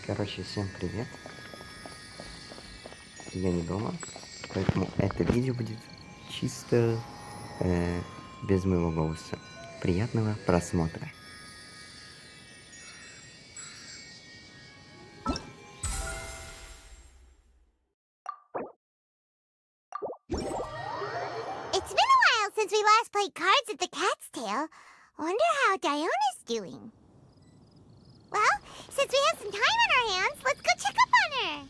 Короче, всем привет. Я не дома, поэтому это видео будет чисто без моего голоса. Приятного просмотра. It's been a while since we last played cards at the Cat's Tail. Wonder how Diona's doing. Well, since we have some time on our hands, let's go check up on her.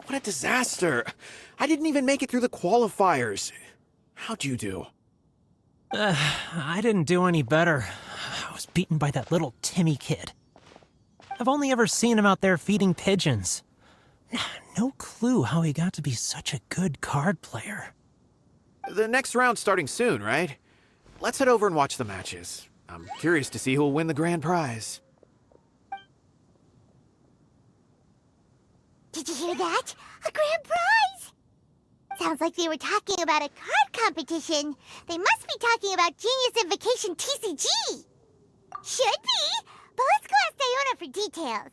What a disaster! I didn't even make it through the qualifiers. How'd you do? I didn't do any better. I was beaten by that little Timmy kid. I've only ever seen him out there feeding pigeons. No clue how he got to be such a good card player. The next round's starting soon, right? Let's head over and watch the matches. I'm curious to see who'll win the grand prize. Did you hear that? A grand prize! Sounds like they were talking about a card competition. They must be talking about Genius Invocation TCG. Should be, but let's go ask Diona for details.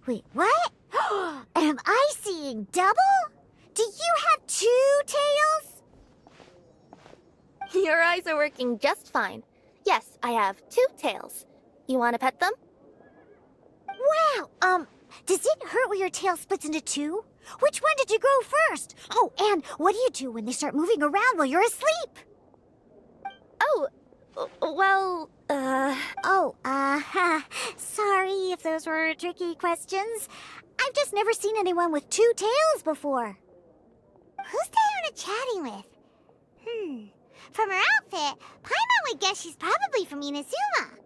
Wait, what? Am I seeing double? Do you have two tails? Your eyes are working just fine. Yes, I have two tails. You want to pet them? Wow, does it hurt when your tail splits into two? Which one did you grow first? Oh, and what do you do when they start moving around while you're asleep? Oh, well, sorry if those were tricky questions. I've just never seen anyone with two tails before. Who's Diona chatting with? From her outfit, Paimon would guess she's probably from Inazuma.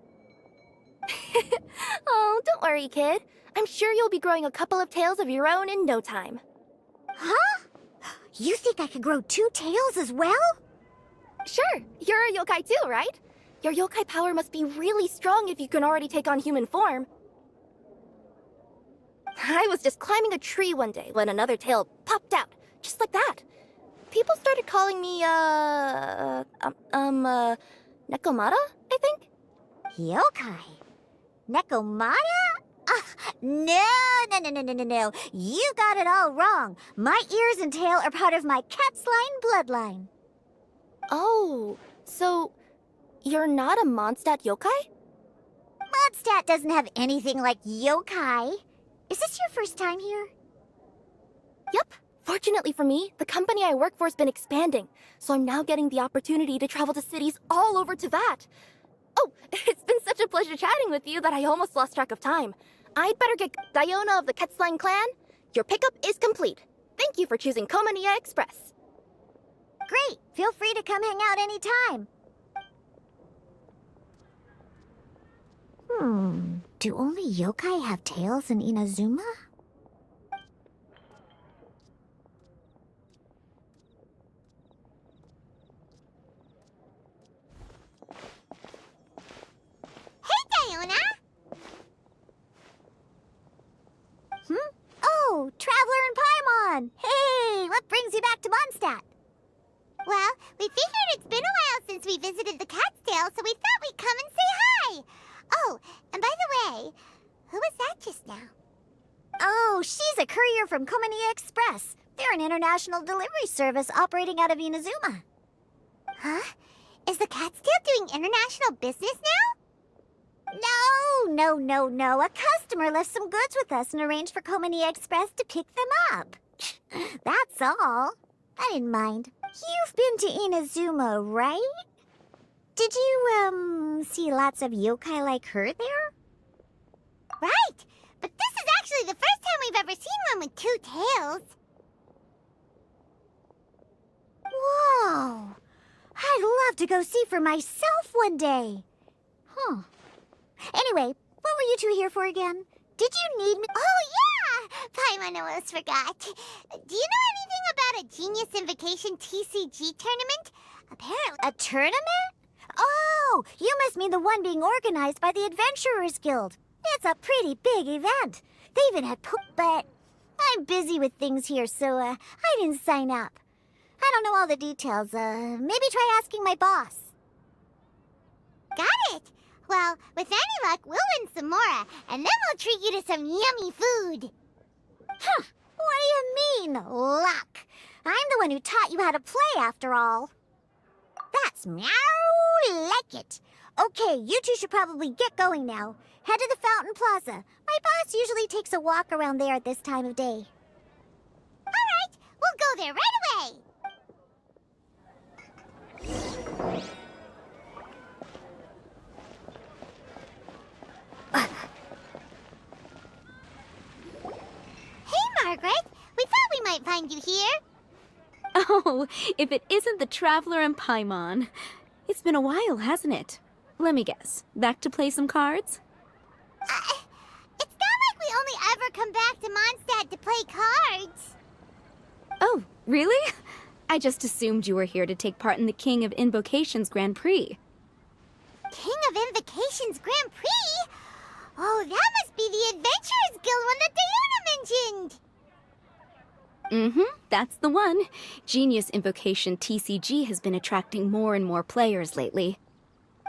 Oh, don't worry, kid. I'm sure you'll be growing a couple of tails of your own in no time. Huh? You think I could grow two tails as well? Sure, you're a yokai too, right? Your yokai power must be really strong if you can already take on human form. I was just climbing a tree one day when another tail popped out, just like that. People started calling me, Nekomata, I think? Yokai? Nekomata? No. You got it all wrong. My ears and tail are part of my cat's line bloodline. Oh, so you're not a Mondstadt yokai? Mondstadt doesn't have anything like yokai. Is this your first time here? Yep. Fortunately for me, the company I work for has been expanding, so I'm now getting the opportunity to travel to cities all over Teyvat. Oh, it's been such a pleasure chatting with you that I almost lost track of time. I'd better get Diona of the Quetzline clan. Your pickup is complete. Thank you for choosing Komania Express. Great. Feel free to come hang out anytime. Do only yokai have tails in Inazuma? Mondstadt? Well, we figured it's been a while since we visited the Cat's Tail, so we thought we'd come and say hi. Oh, and by the way, who was that just now? Oh, she's a courier from Komani Express. They're an international delivery service operating out of Inazuma. Huh? Is the Cat's Tail doing international business now? No. A customer left some goods with us and arranged for Komani Express to pick them up. That's all. I didn't mind. You've been to Inazuma, right? Did you, see lots of yokai like her there? Right! But this is actually the first time we've ever seen one with two tails. Whoa! I'd love to go see for myself one day. Huh. Anyway, what were you two here for again? Did you need me? Oh, yeah! Paimon almost forgot. Do you know anything about a Genius Invocation TCG tournament? Apparently... A tournament? Oh, you must mean the one being organized by the Adventurers Guild. It's a pretty big event. They even had but I'm busy with things here, so, I didn't sign up. I don't know all the details. Maybe try asking my boss. Got it! Well, with any luck, we'll win some more, and then we'll treat you to some yummy food. Huh. What do you mean, luck? I'm the one who taught you how to play, after all. That's meow like it. Okay, you two should probably get going now. Head to the Fountain Plaza. My boss usually takes a walk around there at this time of day. All right, we'll go there right away. Hey, Margaret. We thought we might find you here. Oh, if it isn't the Traveler and Paimon. It's been a while, hasn't it? Let me guess. Back to play some cards? It's not like we only ever come back to Mondstadt to play cards. Oh, really? I just assumed you were here to take part in the King of Invocations Grand Prix. King of Invocations Grand Prix? Oh, that must be the Adventurers Guild one that Diana mentioned. That's the one. Genius Invocation TCG has been attracting more and more players lately.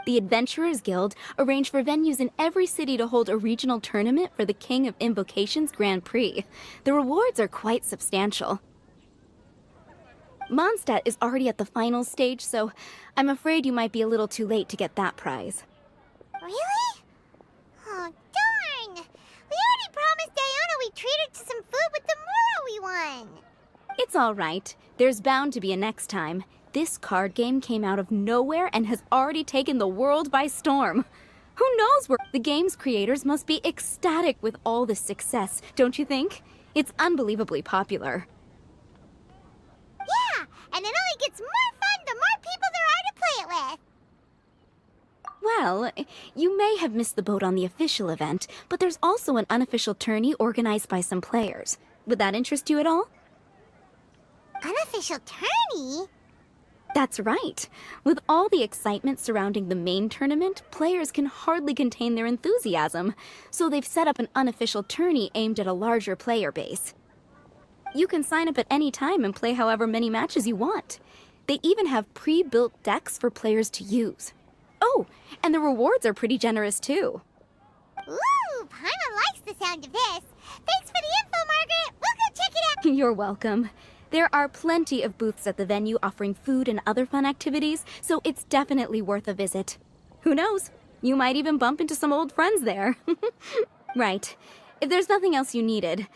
The Adventurers Guild arranged for venues in every city to hold a regional tournament for the King of Invocations Grand Prix. The rewards are quite substantial. Mondstadt is already at the final stage, so I'm afraid you might be a little too late to get that prize. Really? Oh, darn! We already promised Diana we'd treat her to some food with the Mura we won. It's all right. There's bound to be a next time. This card game came out of nowhere and has already taken the world by storm. Who knows where... The game's creators must be ecstatic with all this success, don't you think? It's unbelievably popular. Yeah, and it only gets more fun the more people there are to play it with. Well, you may have missed the boat on the official event, but there's also an unofficial tourney organized by some players. Would that interest you at all? Unofficial tourney? That's right. With all the excitement surrounding the main tournament, players can hardly contain their enthusiasm, so they've set up an unofficial tourney aimed at a larger player base. You can sign up at any time and play however many matches you want. They even have pre-built decks for players to use. Oh, and the rewards are pretty generous too. Ooh, Paimon likes the sound of this. Thanks for the info, Margaret. We'll go check it out. You're welcome. There are plenty of booths at the venue offering food and other fun activities, so it's definitely worth a visit. Who knows? You might even bump into some old friends there. Right. If there's nothing else you needed,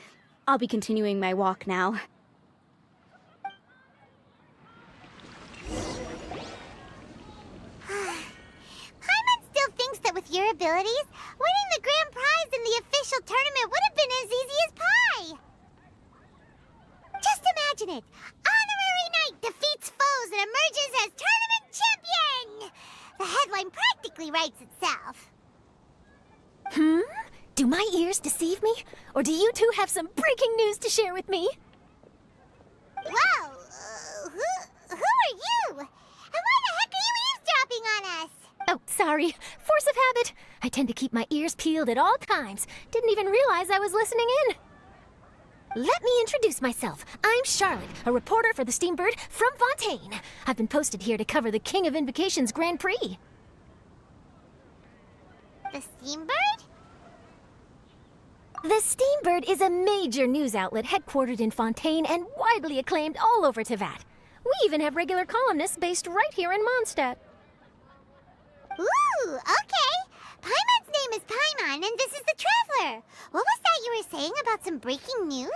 I'll be continuing my walk now. Paimon still thinks that with your abilities, winning the grand prize in the official tournament would have been as easy as pie. Just imagine it. Honorary Knight defeats foes and emerges as tournament champion. The headline practically writes itself. Do my ears deceive me? Or do you two have some breaking news to share with me? Whoa, who are you? And why the heck are you eavesdropping on us? Oh, sorry. Force of habit. I tend to keep my ears peeled at all times. Didn't even realize I was listening in. Let me introduce myself. I'm Charlotte, a reporter for the Steambird from Fontaine. I've been posted here to cover the King of Invocations Grand Prix. The Steambird? The Steambird is a major news outlet headquartered in Fontaine and widely acclaimed all over Teyvat. We even have regular columnists based right here in Mondstadt. Ooh, okay. Paimon's name is Paimon, and this is the Traveler. What was that you were saying about some breaking news?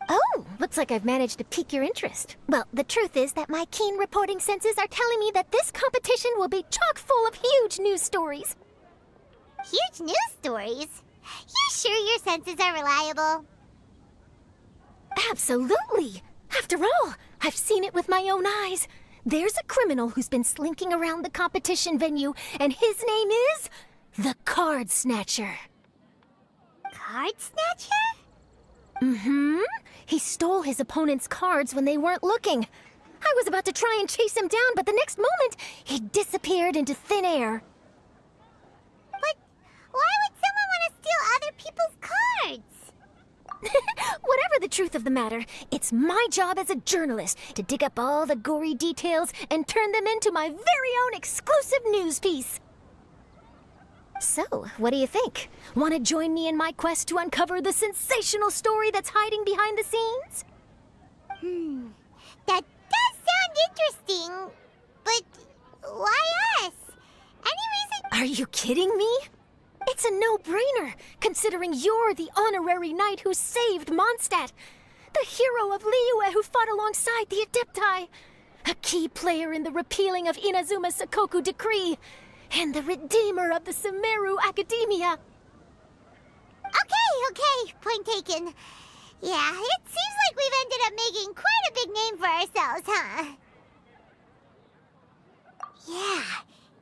Oh, looks like I've managed to pique your interest. Well, the truth is that my keen reporting senses are telling me that this competition will be chock full of huge news stories. Huge news stories? You sure your senses are reliable? Absolutely! After all, I've seen it with my own eyes. There's a criminal who's been slinking around the competition venue, and his name is the Card Snatcher. Card Snatcher? Mm-hmm. He stole his opponent's cards when they weren't looking. I was about to try and chase him down, but the next moment, he disappeared into thin air. But why would someone want to steal other people's cards? Whatever the truth of the matter, it's my job as a journalist to dig up all the gory details and turn them into my very own exclusive news piece. So, what do you think? Want to join me in my quest to uncover the sensational story that's hiding behind the scenes? That does sound interesting, but why us? Any reason? Are you kidding me? It's a no-brainer, considering you're the honorary knight who saved Mondstadt, the hero of Liyue who fought alongside the Adepti, a key player in the repealing of Inazuma's Sakoku decree, and the redeemer of the Sumeru Academia. Okay, point taken. Yeah, it seems like we've ended up making quite a big name for ourselves, huh? Yeah,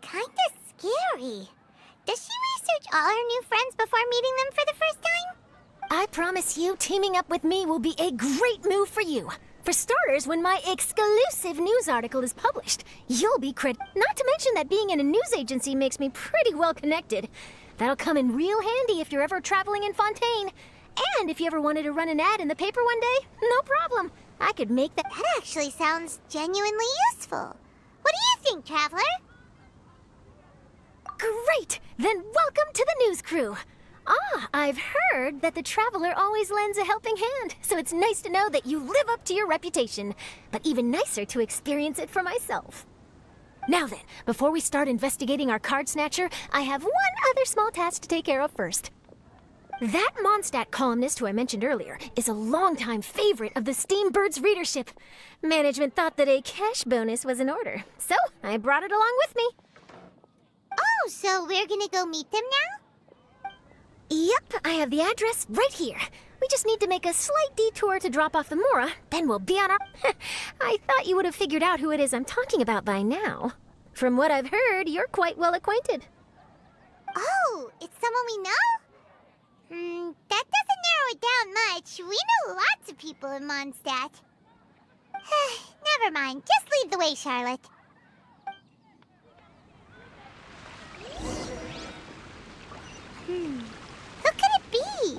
kinda scary. Does she research all her new friends before meeting them for the first time? I promise you, teaming up with me will be a great move for you. For starters, when my exclusive news article is published, you'll be Not to mention that being in a news agency makes me pretty well connected. That'll come in real handy if you're ever traveling in Fontaine. And if you ever wanted to run an ad in the paper one day, no problem. I could make that. That actually sounds genuinely useful. What do you think, Traveler? Great! Then welcome to the news crew. I've heard that the Traveler always lends a helping hand, so it's nice to know that you live up to your reputation, but even nicer to experience it for myself. Now then, before we start investigating our card snatcher, I have one other small task to take care of first. That Mondstadt columnist who I mentioned earlier is a longtime favorite of the Steambird's readership. Management thought that a cash bonus was in order, so I brought it along with me. Oh, so we're gonna go meet them now? Yep, I have the address right here. We just need to make a slight detour to drop off the Mora, then we'll be on our... I thought you would have figured out who it is I'm talking about by now. From what I've heard, you're quite well acquainted. Oh, it's someone we know? That doesn't narrow it down much. We know lots of people in Mondstadt. Never mind, just lead the way, Charlotte. Who could it be?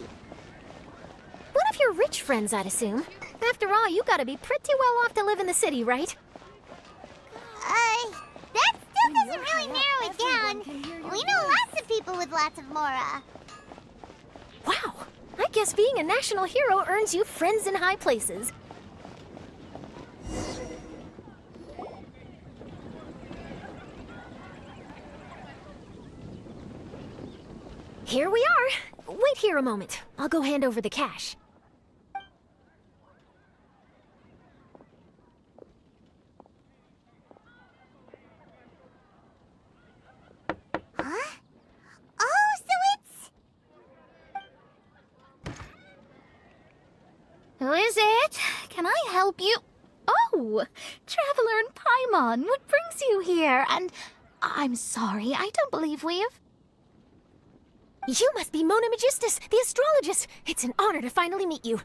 One of your rich friends, I'd assume. After all, you gotta be pretty well off to live in the city, right? That still doesn't really narrow it down. We know lots of people with lots of Mora. Wow, I guess being a national hero earns you friends in high places. Here we are. Wait here a moment. I'll go hand over the cash. Huh? Oh, so it's... Who is it? Can I help you? Oh, Traveler and Paimon, what brings you here? And I'm sorry, I don't believe we've... You must be Mona Magistus, the astrologist. It's an honor to finally meet you.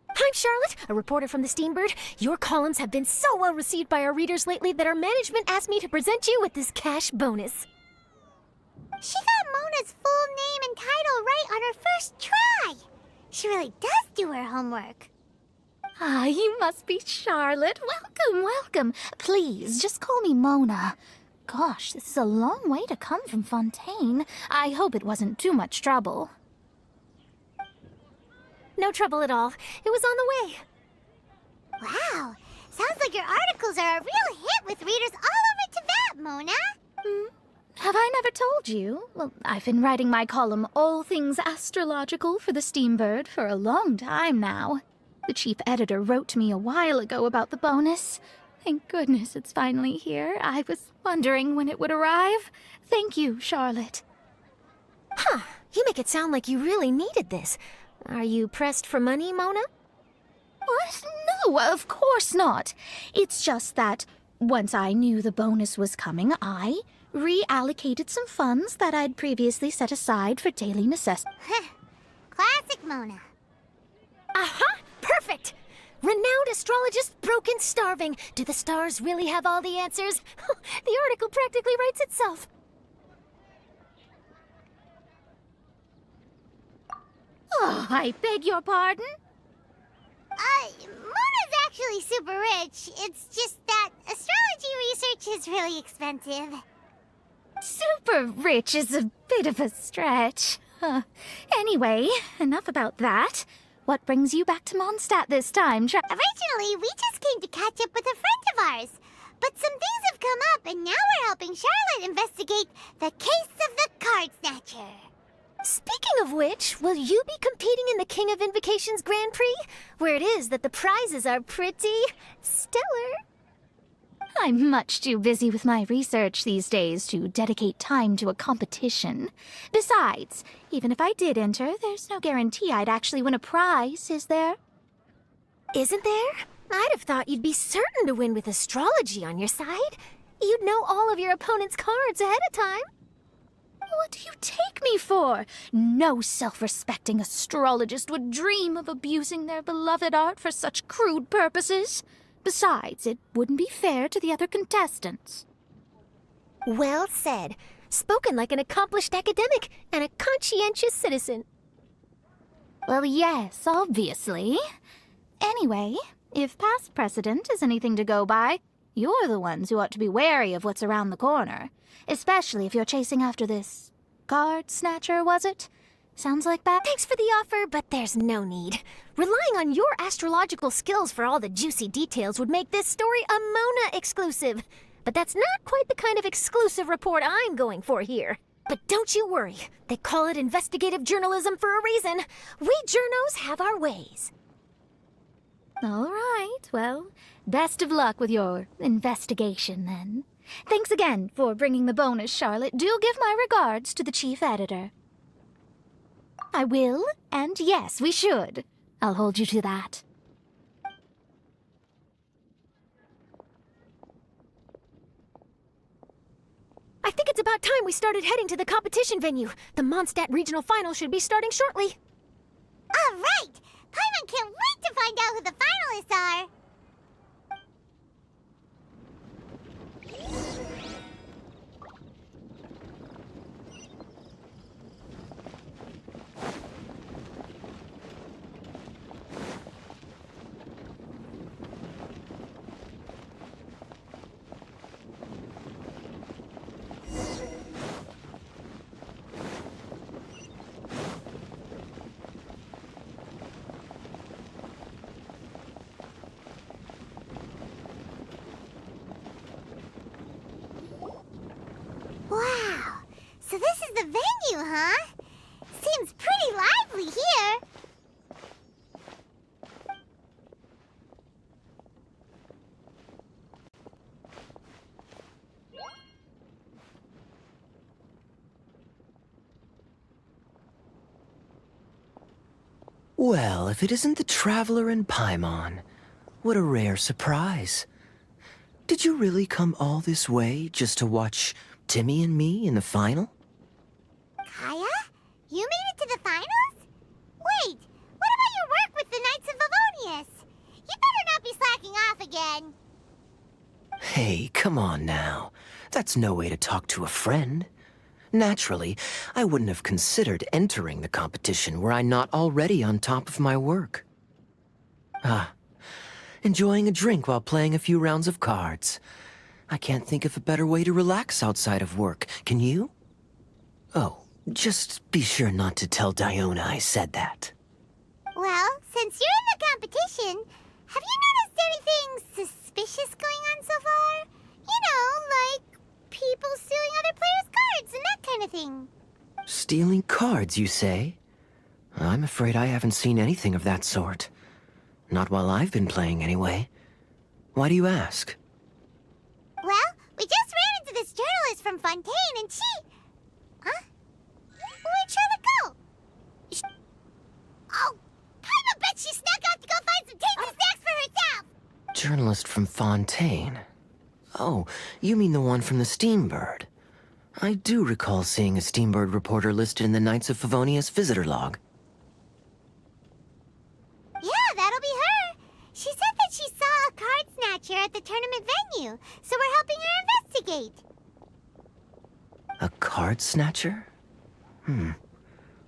I'm Charlotte, a reporter from the Steambird. Your columns have been so well received by our readers lately that our management asked me to present you with this cash bonus. She got Mona's full name and title right on her first try. She really does do her homework. Ah, you must be Charlotte. Welcome, welcome. Please, just call me Mona. Gosh, this is a long way to come from Fontaine. I hope it wasn't too much trouble. No trouble at all. It was on the way. Wow, sounds like your articles are a real hit with readers all over Tibet, Mona. Have I never told you? Well, I've been writing my column, All Things Astrological, for the Steambird for a long time now. The chief editor wrote to me a while ago about the bonus. Thank goodness it's finally here. I was wondering when it would arrive. Thank you, Charlotte. Huh. You make it sound like you really needed this. Are you pressed for money, Mona? What? No, of course not. It's just that once I knew the bonus was coming, I reallocated some funds that I'd previously set aside for daily necessities. Classic Mona. Aha! Perfect! Renowned astrologist broken starving. Do the stars really have all the answers? The article practically writes itself. Oh, I beg your pardon? Mona's actually super rich. It's just that astrology research is really expensive. Super rich is a bit of a stretch. Anyway, enough about that. What brings you back to Mondstadt this time, Originally, we just came to catch up with a friend of ours. But some things have come up, and now we're helping Charlotte investigate the case of the Card Snatcher. Speaking of which, will you be competing in the King of Invocations Grand Prix? Where it is that the prizes are pretty stellar. I'm much too busy with my research these days to dedicate time to a competition. Besides, even if I did enter, there's no guarantee I'd actually win a prize, is there? Isn't there? I'd have thought you'd be certain to win with astrology on your side. You'd know all of your opponent's cards ahead of time. What do you take me for? No self-respecting astrologist would dream of abusing their beloved art for such crude purposes. Besides, it wouldn't be fair to the other contestants. Well said. Spoken like an accomplished academic and a conscientious citizen. Well, yes, obviously. Anyway, if past precedent is anything to go by, you're the ones who ought to be wary of what's around the corner. Especially if you're chasing after this card snatcher, was it? Sounds like that. Thanks for the offer, but there's no need. Relying on your astrological skills for all the juicy details would make this story a Mona exclusive. But that's not quite the kind of exclusive report I'm going for here. But don't you worry. They call it investigative journalism for a reason. We journos have our ways. All right, well, best of luck with your investigation, then. Thanks again for bringing the bonus, Charlotte. Do give my regards to the chief editor. I will, and yes, we should. I'll hold you to that. I think it's about time we started heading to the competition venue. The Mondstadt Regional Final should be starting shortly. All right! Paimon can't wait to find out who the finalists are! Wow, so this is the venue, huh? Seems pretty lively here. Well, if it isn't the Traveler and Paimon, what a rare surprise. Did you really come all this way just to watch Timmy and me in the final? Kaya? You made it to the finals? Wait, what about your work with the Knights of Favonius? You better not be slacking off again. Hey, come on now. That's no way to talk to a friend. Naturally, I wouldn't have considered entering the competition were I not already on top of my work. Ah, enjoying a drink while playing a few rounds of cards. I can't think of a better way to relax outside of work. Can you? Oh, just be sure not to tell Diona I said that. Well, since you're in the competition, have you noticed anything suspicious going on so far? You know, like people stealing other players' cards and that kind of thing. Stealing cards, you say? I'm afraid I haven't seen anything of that sort. Not while I've been playing, anyway. Why do you ask? Well, we just ran into this journalist from Fontaine and she... Huh? Where'd Charlotte go? Oh, I bet she snuck out to go find some tasty snacks for herself! Journalist from Fontaine. Oh, you mean the one from the Steambird. I do recall seeing a Steambird reporter listed in the Knights of Favonius visitor log. Yeah, that'll be her. She said that she saw a card snatcher at the tournament venue, so we're helping her investigate. A card snatcher?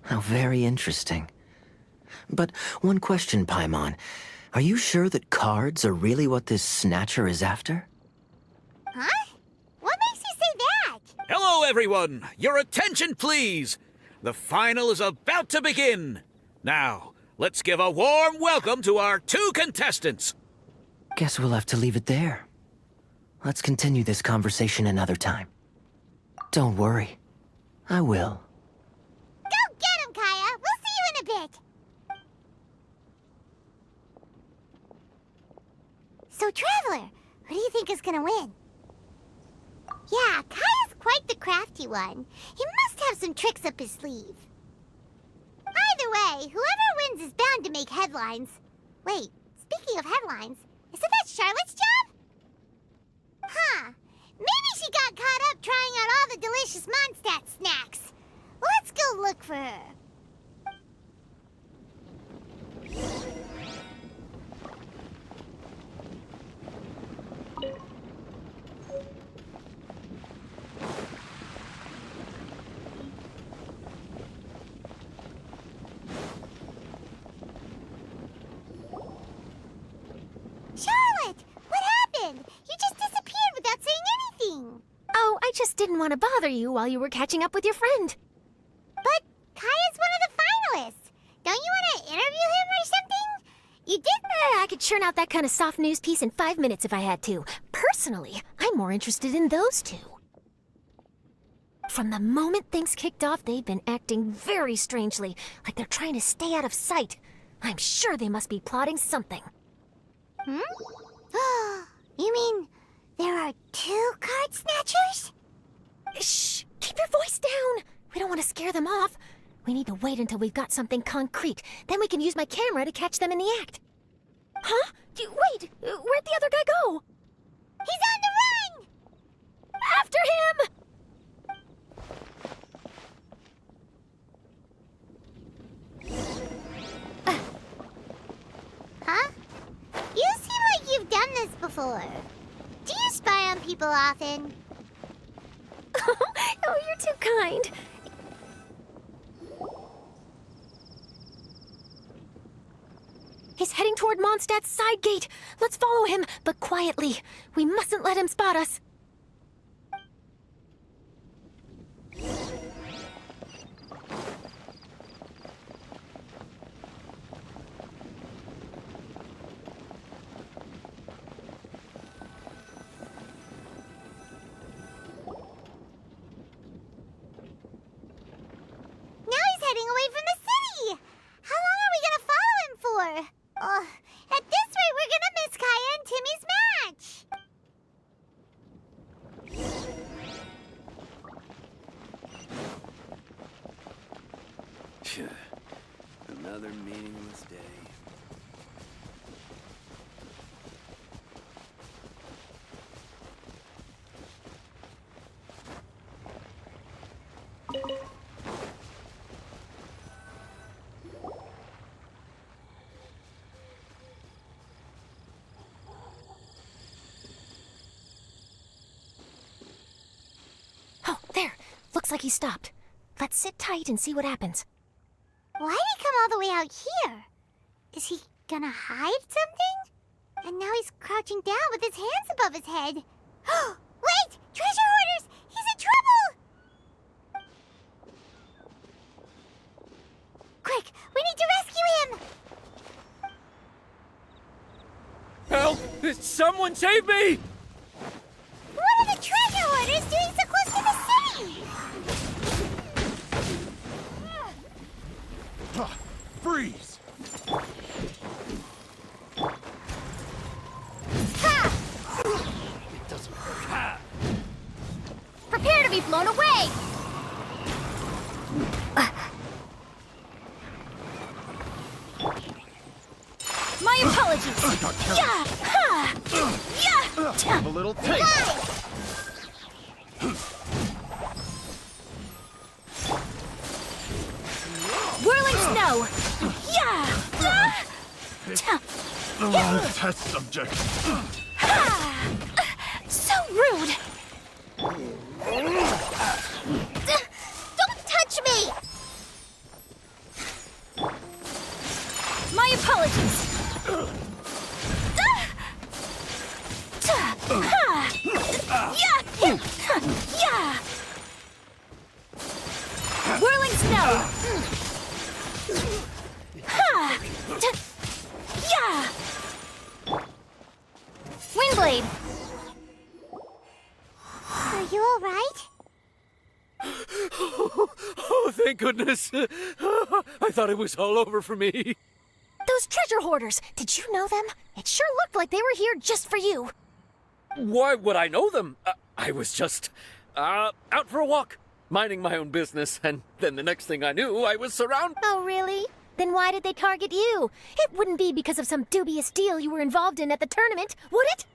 How very interesting. But one question, Paimon. Are you sure that cards are really what this snatcher is after? Huh? What makes you say that? Hello, everyone! Your attention, please! The final is about to begin! Now, let's give a warm welcome to our 2 contestants! Guess we'll have to leave it there. Let's continue this conversation another time. Don't worry. I will. Go get him, Kaya! We'll see you in a bit! So, Traveler, who do you think is gonna win? Yeah, Kaya's quite the crafty one. He must have some tricks up his sleeve. Either way, whoever wins is bound to make headlines. Wait, speaking of headlines, isn't that Charlotte's job? Huh. Maybe she got caught up trying out all the delicious Mondstadt snacks. Let's go look for her. Charlotte! What happened? You just disappeared without saying anything. Oh, I just didn't want to bother you while you were catching up with your friend. But Kaya's one of the finalists. Don't you want to interview him or something? You did... I could churn out that kind of soft news piece in 5 minutes if I had to. Personally, I'm more interested in those 2. From the moment things kicked off, they've been acting very strangely, like they're trying to stay out of sight. I'm sure they must be plotting something. You mean there are 2 card snatchers? Shh! Keep your voice down! We don't want to scare them off. We need to wait until we've got something concrete. Then we can use my camera to catch them in the act. Huh? Wait! Where'd the other guy go? He's on the run! After him! Huh? You seem like you've done this before. Do you spy on people often? Oh, you're too kind. He's heading toward Mondstadt's side gate. Let's follow him, but quietly. We mustn't let him spot us. Now he's heading away from the city! How long are we gonna follow him for? At this rate, we're gonna miss Kaya and Timmy's match! Another meaningless day. Oh, there. Looks Looks like he stopped. Let's sit tight and see what happens. Why'd he come all the way out here? Is he gonna hide something? And now he's crouching down with his hands above his head. Wait! Treasure hoarders! He's in trouble! Quick! We need to rescue him! Help! Someone save me! What are the treasure hoarders doing so close to the city? Freeze! Ha! It doesn't hurt. Prepare to be blown away! My apologies! Yeah! Ha! Yeah! Have a little taste. Whirling snow! Yeah! Test subject. So rude! Don't touch me! My apologies! Yeah! Whirling snow! Yeah! Windblade! Are you alright? Oh, thank goodness. I thought it was all over for me. Those treasure hoarders, did you know them? It sure looked like they were here just for you. Why would I know them? I was just out for a walk, minding my own business, and then the next thing I knew, I was surrounded. Oh, really? Then why did they target you? It wouldn't be because of some dubious deal you were involved in at the tournament, would it?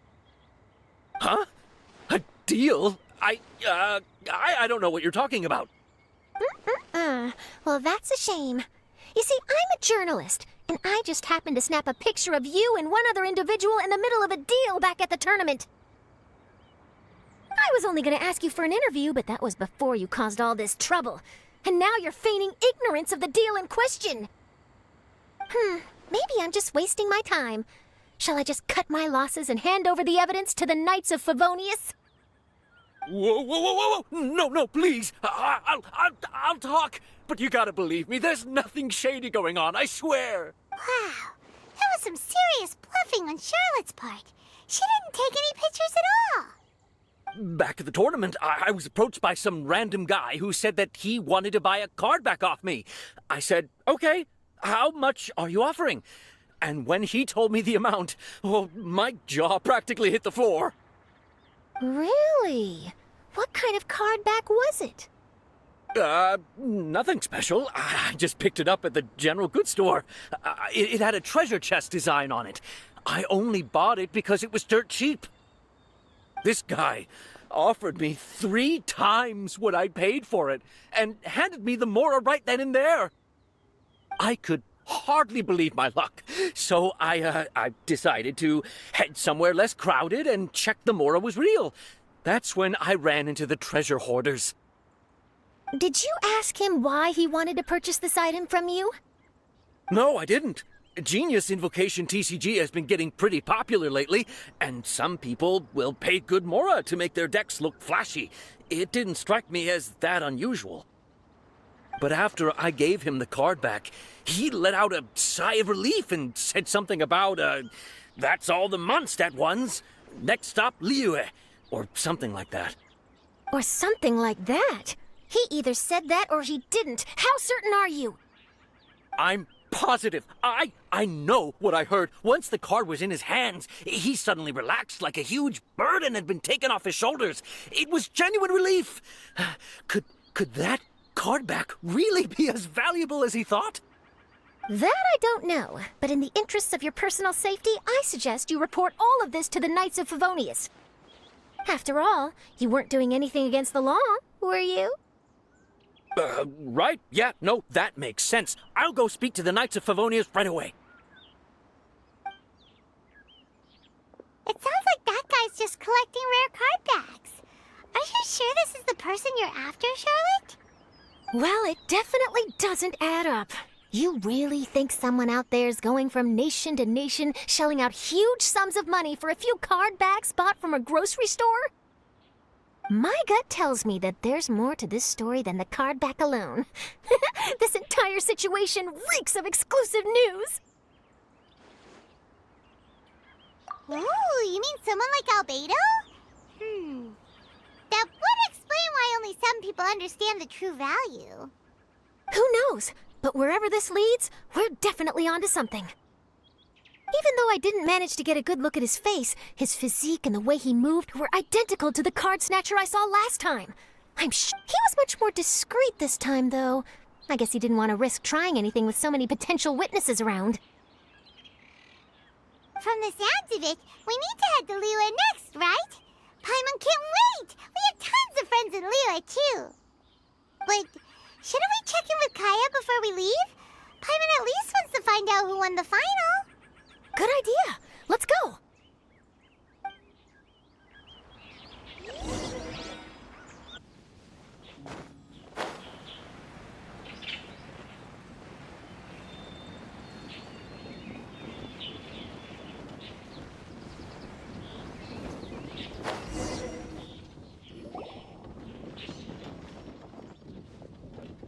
Huh? A deal? I don't know what you're talking about. Well, that's a shame. You see, I'm a journalist, and I just happened to snap a picture of you and one other individual in the middle of a deal back at the tournament. I was only going to ask you for an interview, but that was before you caused all this trouble. And now you're feigning ignorance of the deal in question. Maybe I'm just wasting my time. Shall I just cut my losses and hand over the evidence to the Knights of Favonius? Whoa! No, please. I'll talk. But you gotta believe me, there's nothing shady going on, I swear. Wow, that was some serious bluffing on Charlotte's part. She didn't take any pictures at all. Back at the tournament, I was approached by some random guy who said that he wanted to buy a card back off me. I said, okay, how much are you offering? And when he told me the amount, oh, my jaw practically hit the floor. Really? What kind of card back was it? Nothing special. I just picked it up at the general goods store. It had a treasure chest design on it. I only bought it because it was dirt cheap. This guy offered me 3 times what I paid for it and handed me the Mora right then and there. I could hardly believe my luck, so I decided to head somewhere less crowded and check the Mora was real. That's when I ran into the treasure hoarders. Did you ask him why he wanted to purchase this item from you? No, I didn't. Genius Invocation TCG has been getting pretty popular lately, and some people will pay good Mora to make their decks look flashy. It didn't strike me as that unusual. But after I gave him the card back, he let out a sigh of relief and said something about, that's all the Mondstadt ones. Next stop, Liyue, or something like that. Or something like that? He either said that or he didn't. How certain are you? I'm positive. I know what I heard. Once the card was in his hands, he suddenly relaxed like a huge burden had been taken off his shoulders. It was genuine relief. Could that card back really be as valuable as he thought? That I don't know, but in the interests of your personal safety, I suggest you report all of this to the Knights of Favonius. After all, you weren't doing anything against the law, were you? Right. Yeah, no, that makes sense. I'll go speak to the Knights of Favonius right away. It sounds like that guy's just collecting rare card backs. Are you sure this is the person you're after, Charlotte? Well, it definitely doesn't add up. You really think someone out there's going from nation to nation, shelling out huge sums of money for a few card backs bought from a grocery store? My gut tells me that there's more to this story than the card back alone. This entire situation reeks of exclusive news. Ooh, you mean someone like Albedo? That would explain why only some people understand the true value. Who knows? But wherever this leads, we're definitely onto something. Even though I didn't manage to get a good look at his face, his physique and the way he moved were identical to the card snatcher I saw last time. He was much more discreet this time, though. I guess he didn't want to risk trying anything with so many potential witnesses around. From the sounds of it, we need to head to Liyue next, right? Paimon can't wait! We have tons of friends in Liyue, too. But shouldn't we check in with Kaya before we leave? Paimon at least wants to find out who won the final. Good idea. Let's go.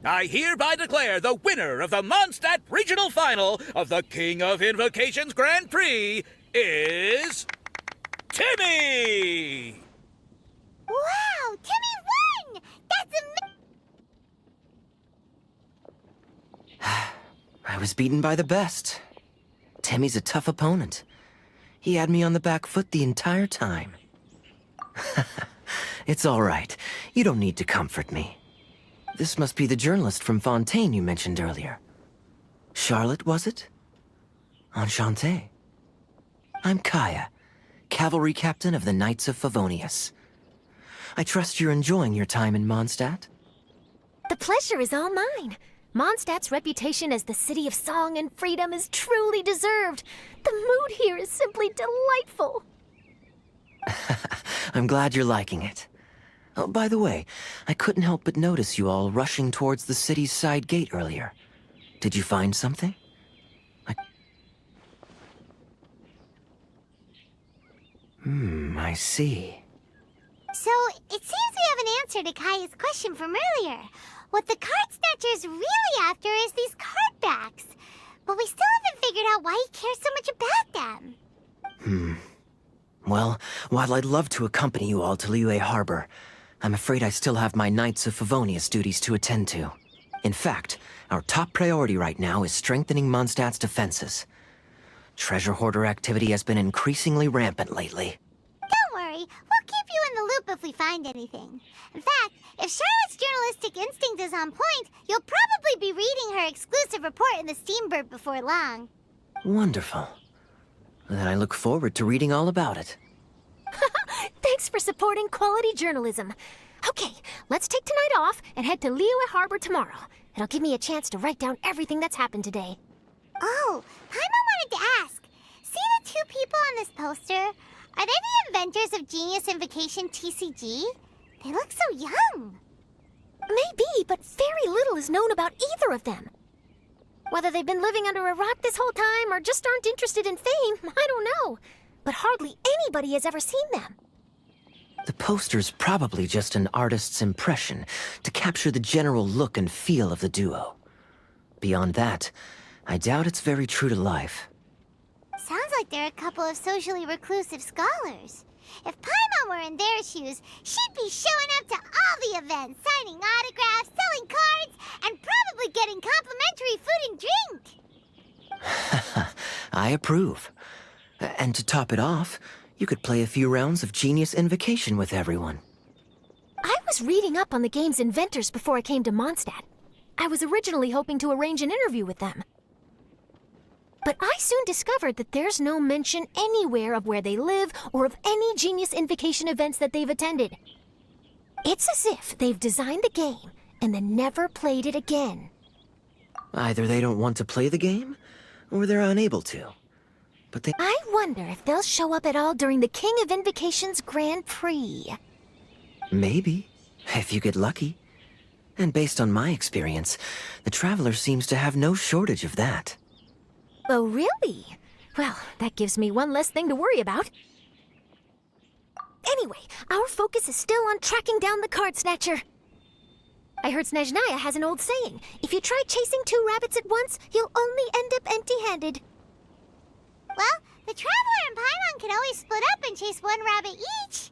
I hereby declare the winner of the Mondstadt Regional Final of the King of Invocations Grand Prix is... Timmy! Wow, Timmy won! That's amazing! I was beaten by the best. Timmy's a tough opponent. He had me on the back foot the entire time. It's all right. You don't need to comfort me. This must be the journalist from Fontaine you mentioned earlier. Charlotte, was it? Enchanté. I'm Kaya, cavalry captain of the Knights of Favonius. I trust you're enjoying your time in Mondstadt? The pleasure is all mine. Mondstadt's reputation as the city of song and freedom is truly deserved. The mood here is simply delightful. I'm glad you're liking it. Oh, by the way, I couldn't help but notice you all rushing towards the city's side gate earlier. Did you find something? I see. So, it seems we have an answer to Kaya's question from earlier. What the card snatcher's really after is these card backs. But we still haven't figured out why he cares so much about them. Well, while I'd love to accompany you all to Liyue Harbor, I'm afraid I still have my Knights of Favonius duties to attend to. In fact, our top priority right now is strengthening Mondstadt's defenses. Treasure hoarder activity has been increasingly rampant lately. Don't worry, we'll keep you in the loop if we find anything. In fact, if Charlotte's journalistic instinct is on point, you'll probably be reading her exclusive report in the Steambird before long. Wonderful. Then I look forward to reading all about it. Thanks for supporting quality journalism. Okay, let's take tonight off and head to Liyue Harbor tomorrow. It'll give me a chance to write down everything that's happened today. Oh, Paimon wanted to ask. See the two people on this poster? Are they the inventors of Genius Invocation TCG? They look so young. Maybe, but very little is known about either of them. Whether they've been living under a rock this whole time or just aren't interested in fame, I don't know. But hardly anybody has ever seen them. The poster's probably just an artist's impression to capture the general look and feel of the duo. Beyond that, I doubt it's very true to life. Sounds like they're a couple of socially reclusive scholars. If Paimon were in their shoes, she'd be showing up to all the events, signing autographs, selling cards, and probably getting complimentary food and drink. I approve. And to top it off, you could play a few rounds of Genius Invocation with everyone. I was reading up on the game's inventors before I came to Mondstadt. I was originally hoping to arrange an interview with them. But I soon discovered that there's no mention anywhere of where they live or of any Genius Invocation events that they've attended. It's as if they've designed the game and then never played it again. Either they don't want to play the game, or they're unable to. But I wonder if they'll show up at all during the King of Invocation's Grand Prix. Maybe. If you get lucky. And based on my experience, the Traveler seems to have no shortage of that. Oh, really? Well, that gives me one less thing to worry about. Anyway, our focus is still on tracking down the card snatcher. I heard Snezhnaya has an old saying. If you try chasing 2 rabbits at once, you'll only end up empty-handed. Well, the Traveler and Paimon can always split up and chase 1 rabbit each.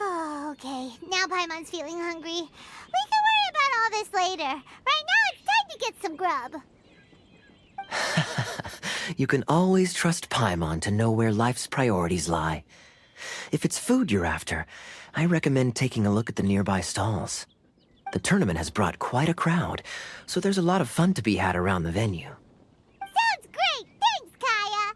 Oh, okay. Now Paimon's feeling hungry. We can worry about all this later. Right now, it's time to get some grub. You can always trust Paimon to know where life's priorities lie. If it's food you're after, I recommend taking a look at the nearby stalls. The tournament has brought quite a crowd, so there's a lot of fun to be had around the venue. Sounds great! Thanks, Kaya!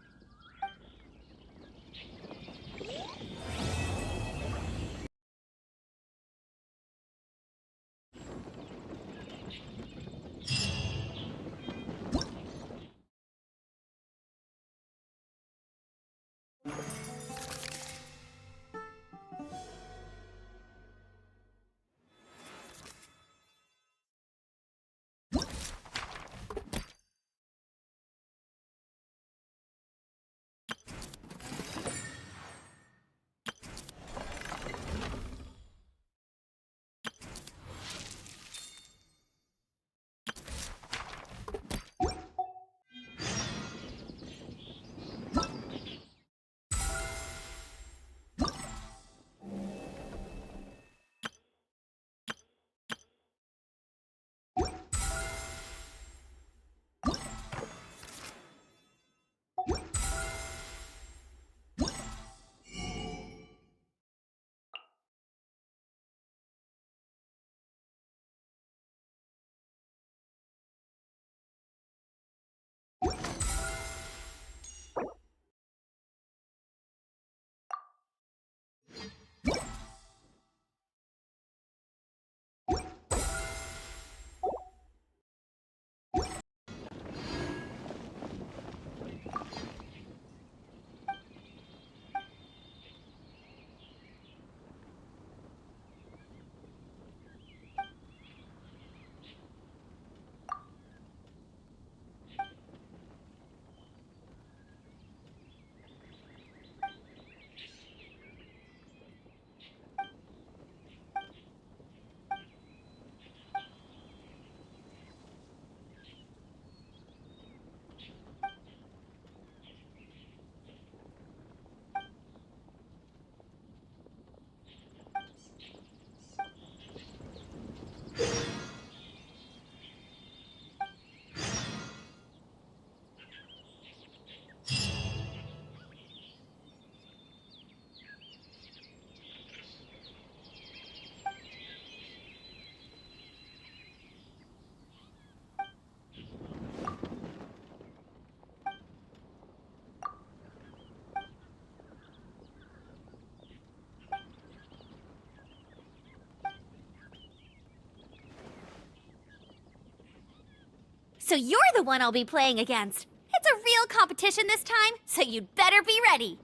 So you're the one I'll be playing against. It's a real competition this time, so you'd better be ready.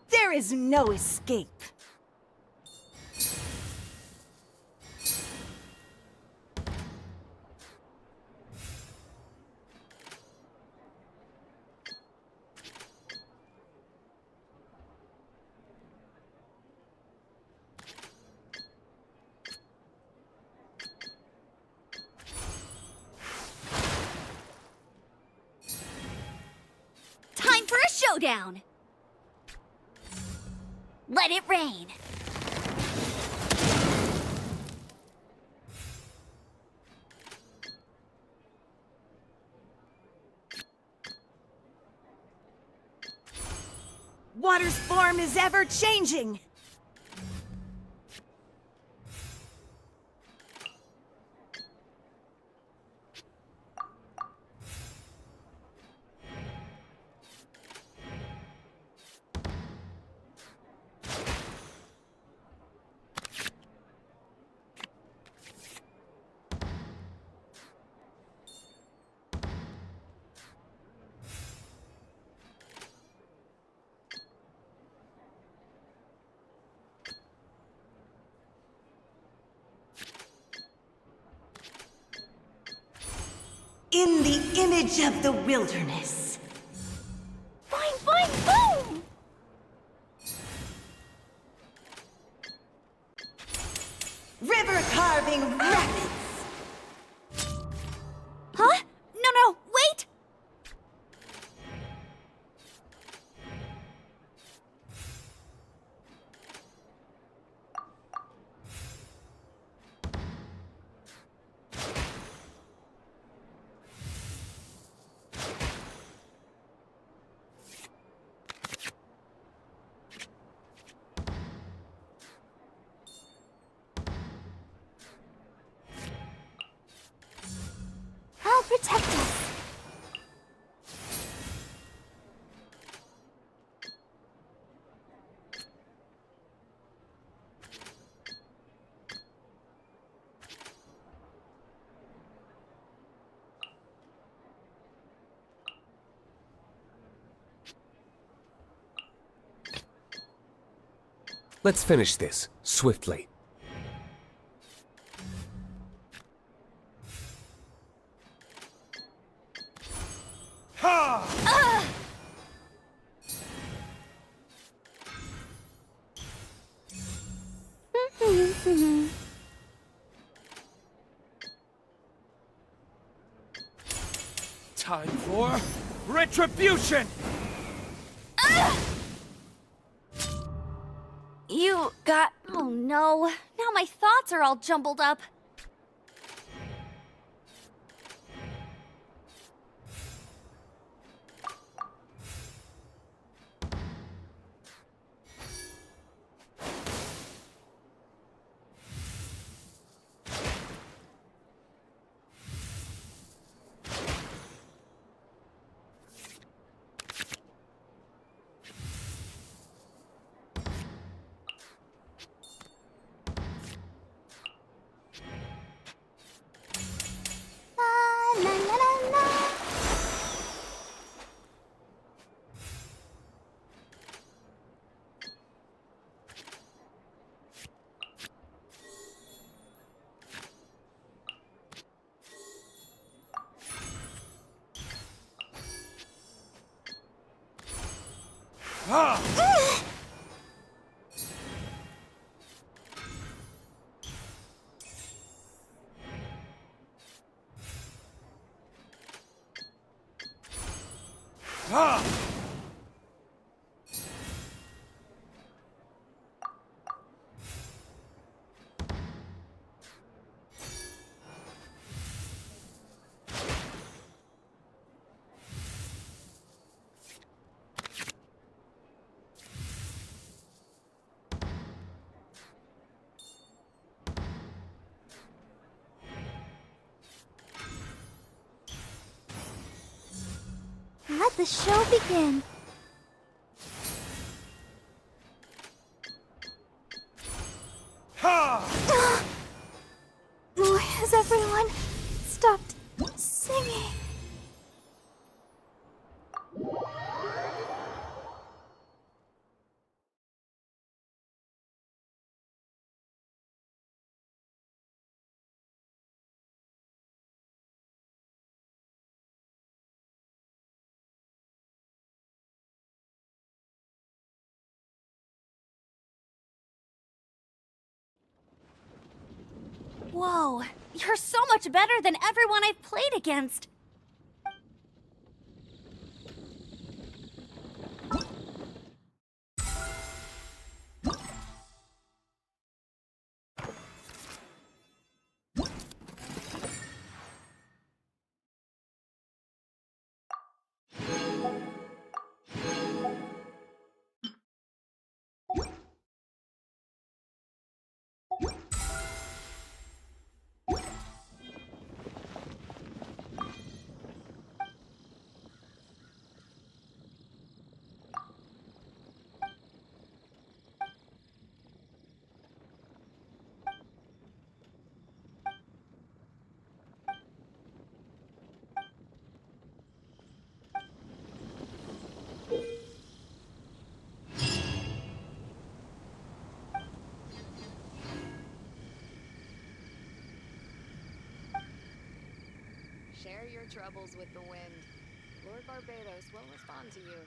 There is no escape. down. Let it rain. Water's form is ever changing. In the image of the wilderness. Boing, boing, boom! River carving rapids. Huh? No, wait! I'll protect us. Let's finish this, swiftly. Time for retribution! You got... Oh no. Now my thoughts are all jumbled up. La la la la. Let the show begin. Has everyone stopped singing? Whoa, you're so much better than everyone I've played against. Share your troubles with the wind. Lord Barbados will respond to you.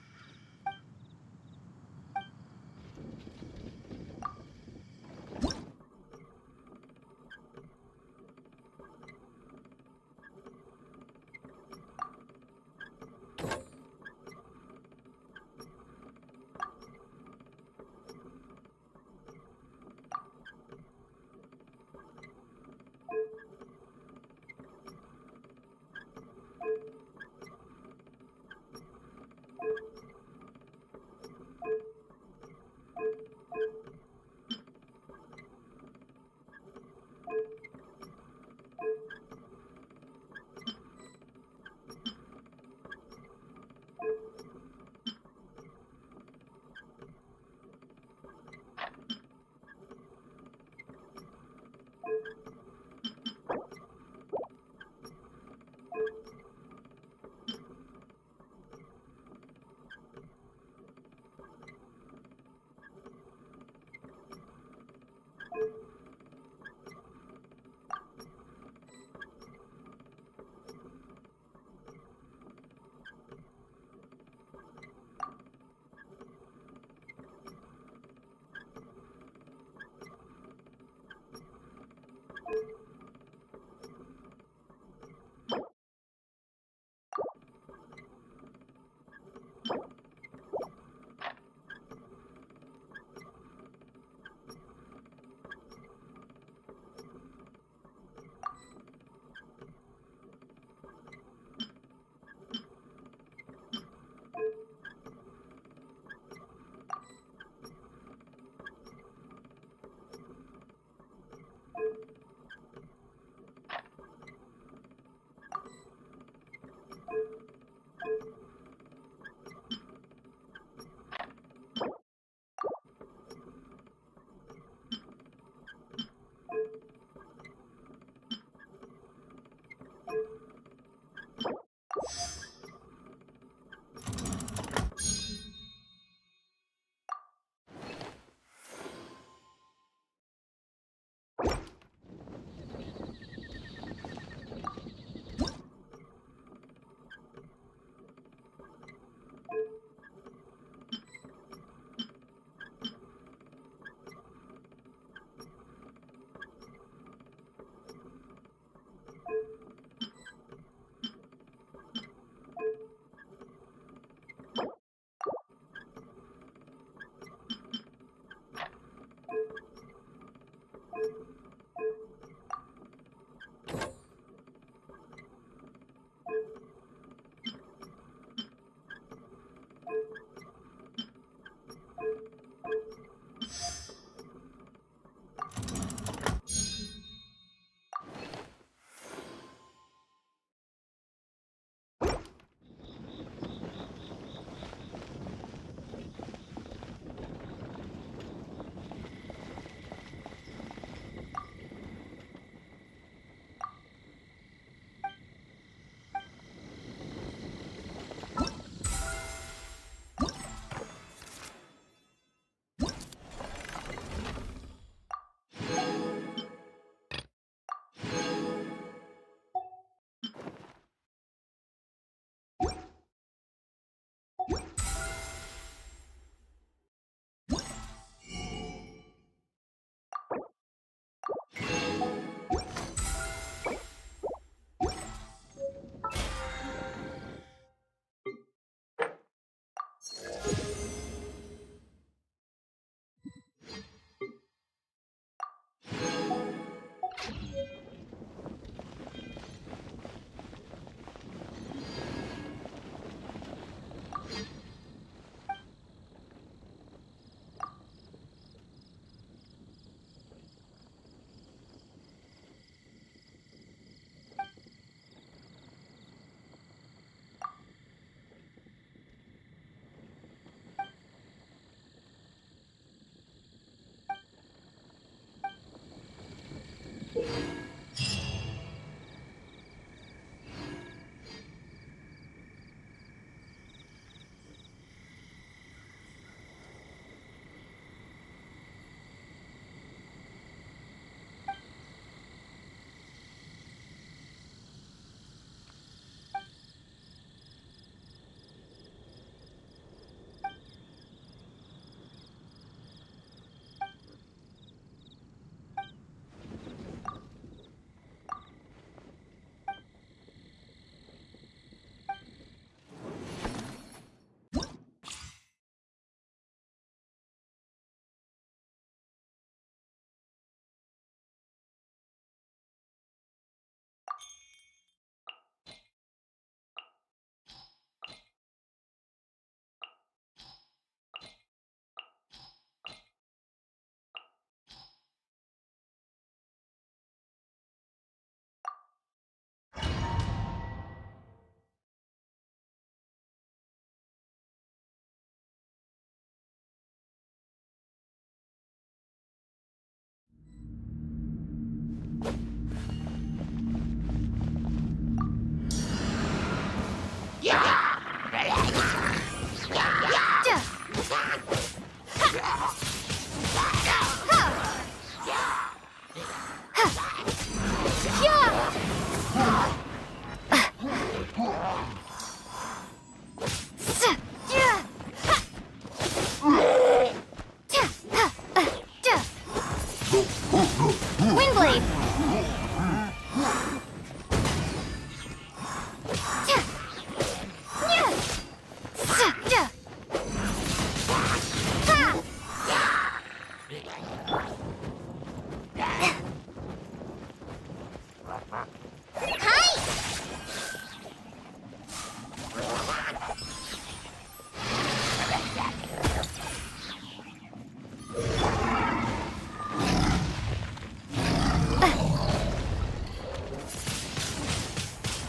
Windblade!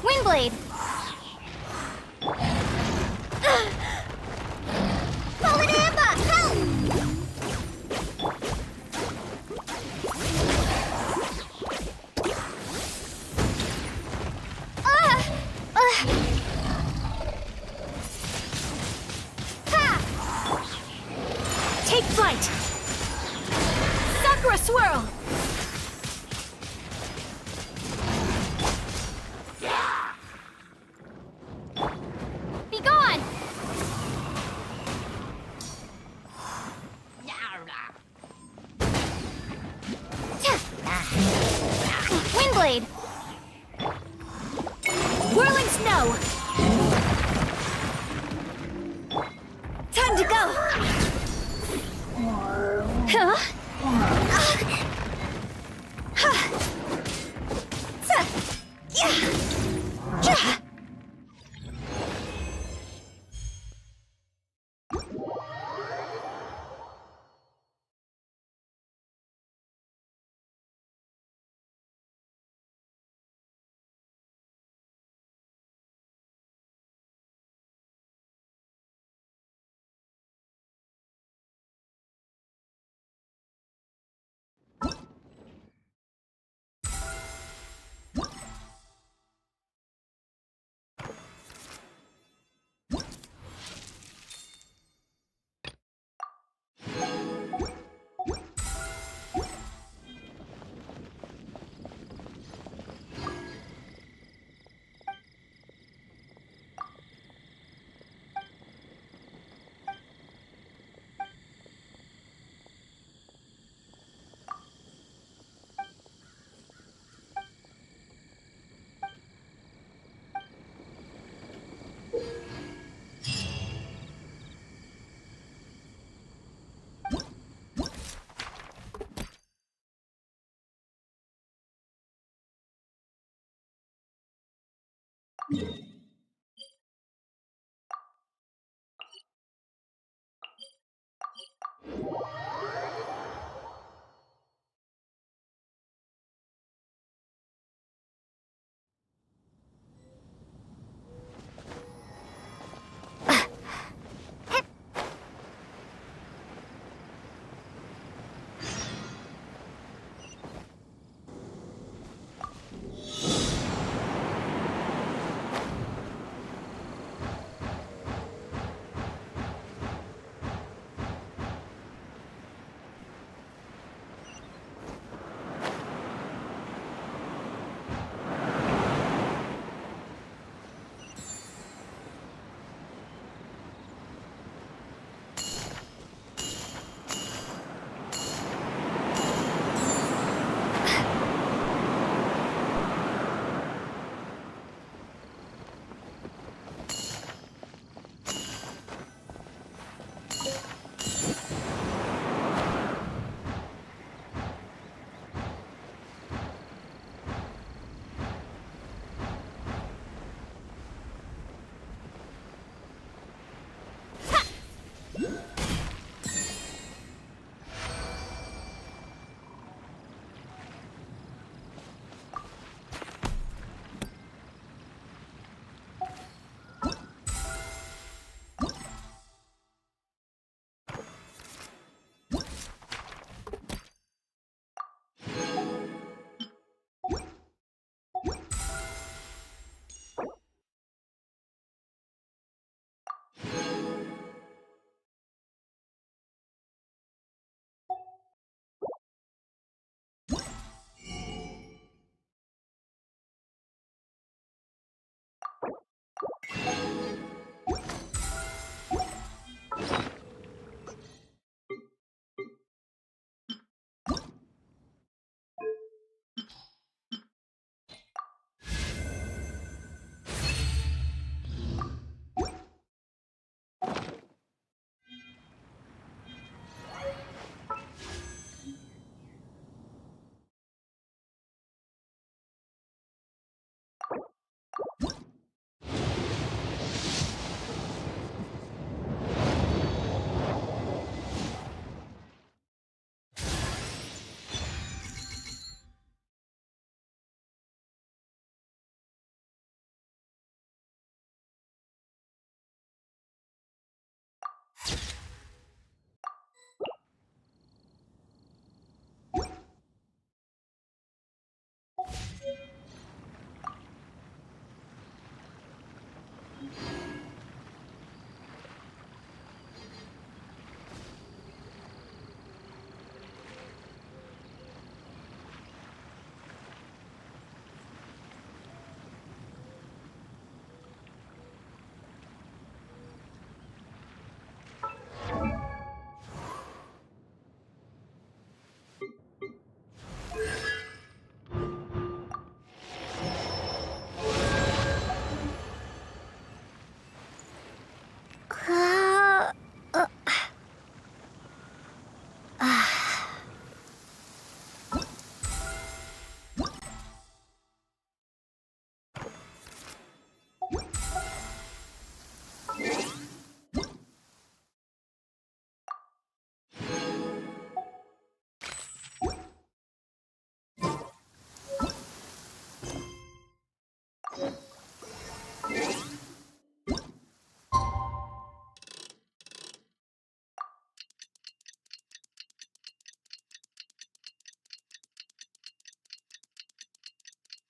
Windblade! Fallen Amber! Take flight! Sakura Swirl! Be gone! Windblade! Whirling Snow! Time to go! Huh?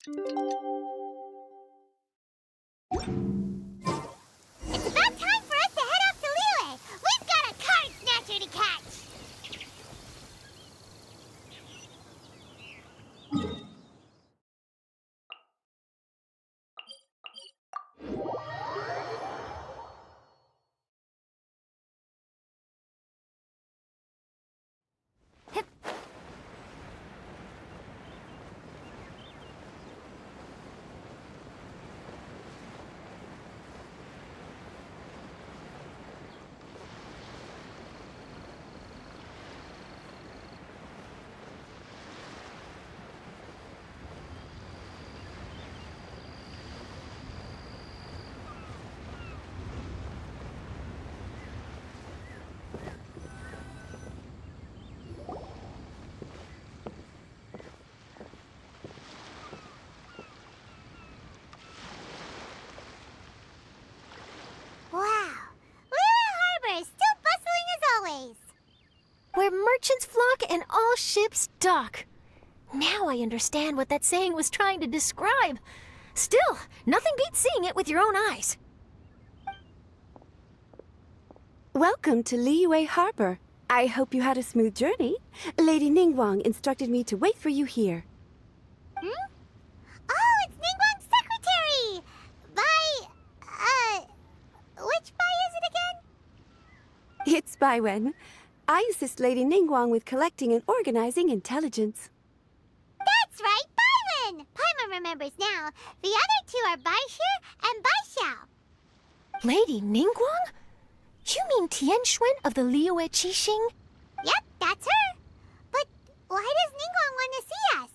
It's about time for us to head off to Liyue. We've got a card snatcher to catch. Wow, Liyue Harbor is still bustling as always. Where merchants flock and all ships dock. Now I understand what that saying was trying to describe. Still, nothing beats seeing it with your own eyes. Welcome to Liyue Harbor. I hope you had a smooth journey. Lady Ningguang instructed me to wait for you here. Hmm? Oh, it's Ningguang's secretary! Which Bai is it again? It's Baiwen. I assist Lady Ningguang with collecting and organizing intelligence. That's right, Baiwen! Paimon remembers now. The other two are Baishir and Baishao. Lady Ningguang? You mean Tianxuan of the Liyue Qixing? Yep, that's her. But why does Ningguang want to see us?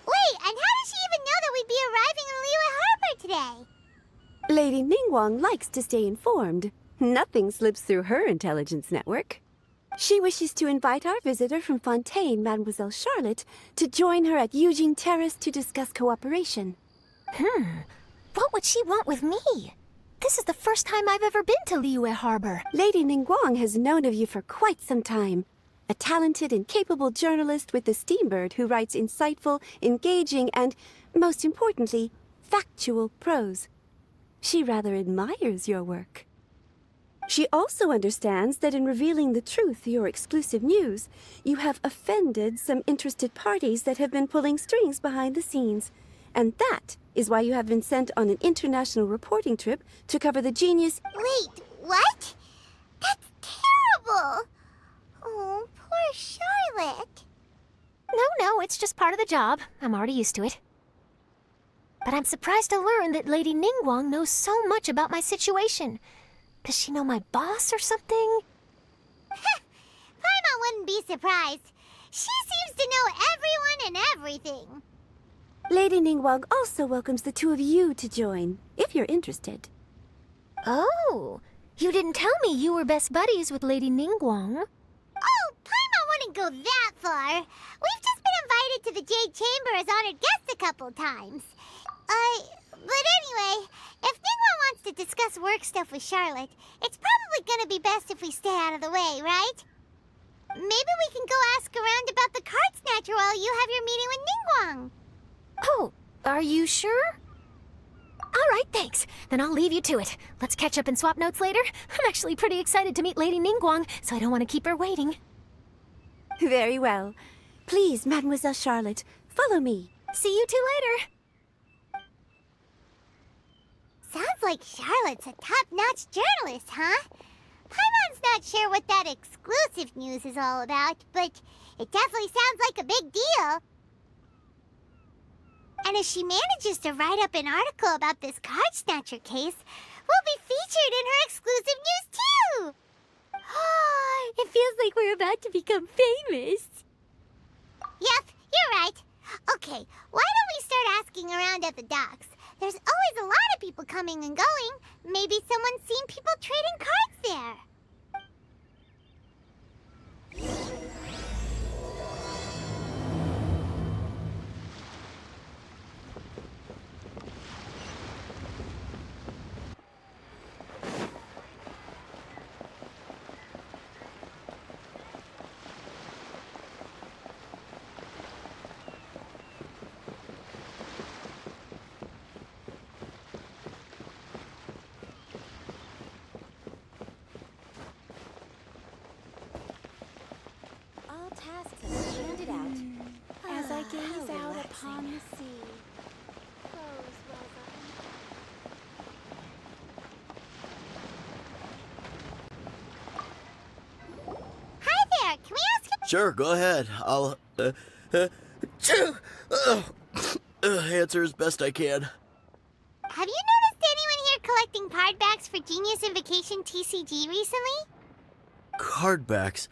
Wait, and how does she even know that we'd be arriving in Liyue Harbor today? Lady Ningguang likes to stay informed. Nothing slips through her intelligence network. She wishes to invite our visitor from Fontaine, Mademoiselle Charlotte, to join her at Eugene Terrace to discuss cooperation. What would she want with me? This is the first time I've ever been to Liyue Harbor. Lady Ningguang has known of you for quite some time. A talented and capable journalist with the Steambird who writes insightful, engaging, and, most importantly, factual prose. She rather admires your work. She also understands that in revealing the truth, your exclusive news, you have offended some interested parties that have been pulling strings behind the scenes. And that is why you have been sent on an international reporting trip to cover the genius— Wait, what? That's terrible! Oh, poor Charlotte. No, it's just part of the job. I'm already used to it. But I'm surprised to learn that Lady Ningguang knows so much about my situation. Does she know my boss or something? Paimon wouldn't be surprised. She seems to know everyone and everything. Lady Ningguang also welcomes the two of you to join, if you're interested. Oh, you didn't tell me you were best buddies with Lady Ningguang. Oh, Paimon wouldn't go that far. We've just been invited to the Jade Chamber as honored guests a couple times. But anyway, if Ningguang wants to discuss work stuff with Charlotte, it's probably gonna be best if we stay out of the way, right? Maybe we can go ask around about the card snatcher while you have your meeting with Ningguang. Oh, are you sure? All right, thanks. Then I'll leave you to it. Let's catch up and swap notes later. I'm actually pretty excited to meet Lady Ningguang, so I don't want to keep her waiting. Very well. Please, Mademoiselle Charlotte, follow me. See you two later. Sounds like Charlotte's a top-notch journalist, huh? Paimon's not sure what that exclusive news is all about, but it definitely sounds like a big deal. And if she manages to write up an article about this card snatcher case, we'll be featured in her exclusive news too! It feels like we're about to become famous. Yep, you're right. Okay, why don't we start asking around at the docks? There's always a lot of people coming and going. Maybe someone's seen people trading cards there. on the sea. Close well done. Hi there, can we ask you? Sure, go ahead. I'll answer as best I can. Have you noticed anyone here collecting card backs for Genius Invocation TCG recently? Card backs?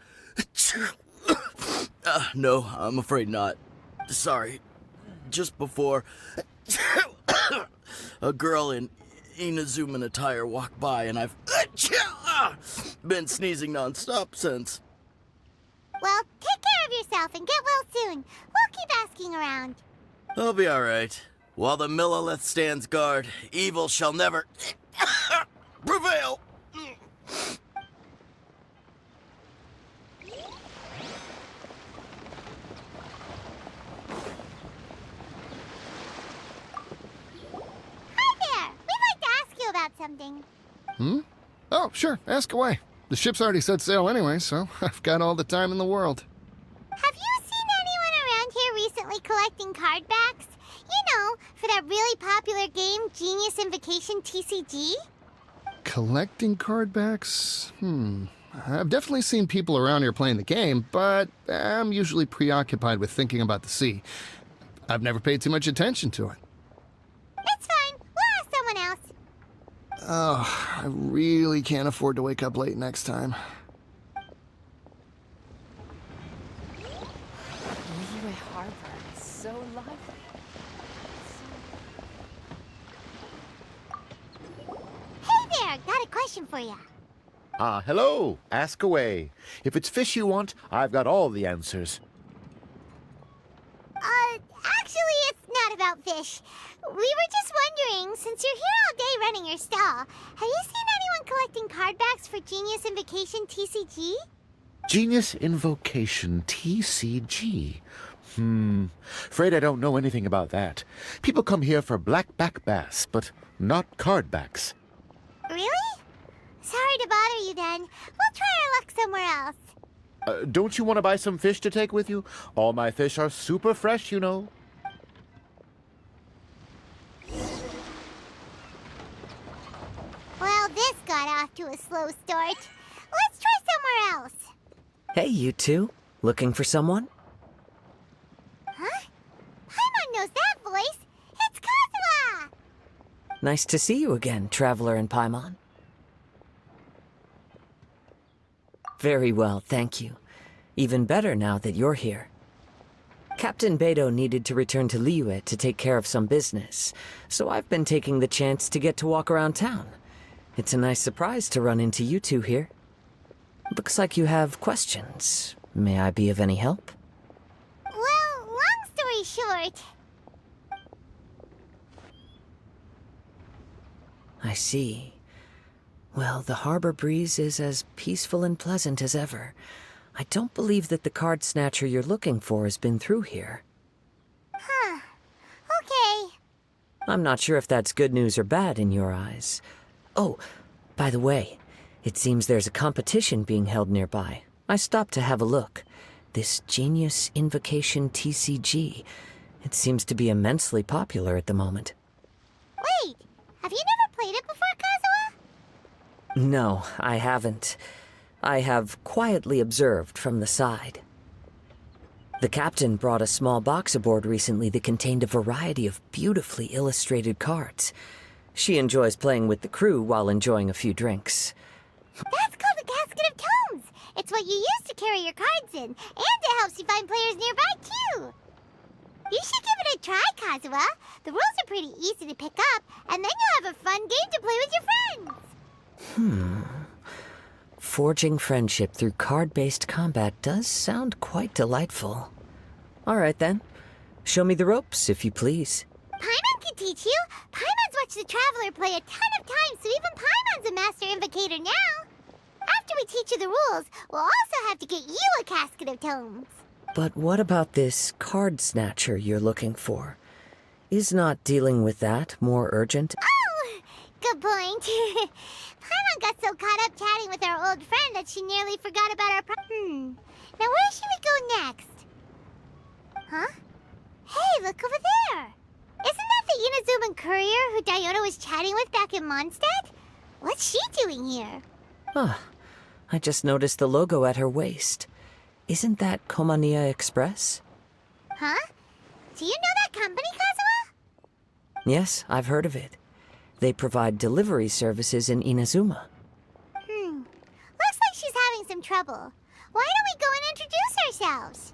No, I'm afraid not. Sorry. Just before, a girl in Inazuman attire walked by, and I've been sneezing nonstop since. Well, take care of yourself and get well soon. We'll keep asking around. I'll be alright. While the Millilith stands guard, evil shall never prevail. About something. Oh, sure. Ask away. The ship's already set sail anyway, so I've got all the time in the world. Have you seen anyone around here recently collecting card backs? You know, for that really popular game, Genius Invocation TCG? Collecting card backs? I've definitely seen people around here playing the game, but I'm usually preoccupied with thinking about the sea. I've never paid too much attention to it. It's fine. We'll ask someone else. Oh, I really can't afford to wake up late next time. Leeway Harbor is so lively. Hey there, got a question for you. Hello. Ask away. If it's fish you want, I've got all the answers. Actually, it's not about fish. We were just wondering, since you're here all day running your stall, have you seen anyone collecting card backs for Genius Invocation TCG? Genius Invocation TCG. Afraid I don't know anything about that. People come here for blackback bass, but not card backs. Really? Sorry to bother you then. We'll try our luck somewhere else. Don't you want to buy some fish to take with you? All my fish are super fresh, you know. Well, this got off to a slow start. Let's try somewhere else. Hey, you two. Looking for someone? Huh? Paimon knows that voice. It's Kazuha! Nice to see you again, Traveler and Paimon. Very well, thank you. Even better now that you're here. Captain Beidou needed to return to Liyue to take care of some business, so I've been taking the chance to get to walk around town. It's a nice surprise to run into you two here. Looks like you have questions. May I be of any help? Well, long story short... I see. Well, the harbor breeze is as peaceful and pleasant as ever. I don't believe that the card snatcher you're looking for has been through here. Huh. Okay. I'm not sure if that's good news or bad in your eyes. Oh, by the way, it seems there's a competition being held nearby. I stopped to have a look. This Genius Invocation TCG. It seems to be immensely popular at the moment. Wait, have you never played it before, Kazuha? No, I haven't. I have quietly observed from the side. The captain brought a small box aboard recently that contained a variety of beautifully illustrated cards. She enjoys playing with the crew while enjoying a few drinks. That's called the Casket of Tomes. It's what you use to carry your cards in, and it helps you find players nearby, too. You should give it a try, Kazuha. The rules are pretty easy to pick up, and then you'll have a fun game to play with your friends. Forging friendship through card-based combat does sound quite delightful. All right, then. Show me the ropes, if you please. Paimon can teach you. Paimon's watched the Traveler play a ton of times, so even Paimon's a master invocator now. After we teach you the rules, we'll also have to get you a Casket of Tomes. But what about this card snatcher you're looking for? Is not dealing with that more urgent? Oh, good point. Paimon got so caught up chatting with our old friend that she nearly forgot about our Now where should we go next? Huh? Hey, look over who Diona was chatting with back in Mondstadt? What's she doing here? Ah, I just noticed the logo at her waist. Isn't that Komania Express? Huh? Do you know that company, Kazuha? Yes, I've heard of it. They provide delivery services in Inazuma. Looks like she's having some trouble. Why don't we go and introduce ourselves?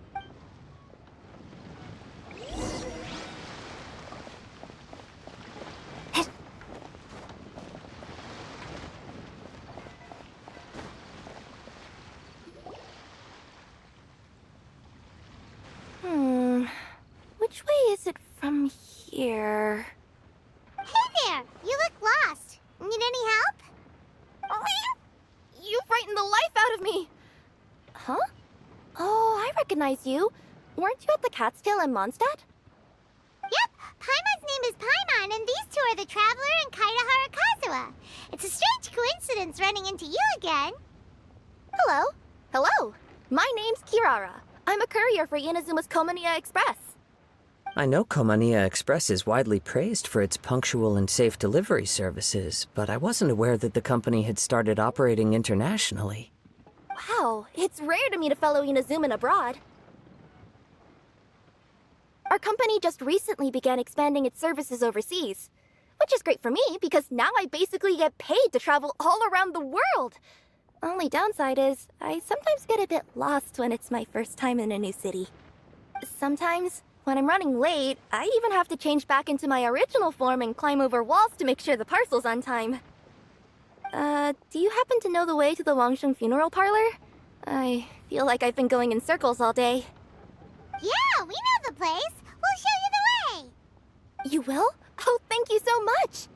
Which way is it from here? Hey there! You look lost. Need any help? You frightened the life out of me! Huh? Oh, I recognize you. Weren't you at the Cat's Tail in Mondstadt? Yep, Paimon's name is Paimon, and these two are the Traveler and Kaitahara Kazuha. It's a strange coincidence running into you again. Hello. Hello. My name's Kirara. I'm a courier for Inazuma's Komania Express. I know Komania Express is widely praised for its punctual and safe delivery services, but I wasn't aware that the company had started operating internationally. Wow, it's rare to meet a fellow Inazuman abroad. Our company just recently began expanding its services overseas, which is great for me because now I basically get paid to travel all around the world. Only downside is I sometimes get a bit lost when it's my first time in a new city. Sometimes, when I'm running late, I even have to change back into my original form and climb over walls to make sure the parcel's on time. Do you happen to know the way to the Wangsheng funeral parlor? I feel like I've been going in circles all day. Yeah, we know the place. We'll show you the way. You will? Oh, thank you so much!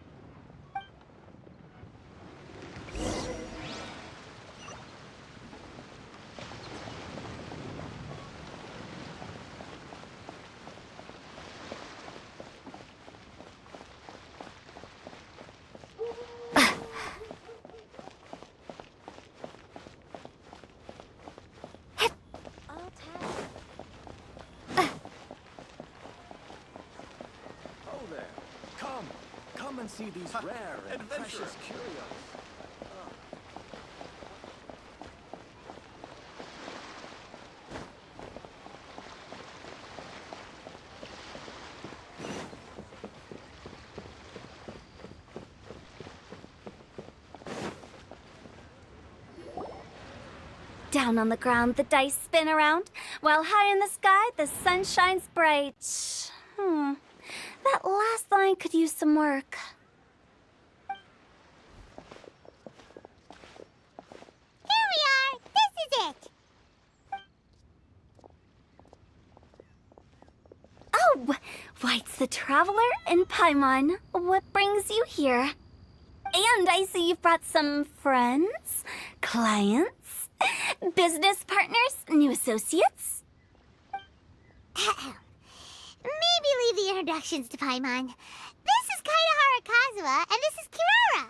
Come and see these rare and precious curios. Down on the ground, the dice spin around, while high in the sky, the sun shines bright. That last line could use some work. Here we are! This is it! Oh, why, it's the Traveler and Paimon. What brings you here? And I see you've brought some friends, clients, business partners, new associates. Maybe leave the introductions to Paimon. This is Kaitahara Kazuha, and this is Kirara.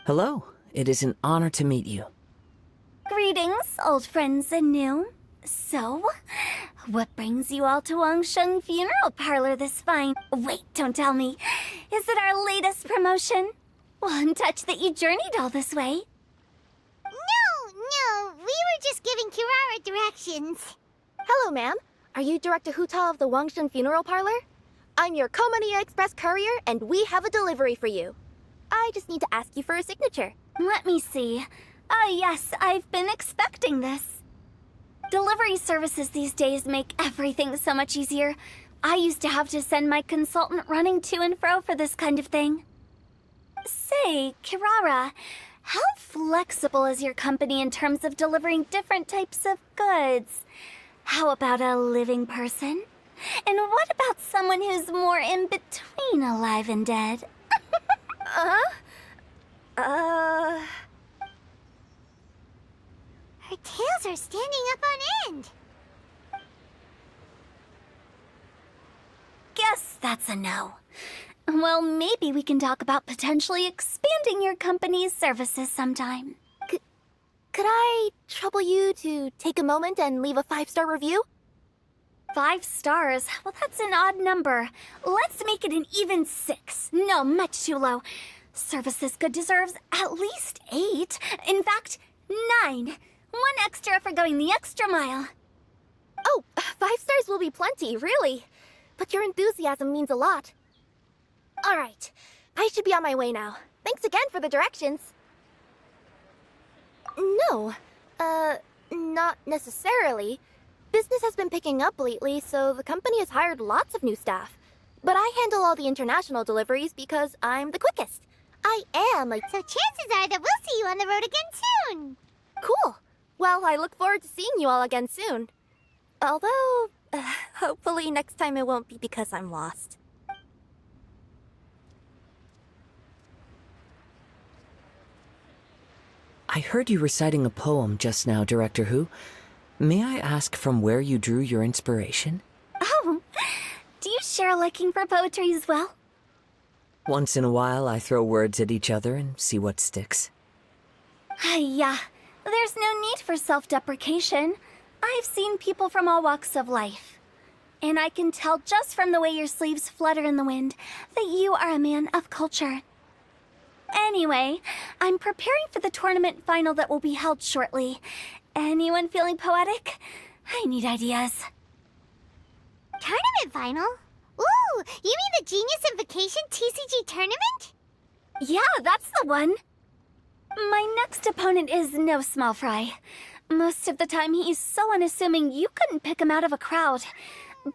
Hello, it is an honor to meet you. Greetings, old friends and new. So, what brings you all to Wangsheng Funeral Parlor this fine... Wait, don't tell me. Is it our latest promotion? Well, I'm touched that you journeyed all this way. No, we were just giving Kirara directions. Hello, ma'am. Are you Director Huta of the Wangsheng Funeral Parlor? I'm your Komania Express courier, and we have a delivery for you. I just need to ask you for a signature. Let me see. Yes, I've been expecting this. Delivery services these days make everything so much easier. I used to have to send my consultant running to and fro for this kind of thing. Say, Kirara, how flexible is your company in terms of delivering different types of goods? How about a living person? And what about someone who's more in between alive and dead? Her tails are standing up on end. Guess that's a no. Well, maybe we can talk about potentially expanding your company's services sometime. Could I trouble you to take a moment and leave a 5-star review? 5 stars. Well, that's an odd number. Let's make it an even 6. No, much too low. Service this good deserves at least 8. In fact, 9. 1 extra for going the extra mile. Oh, 5 stars will be plenty, really. But your enthusiasm means a lot. All right, I should be on my way now. Thanks again for the directions. No, not necessarily. Business has been picking up lately, so the company has hired lots of new staff. But I handle all the international deliveries because I'm the quickest. I am a... So chances are that we'll see you on the road again soon. Cool. Well, I look forward to seeing you all again soon. Although, hopefully next time it won't be because I'm lost. I heard you reciting a poem just now, Director Who. May I ask from where you drew your inspiration? Oh, do you share a liking for poetry as well? Once in a while, I throw words at each other and see what sticks. Yeah, there's no need for self-deprecation. I've seen people from all walks of life. And I can tell just from the way your sleeves flutter in the wind that you are a man of culture. Anyway, I'm preparing for the tournament final that will be held shortly. Anyone feeling poetic? I need ideas. Tournament final? Ooh, you mean the Genius Invocation TCG tournament? Yeah, that's the one. My next opponent is no small fry. Most of the time he's so unassuming you couldn't pick him out of a crowd.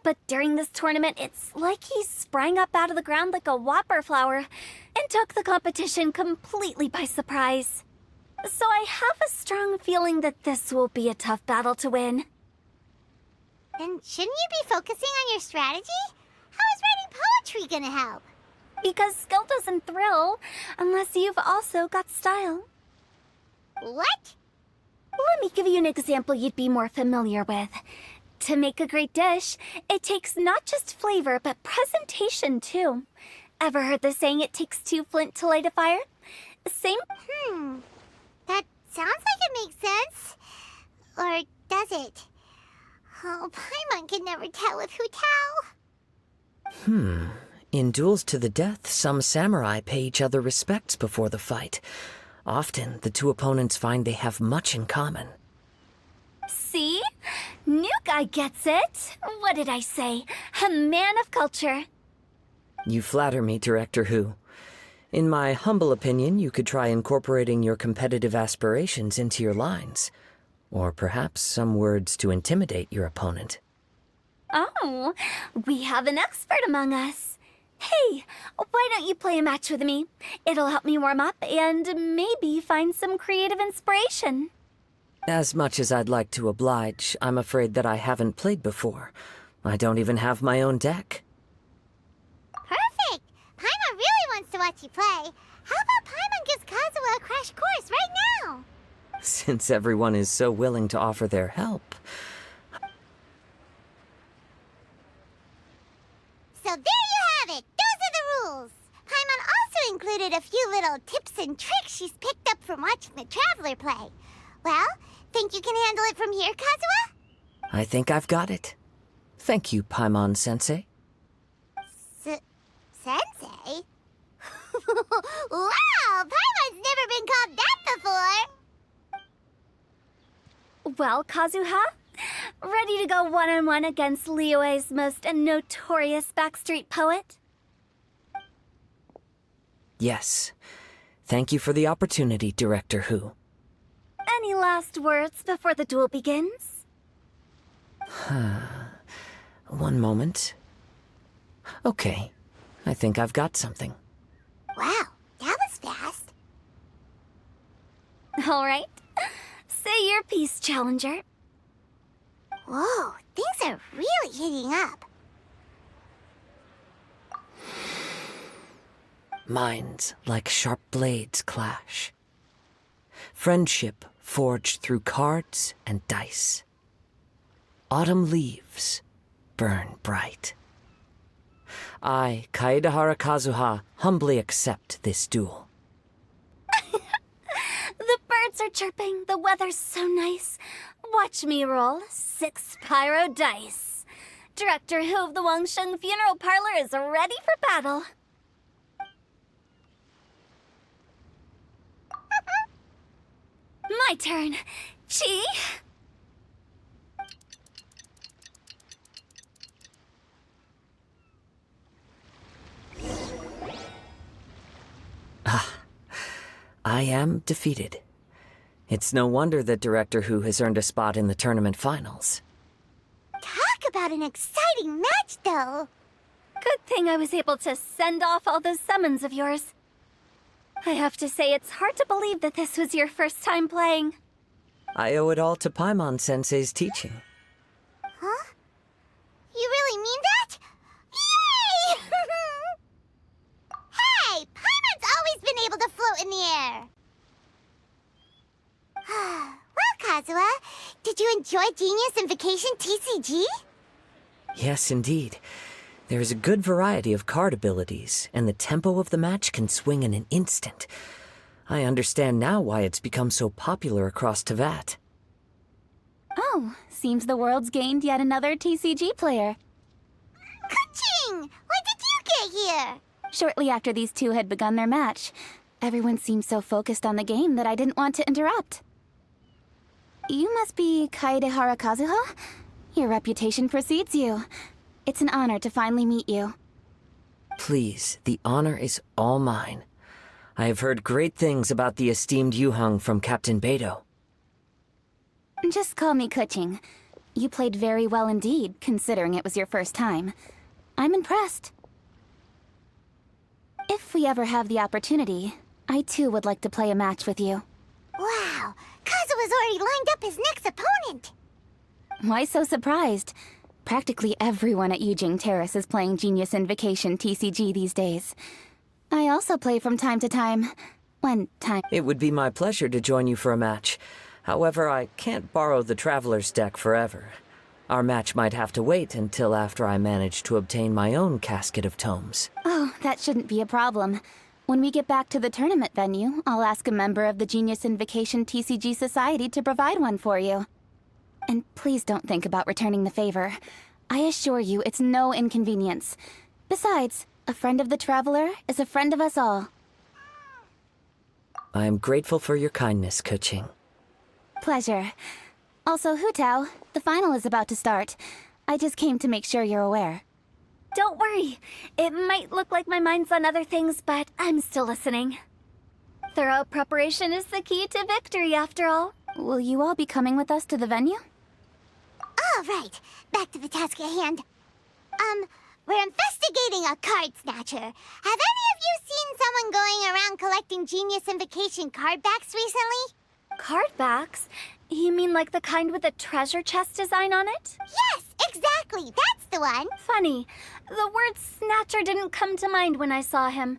But during this tournament, it's like he sprang up out of the ground like a whopper flower and took the competition completely by surprise. So I have a strong feeling that this will be a tough battle to win. Then shouldn't you be focusing on your strategy? How is writing poetry gonna help? Because skill doesn't thrill unless you've also got style. What? Let me give you an example you'd be more familiar with. To make a great dish, it takes not just flavor, but presentation too. Ever heard the saying, it takes 2 flint to light a fire? Same? That sounds like it makes sense. Or does it? Oh, Paimon can never tell with Hu Tao. In duels to the death, some samurai pay each other respects before the fight. Often, the two opponents find they have much in common. See? New guy gets it. What did I say? A man of culture. You flatter me, Director Who. In my humble opinion, you could try incorporating your competitive aspirations into your lines. Or perhaps some words to intimidate your opponent. Oh, we have an expert among us. Hey, why don't you play a match with me? It'll help me warm up and maybe find some creative inspiration. As much as I'd like to oblige, I'm afraid that I haven't played before. I don't even have my own deck. Perfect! Paimon really wants to watch you play. How about Paimon gives Kazuha a crash course right now? Since everyone is so willing to offer their help. So there you have it! Those are the rules! Paimon also included a few little tips and tricks she's picked up from watching the Traveler play. Well, think you can handle it from here, Kazuha? I think I've got it. Thank you, Paimon-sensei. Sensei? Wow! Paimon's never been called that before! Well, Kazuha, ready to go one-on-one against Liyue's most notorious backstreet poet? Yes. Thank you for the opportunity, Director Who. Any last words before the duel begins? One moment. Okay. I think I've got something. Wow, that was fast. All right. Say your piece, Challenger. Whoa, things are really heating up. Minds like sharp blades clash. Friendship forged through cards and dice. Autumn leaves burn bright. I, Kaedahara Kazuha, humbly accept this duel. The birds are chirping, the weather's so nice. Watch me roll 6 pyro dice. Director Hu of the Wangsheng Funeral Parlor is ready for battle. My turn. Chi? I am defeated. It's no wonder that Director Hu has earned a spot in the tournament finals. Talk about an exciting match, though. Good thing I was able to send off all those summons of yours. I have to say, it's hard to believe that this was your first time playing. I owe it all to Paimon-sensei's teaching. Huh? You really mean that? Yay! Hey, Paimon's always been able to float in the air. Well, Kazuha, did you enjoy Genius Invocation TCG? Yes, indeed. There is a good variety of card abilities, and the tempo of the match can swing in an instant. I understand now why it's become so popular across Teyvat. Oh, seems the world's gained yet another TCG player. Ka-ching! When did you get here? Shortly after these two had begun their match, everyone seemed so focused on the game that I didn't want to interrupt. You must be Kaedehara Kazuha? Your reputation precedes you. It's an honor to finally meet you. Please, the honor is all mine. I have heard great things about the esteemed Yuheng from Captain Beidou. Just call me Kuching. You played very well indeed, considering it was your first time. I'm impressed. If we ever have the opportunity, I too would like to play a match with you. Wow, Kazuha's already lined up his next opponent. Why so surprised? Practically everyone at Yujing Terrace is playing Genius Invocation TCG these days. I also play from time to time. It would be my pleasure to join you for a match. However, I can't borrow the Traveler's deck forever. Our match might have to wait until after I manage to obtain my own casket of tomes. Oh, that shouldn't be a problem. When we get back to the tournament venue, I'll ask a member of the Genius Invocation TCG Society to provide one for you. And please don't think about returning the favor. I assure you it's no inconvenience. Besides, a friend of the Traveler is a friend of us all. I am grateful for your kindness, Kuching. Pleasure. Also, Hu Tao, the final is about to start. I just came to make sure you're aware. Don't worry. It might look like my mind's on other things, but I'm still listening. Thorough preparation is the key to victory, after all. Will you all be coming with us to the venue? All right, back to the task at hand. We're investigating a card snatcher. Have any of you seen someone going around collecting Genius Invocation card backs recently? Card backs? You mean like the kind with a treasure chest design on it? Yes, exactly. That's the one. Funny. The word snatcher didn't come to mind when I saw him.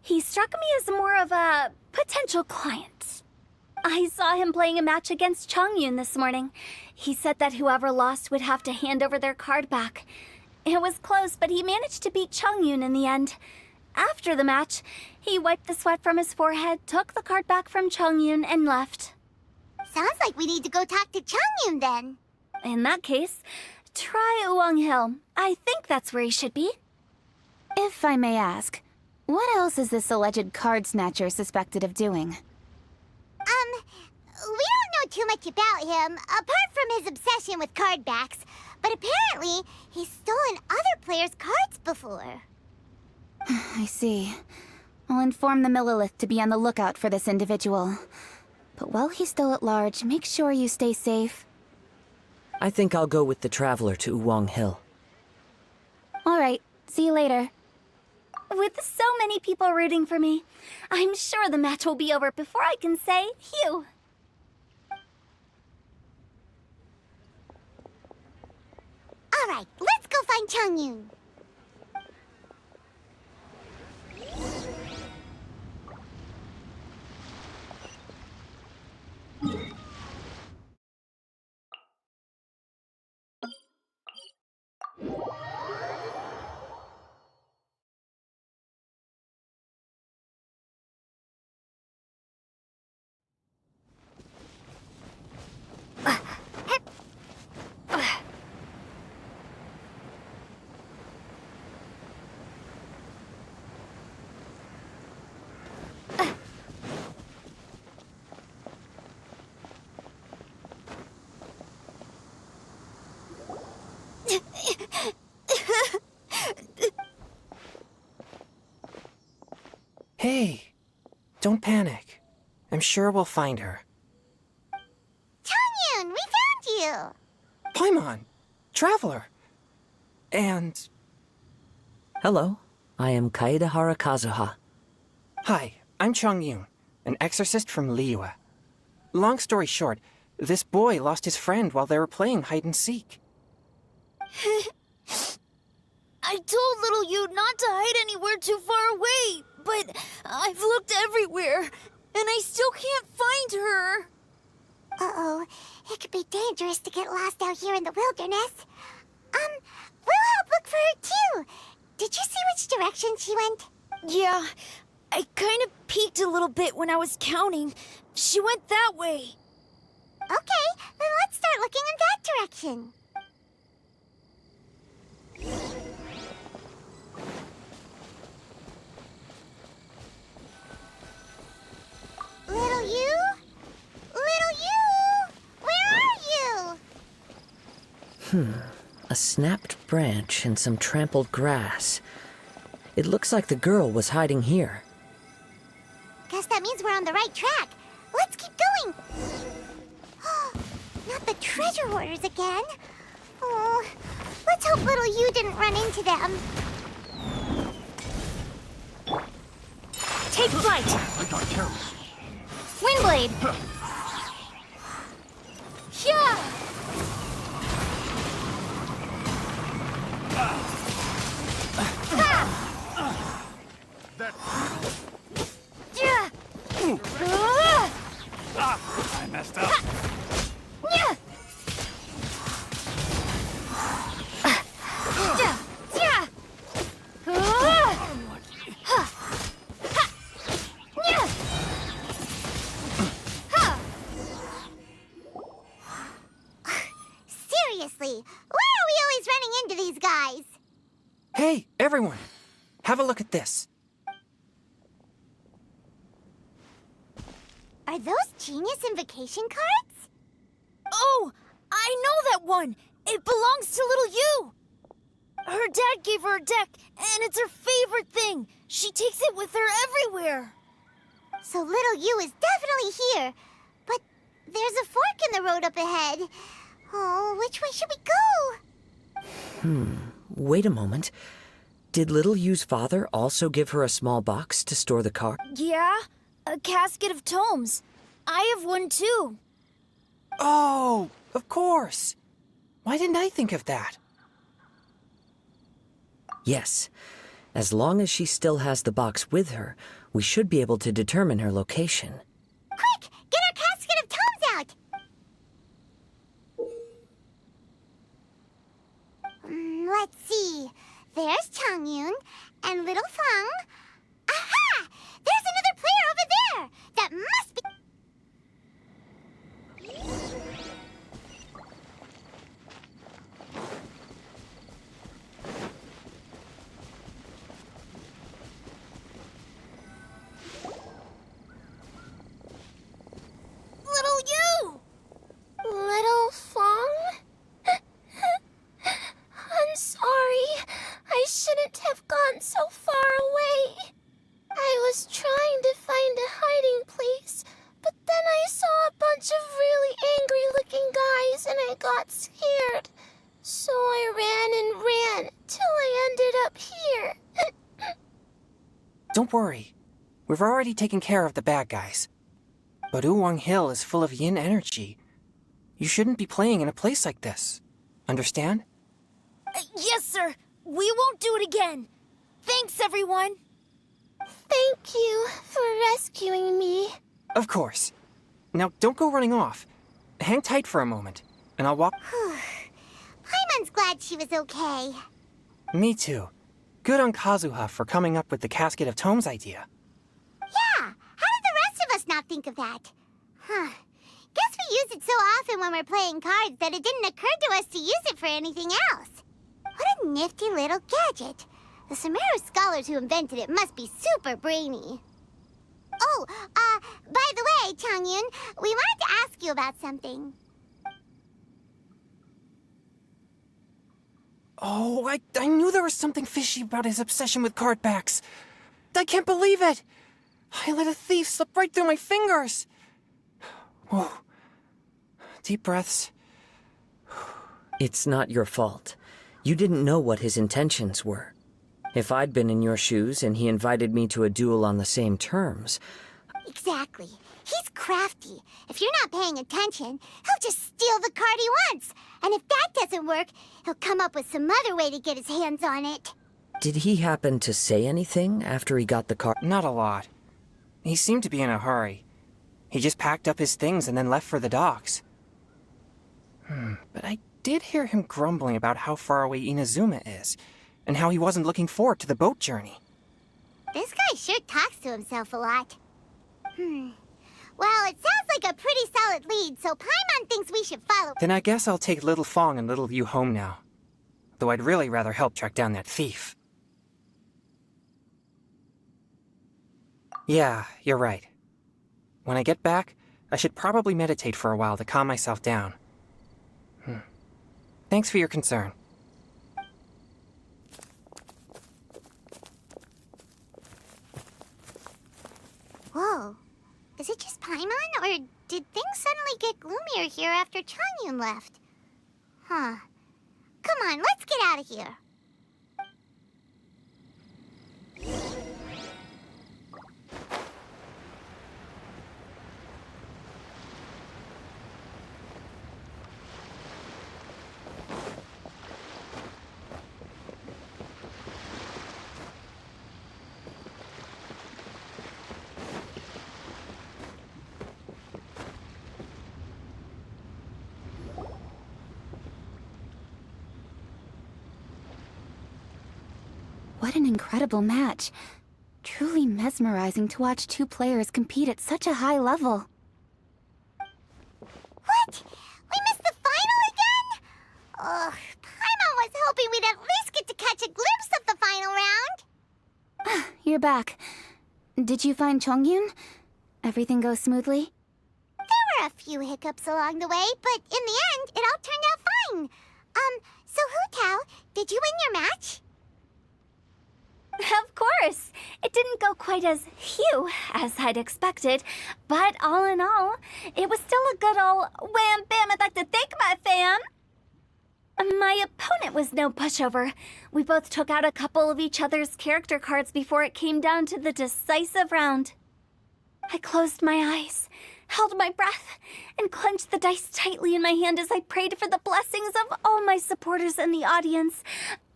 He struck me as more of a potential client. I saw him playing a match against Chongyun this morning. He said that whoever lost would have to hand over their card back. It was close, but he managed to beat Chongyun in the end. After the match, he wiped the sweat from his forehead, took the card back from Chongyun, and left. Sounds like we need to go talk to Chongyun then. In that case, try Uwang Hill. I think that's where he should be. If I may ask, what else is this alleged card snatcher suspected of doing? We don't know too much about him, apart from his obsession with card backs. But apparently, he's stolen other players' cards before. I see. I'll inform the Millilith to be on the lookout for this individual. But while he's still at large, make sure you stay safe. I think I'll go with the Traveler to Uwang Hill. All right, see you later. With so many people rooting for me, I'm sure the match will be over before I can say phew. All right, let's go find Chongyun. Hey, don't panic. I'm sure we'll find her. Changyun, we found you! Paimon, Traveler. And... Hello, I am Kaedahara Kazuha. Hi, I'm Changyun, an exorcist from Liyue. Long story short, this boy lost his friend while they were playing hide-and-seek. I told little you not to hide anywhere too far away, but I've looked everywhere, and I still can't find her. Uh-oh, it could be dangerous to get lost out here in the wilderness. We'll help look for her too. Did you see which direction she went? Yeah, I kind of peeked a little bit when I was counting. She went that way. Okay, then let's start looking in that direction. Little you? Little you? Where are you? A snapped branch and some trampled grass. It looks like the girl was hiding here. Guess that means we're on the right track. Let's keep going. Not the treasure hoarders again. Oh, let's hope little you didn't run into them. Take flight! I got careless. Windblade! Yeah! That Yeah! I messed up. Yeah! Seriously, why are we always running into these guys? Hey, everyone! Have a look at this. Are those Genius Invocation cards? Oh, I know that one! It belongs to little you! Her dad gave her a deck, and it's her favorite thing. She takes it with her everywhere. So little you is definitely here. But there's a fork in the road up ahead. Oh, which way should we go? Wait a moment. Did Little Yu's father also give her a small box to store the card? Yeah, a casket of tomes. I have one too. Oh, of course. Why didn't I think of that? Yes. As long as she still has the box with her, we should be able to determine her location. Quick, get our casket of tomes out! Let's see. There's Changyun and little Feng. Aha! There's another player over there! That must be... Little you! Little Fong? I'm sorry. I shouldn't have gone so far away. I was trying to find a hiding place, but then I saw a bunch of really angry-looking guys and I got scared. So I ran and ran till I ended up here. Don't worry. We've already taken care of the bad guys. But Uwang Hill is full of yin energy. You shouldn't be playing in a place like this. Understand? Yes, sir. We won't do it again. Thanks, everyone. Thank you for rescuing me. Of course. Now, don't go running off. Hang tight for a moment, and I'll walk... Paimon's glad she was okay. Me too. Good on Kazuha for coming up with the Casket of Tomes idea. Yeah, how did the rest of us not think of that? Huh. Guess we use it so often when we're playing cards that it didn't occur to us to use it for anything else. What a nifty little gadget. The Sumeru scholars who invented it must be super brainy. Oh, by the way, Changyun, we wanted to ask you about something. Oh, I knew there was something fishy about his obsession with card backs. I can't believe it! I let a thief slip right through my fingers! Whoa. Deep breaths. It's not your fault. You didn't know what his intentions were. If I'd been in your shoes and he invited me to a duel on the same terms... Exactly. He's crafty. If you're not paying attention, he'll just steal the card he wants. And if that doesn't work, he'll come up with some other way to get his hands on it. Did he happen to say anything after he got the card? Not a lot. He seemed to be in a hurry. He just packed up his things and then left for the docks. But I did hear him grumbling about how far away Inazuma is, and how he wasn't looking forward to the boat journey. This guy sure talks to himself a lot. Well, it sounds like a pretty solid lead, so Paimon thinks we should follow. Then I guess I'll take Little Fong and Little Yu home now. Though I'd really rather help track down that thief. Yeah, you're right. When I get back, I should probably meditate for a while to calm myself down. Thanks for your concern. Whoa. Is it just Paimon, or did things suddenly get gloomier here after Changyun left? Huh. Come on, let's get out of here. What an incredible match. Truly mesmerizing to watch two players compete at such a high level. What? We missed the final again? Ugh, Paimon was hoping we'd at least get to catch a glimpse of the final round. You're back. Did you find Chongyun? Everything go smoothly? There were a few hiccups along the way, but in the end, it all turned out fine. So Hu Tao, did you win your match? Of course! It didn't go quite as phew as I'd expected, but all in all, it was still a good ol' wham bam I'd like to thank my fam! My opponent was no pushover. We both took out a couple of each other's character cards before it came down to the decisive round. I closed my eyes, held my breath, and clenched the dice tightly in my hand as I prayed for the blessings of all my supporters in the audience.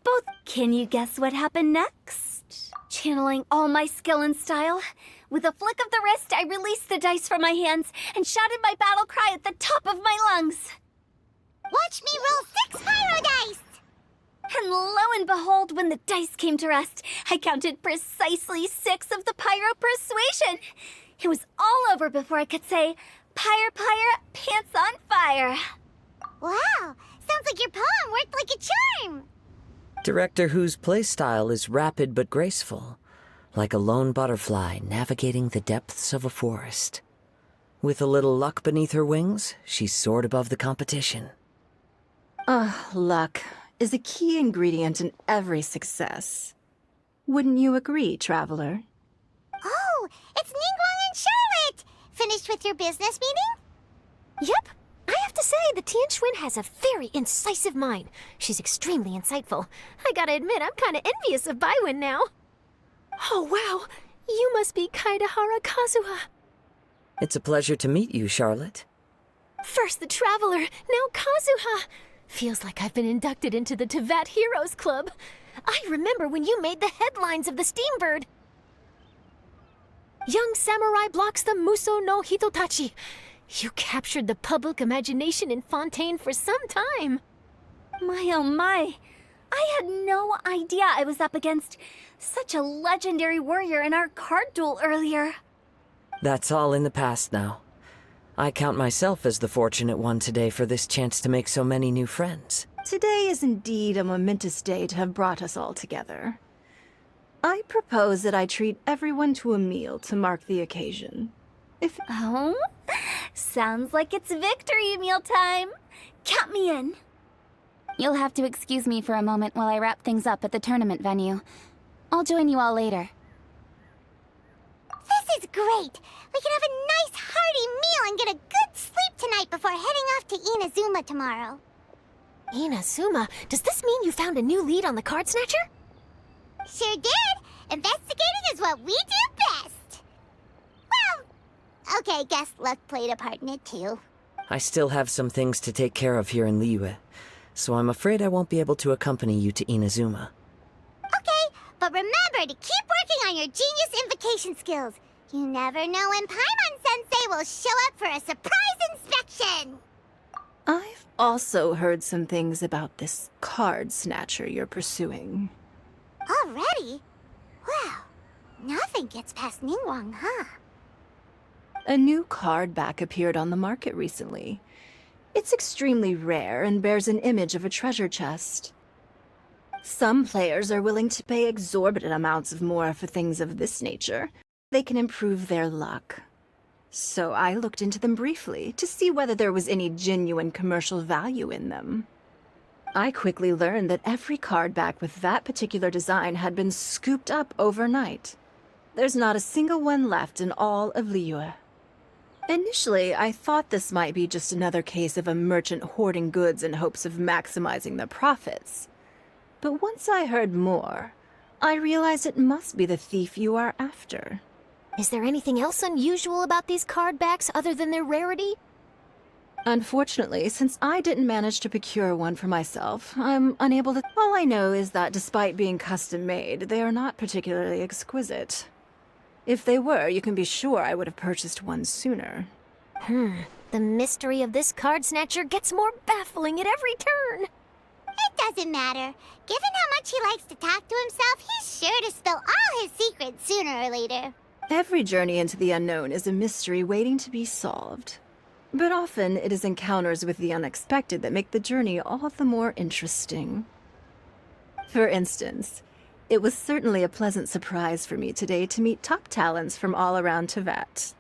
Both. Can you guess what happened next? Channeling all my skill and style, with a flick of the wrist, I released the dice from my hands and shouted my battle cry at the top of my lungs. Watch me roll 6 pyro dice! And lo and behold, when the dice came to rest, I counted precisely 6 of the pyro persuasion. It was all over before I could say, pyre, pyre, pants on fire. Wow, sounds like your poem worked like a charm. Director Who's playstyle is rapid but graceful, like a lone butterfly navigating the depths of a forest. With a little luck beneath her wings, she soared above the competition. Luck is a key ingredient in every success. Wouldn't you agree, Traveler? Oh, it's Ningguang and Charlotte! Finished with your business meeting? Yep. I have to say, the Tian Xuan has a very incisive mind. She's extremely insightful. I gotta admit, I'm kinda envious of Baiwen now. Oh, wow. You must be Kaidahara Kazuha. It's a pleasure to meet you, Charlotte. First the Traveler, now Kazuha. Feels like I've been inducted into the Tevat Heroes Club. I remember when you made the headlines of the Steambird. Young samurai blocks the Muso no Hitotachi. You captured the public imagination in Fontaine for some time. My oh my. I had no idea I was up against such a legendary warrior in our card duel earlier. That's all in the past now. I count myself as the fortunate one today for this chance to make so many new friends. Today is indeed a momentous day to have brought us all together. I propose that I treat everyone to a meal to mark the occasion. Oh? Sounds like it's victory meal time. Count me in. You'll have to excuse me for a moment while I wrap things up at the tournament venue. I'll join you all later. This is great! We can have a nice hearty meal and get a good sleep tonight before heading off to Inazuma tomorrow. Inazuma? Does this mean you found a new lead on the Card Snatcher? Sure did! Investigating is what we do best! Well, okay, guess luck played a part in it too. I still have some things to take care of here in Liyue, so I'm afraid I won't be able to accompany you to Inazuma. Okay, but remember to keep working on your genius invocation skills. You never know when Paimon-sensei will show up for a surprise inspection! I've also heard some things about this card snatcher you're pursuing. Already? Wow, nothing gets past Ningguang, huh? A new card back appeared on the market recently. It's extremely rare and bears an image of a treasure chest. Some players are willing to pay exorbitant amounts of more for things of this nature. They can improve their luck. So I looked into them briefly to see whether there was any genuine commercial value in them. I quickly learned that every card back with that particular design had been scooped up overnight. There's not a single one left in all of Liyue. Initially, I thought this might be just another case of a merchant hoarding goods in hopes of maximizing the profits. But once I heard more, I realized it must be the thief you are after. Is there anything else unusual about these card backs other than their rarity? Unfortunately, since I didn't manage to procure one for myself, I'm unable to... All I know is that despite being custom-made, they are not particularly exquisite. If they were, you can be sure I would have purchased one sooner. The mystery of this card snatcher gets more baffling at every turn. It doesn't matter. Given how much he likes to talk to himself, he's sure to spill all his secrets sooner or later. Every journey into the unknown is a mystery waiting to be solved. But often it is encounters with the unexpected that make the journey all the more interesting. For instance, it was certainly a pleasant surprise for me today to meet top talents from all around Teyvat.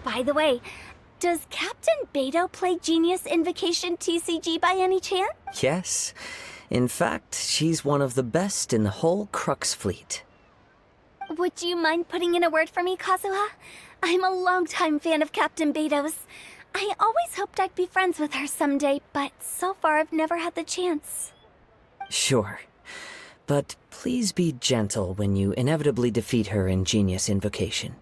By the way, does Captain Beto play Genius Invocation TCG by any chance? Yes. In fact, she's one of the best in the whole Crux fleet. Would you mind putting in a word for me, Kazuha? I'm a longtime fan of Captain Beto's. I always hoped I'd be friends with her someday, but so far I've never had the chance. Sure. But please be gentle when you inevitably defeat her in Genius Invocation.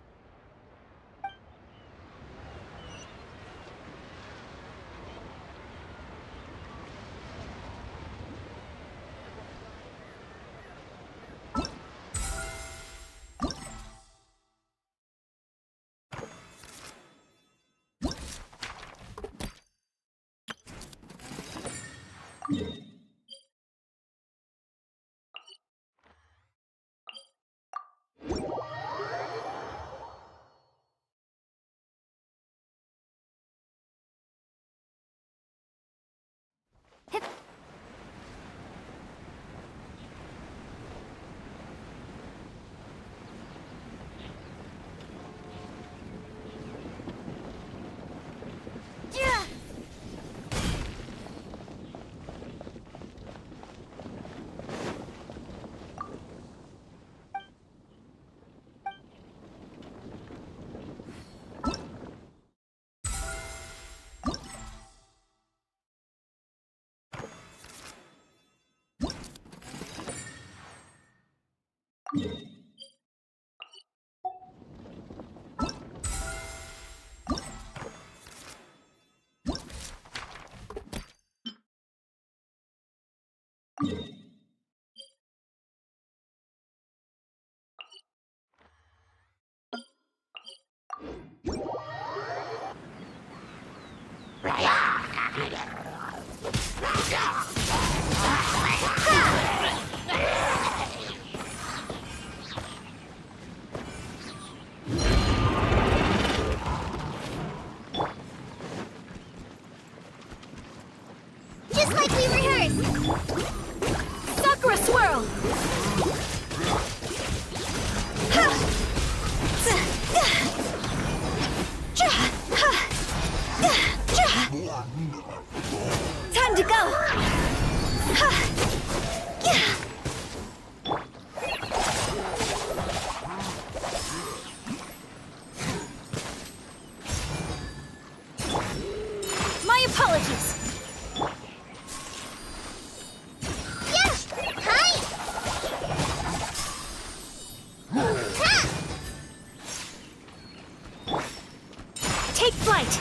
fight!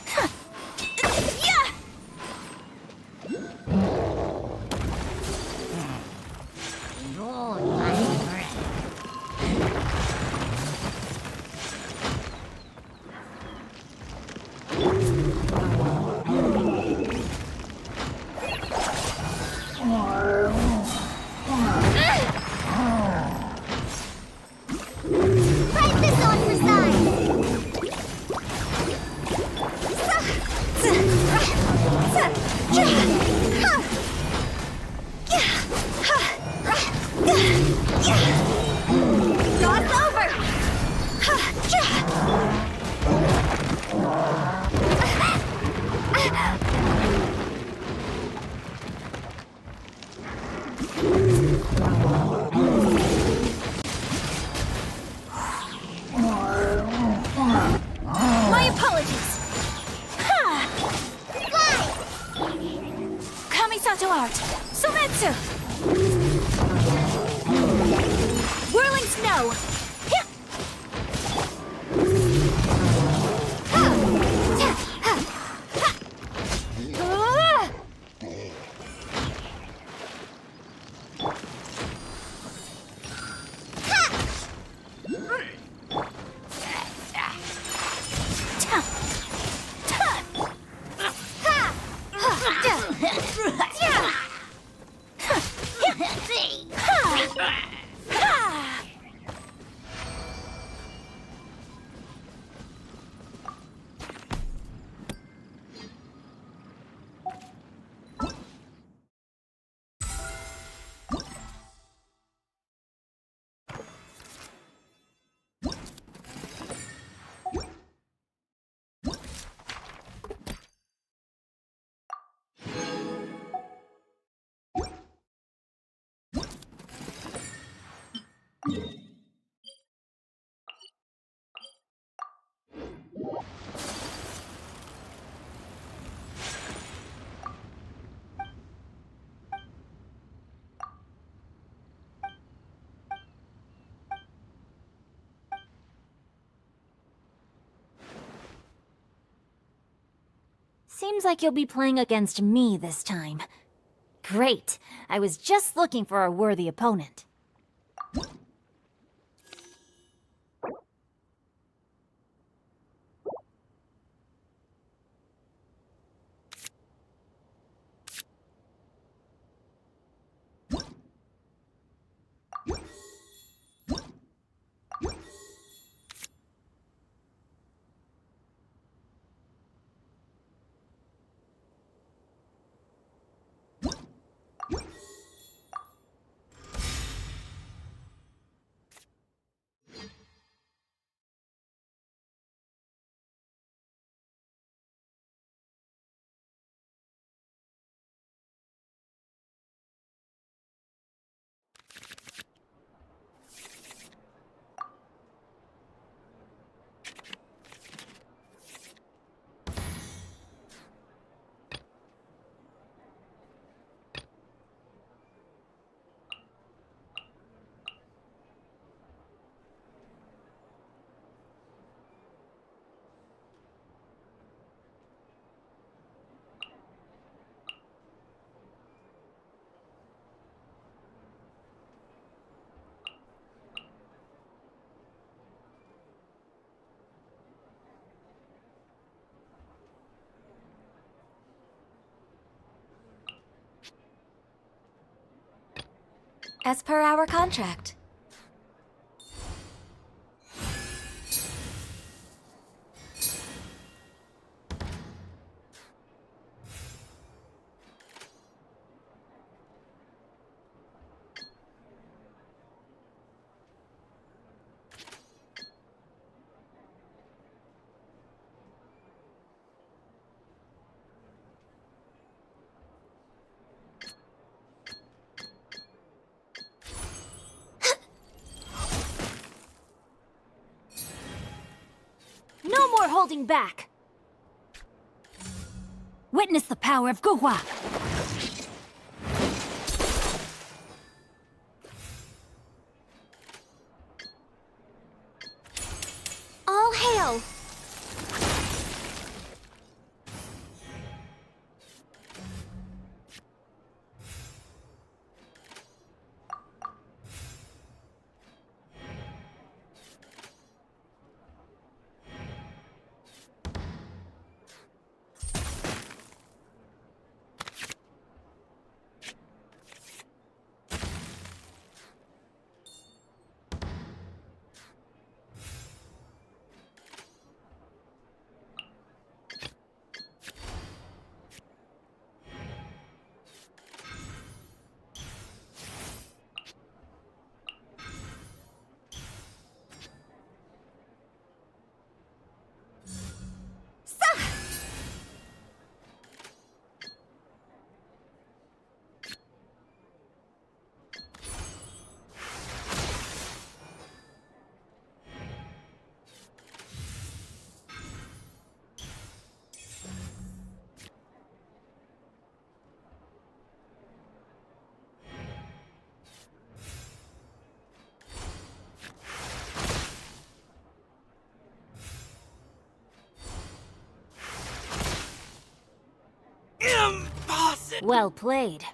Huh. Yeah! Right this on for size! God's over! My apologies! Ha! Kamisato art! Sometsu! Whirling snow! Hya! Ah! Seems like you'll be playing against me this time. Great. I was just looking for a worthy opponent. As per our contract. No more holding back! Witness the power of Guhua! All hail! Well played.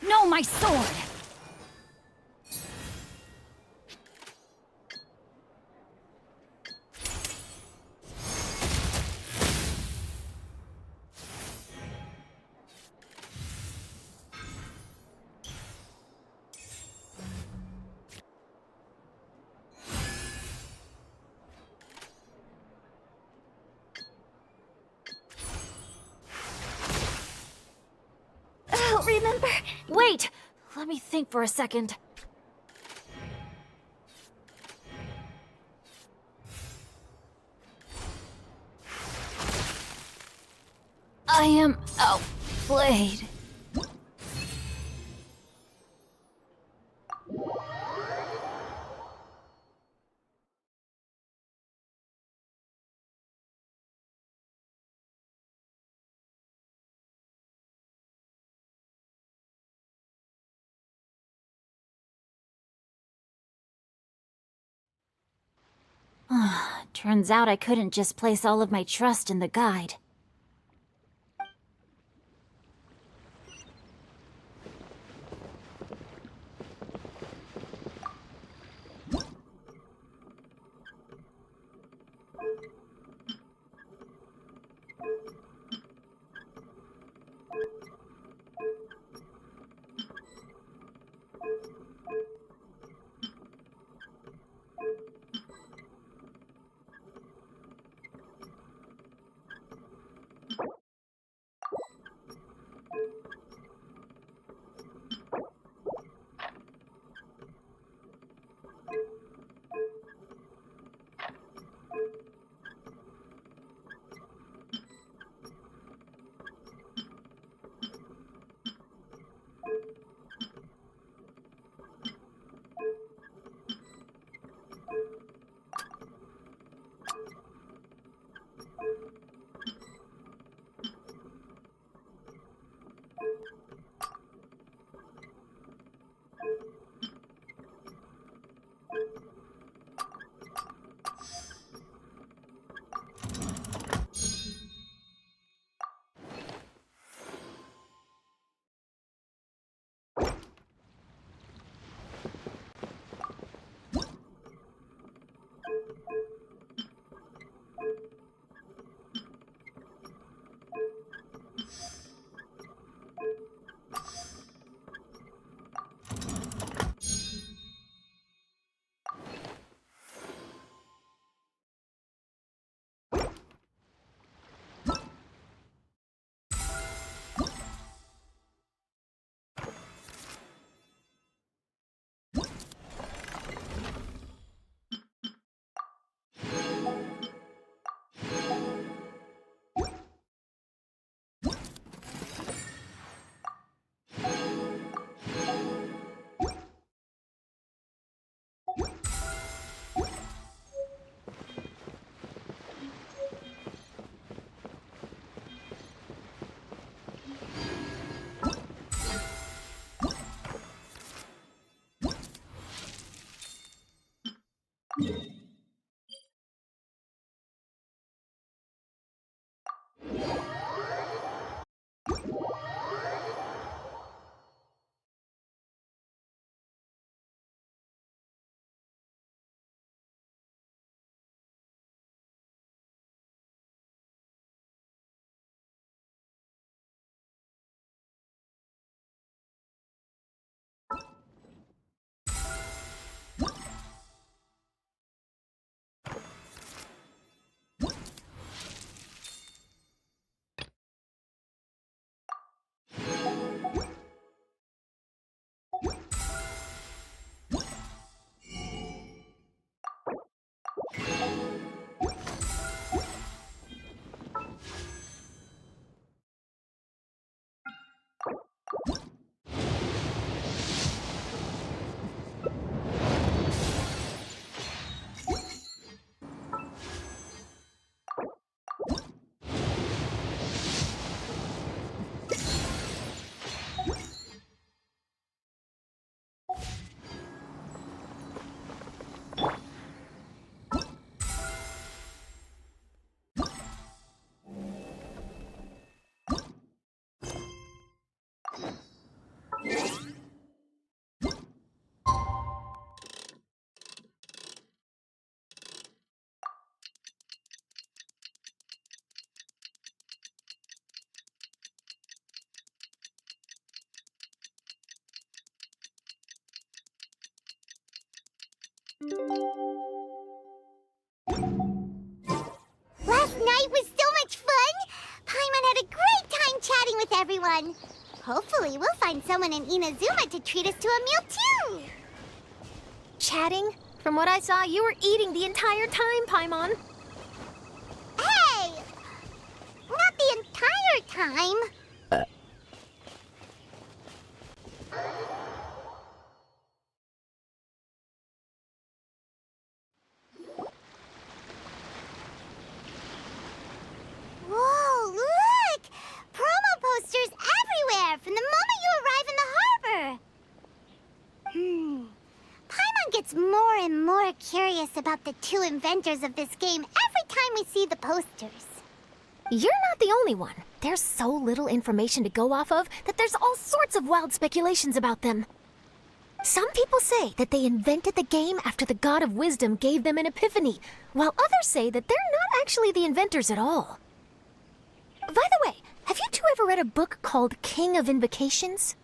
No, my sword! Oh, remember? Wait! Let me think for a second. I am outplayed. Turns out I couldn't just place all of my trust in the guide. Last night was so much fun! Paimon had a great time chatting with everyone. Hopefully, we'll find someone in Inazuma to treat us to a meal, too! Chatting? From what I saw, you were eating the entire time, Paimon. Hey! Not the entire time. Whoa, look! Promo posters everywhere from the moment you arrive in the harbor! Paimon gets more and more curious about the two inventors of this game every time we see the posters. You're not the only one. There's so little information to go off of that there's all sorts of wild speculations about them. Some people say that they invented the game after the God of Wisdom gave them an epiphany, while others say that they're not actually the inventors at all. By the way, have you two ever read a book called King of Invocations?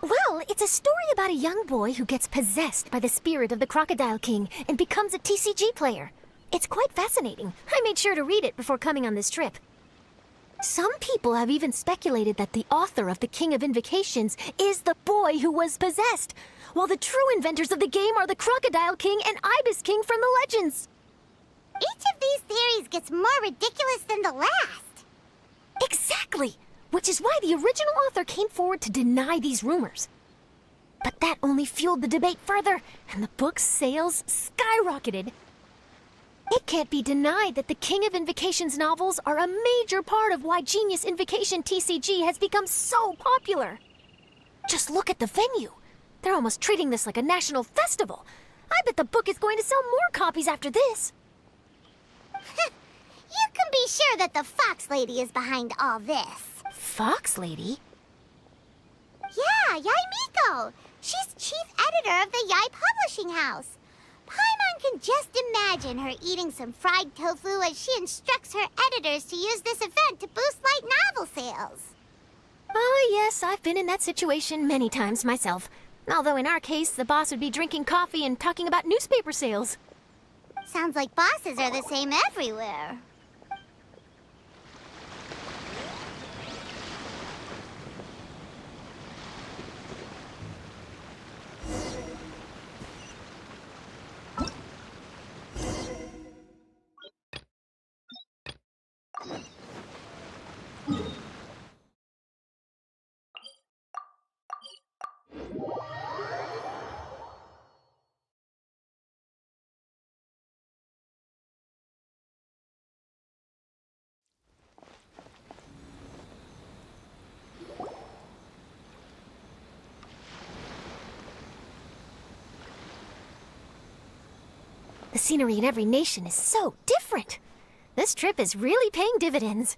Well, it's a story about a young boy who gets possessed by the spirit of the Crocodile King and becomes a TCG player. It's quite fascinating. I made sure to read it before coming on this trip. Some people have even speculated that the author of the King of Invocations is the boy who was possessed, while the true inventors of the game are the Crocodile King and Ibis King from the legends. Each of these theories gets more ridiculous than the last. Exactly! Which is why the original author came forward to deny these rumors. But that only fueled the debate further, and the book's sales skyrocketed. It can't be denied that the King of Invocations novels are a major part of why Genius Invocation TCG has become so popular. Just look at the venue. They're almost treating this like a national festival. I bet the book is going to sell more copies after this. You can be sure that the Fox Lady is behind all this. Fox Lady? Yeah, Yai Miko. She's chief editor of the Yai Publishing House. Paimon can just imagine her eating some fried tofu as she instructs her editors to use this event to boost light novel sales. Oh, yes, I've been in that situation many times myself. Although in our case, the boss would be drinking coffee and talking about newspaper sales. Sounds like bosses are the same everywhere. The scenery in every nation is so different. This trip is really paying dividends.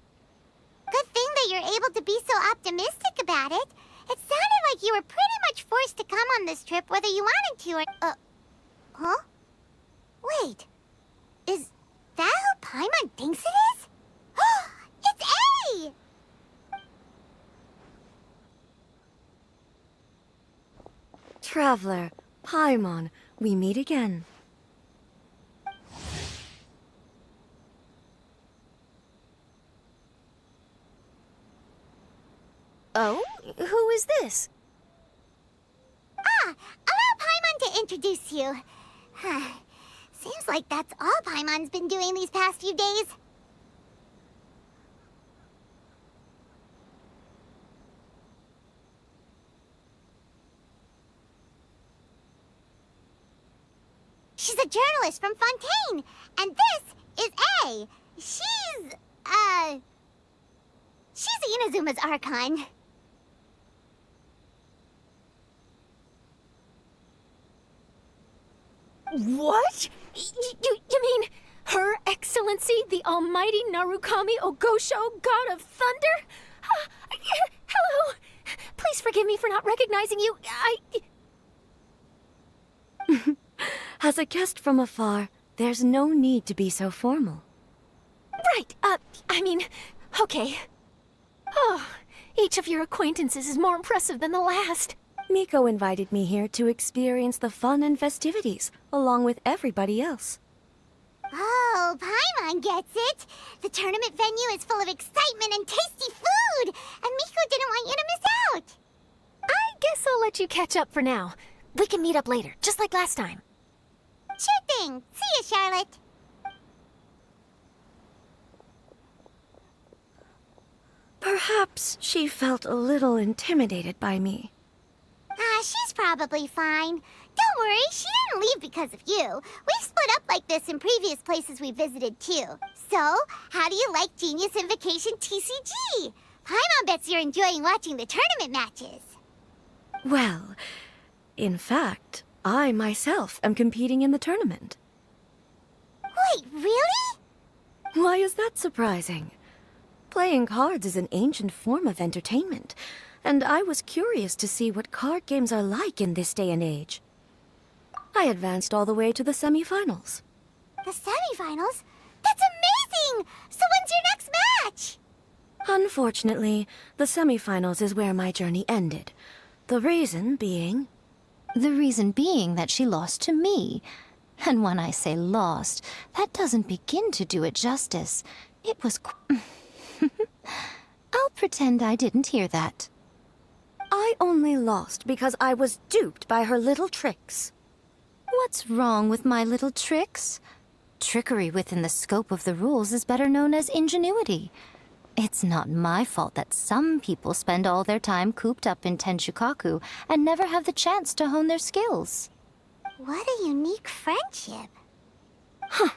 Good thing that you're able to be so optimistic about it. It sounded like you were pretty much forced to come on this trip whether you wanted to or... Huh? Wait. Is that who Paimon thinks it is? It's A! Traveler, Paimon, we meet again. Oh? Who is this? Allow Paimon to introduce you. Seems like that's all Paimon's been doing these past few days. She's a journalist from Fontaine, and this is A. She's Inazuma's Archon. What? You mean Her Excellency, the Almighty Narukami Ogosho, God of Thunder? Hello. Please forgive me for not recognizing you. As a guest from afar, there's no need to be so formal. Right, okay. Oh, each of your acquaintances is more impressive than the last. Miko invited me here to experience the fun and festivities, along with everybody else. Oh, Paimon gets it. The tournament venue is full of excitement and tasty food, and Miko didn't want you to miss out. I guess I'll let you catch up for now. We can meet up later, just like last time. Sure thing. See you, Charlotte. Perhaps she felt a little intimidated by me. She's probably fine. Don't worry, she didn't leave because of you. We've split up like this in previous places we visited too. So, how do you like Genius Invocation TCG? Paimon bets you're enjoying watching the tournament matches. Well, in fact, I myself am competing in the tournament. Wait, really? Why is that surprising? Playing cards is an ancient form of entertainment, and I was curious to see what card games are like in this day and age. I advanced all the way to the semifinals. The semifinals? That's amazing! So when's your next match? Unfortunately, the semifinals is where my journey ended. The reason being... The reason being that she lost to me. And when I say lost, that doesn't begin to do it justice. It was... I'll pretend I didn't hear that. I only lost because I was duped by her little tricks. What's wrong with my little tricks? Trickery within the scope of the rules is better known as ingenuity. It's not my fault that some people spend all their time cooped up in Tenshukaku and never have the chance to hone their skills. What a unique friendship. Huh.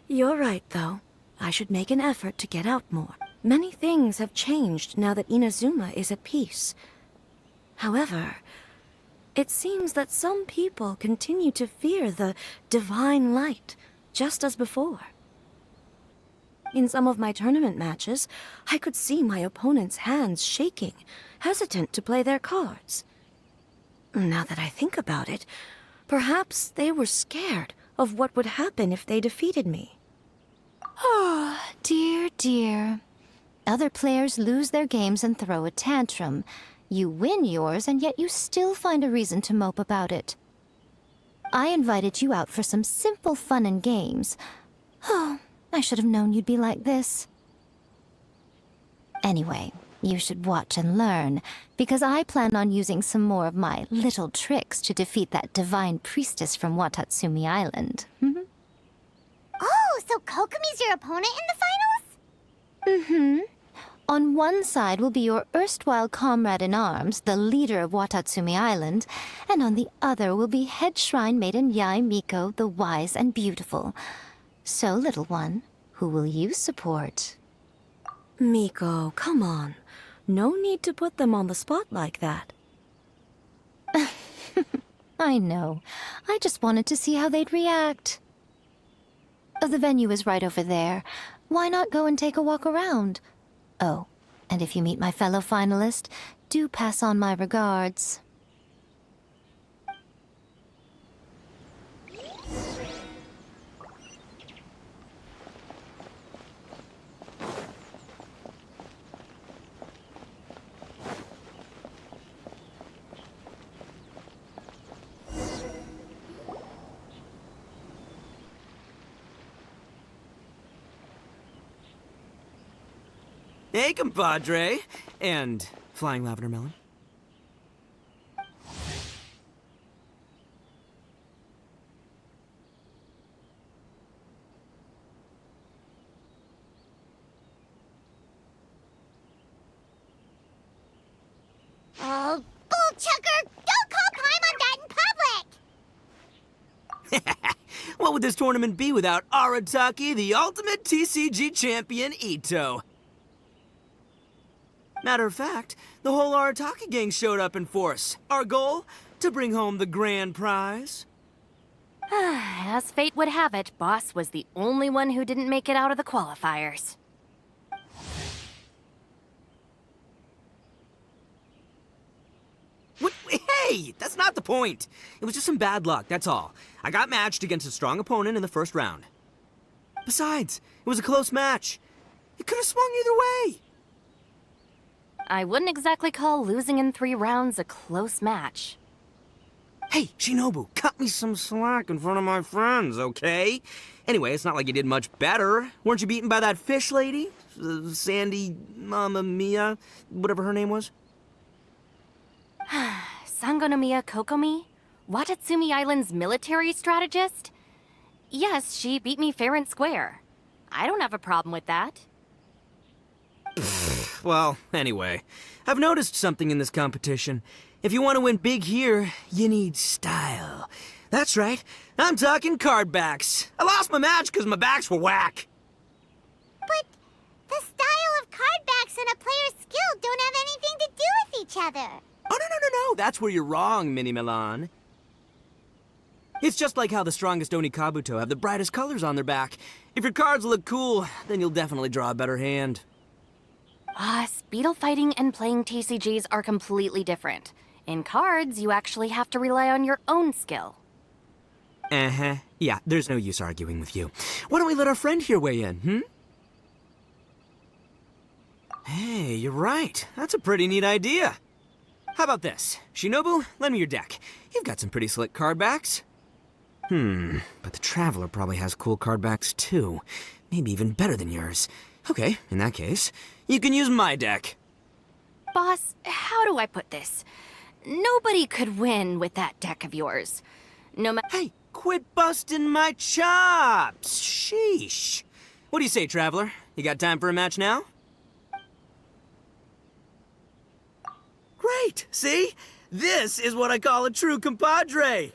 You're right, though. I should make an effort to get out more. Many things have changed now that Inazuma is at peace. However, it seems that some people continue to fear the divine light, just as before. In some of my tournament matches, I could see my opponent's hands shaking, hesitant to play their cards. Now that I think about it, perhaps they were scared of what would happen if they defeated me. Oh, dear, dear. Other players lose their games and throw a tantrum. You win yours, and yet you still find a reason to mope about it. I invited you out for some simple fun and games. Oh, I should have known you'd be like this. Anyway, you should watch and learn, because I plan on using some more of my little tricks to defeat that divine priestess from Watatsumi Island. Oh, so Kokomi's your opponent in the finals? Mm-hmm. On one side will be your erstwhile comrade-in-arms, the leader of Watatsumi Island, and on the other will be head shrine maiden Yae Miko, the wise and beautiful. So, little one, who will you support? Miko, come on. No need to put them on the spot like that. I know. I just wanted to see how they'd react. The venue is right over there. Why not go and take a walk around? Oh, and if you meet my fellow finalist, do pass on my regards. Hey, compadre. And Flying Lavender Melon. Oh, bullchucker! Don't call Paimon that in public! What would this tournament be without Arataki, the ultimate TCG champion, Ito? Matter of fact, the whole Arataki gang showed up in force. Our goal? To bring home the grand prize. As fate would have it, Boss was the only one who didn't make it out of the qualifiers. Hey, that's not the point. It was just some bad luck, that's all. I got matched against a strong opponent in the first round. Besides, it was a close match. It could have swung either way. I wouldn't exactly call losing in 3 rounds a close match. Hey, Shinobu, cut me some slack in front of my friends, okay? Anyway, it's not like you did much better. Weren't you beaten by that fish lady? Sandy Mamma Mia, whatever her name was? Sangonomiya Kokomi? Watatsumi Island's military strategist? Yes, she beat me fair and square. I don't have a problem with that. Well, anyway, I've noticed something in this competition. If you want to win big here, you need style. That's right, I'm talking card backs. I lost my match because my backs were whack. But the style of card backs and a player's skill don't have anything to do with each other. Oh, no, that's where you're wrong, Mini Milan. It's just like how the strongest Oni Kabuto have the brightest colors on their back. If your cards look cool, then you'll definitely draw a better hand. Speedle fighting and playing TCGs are completely different. In cards, you actually have to rely on your own skill. Uh-huh. Yeah, there's no use arguing with you. Why don't we let our friend here weigh in, Hey, you're right. That's a pretty neat idea. How about this? Shinobu, lend me your deck. You've got some pretty slick card backs. But the Traveler probably has cool card backs too. Maybe even better than yours. Okay, in that case, you can use my deck. Boss, how do I put this? Nobody could win with that deck of yours. No matter. Hey, quit busting my chops! Sheesh. What do you say, Traveler? You got time for a match now? Great! See? This is what I call a true compadre!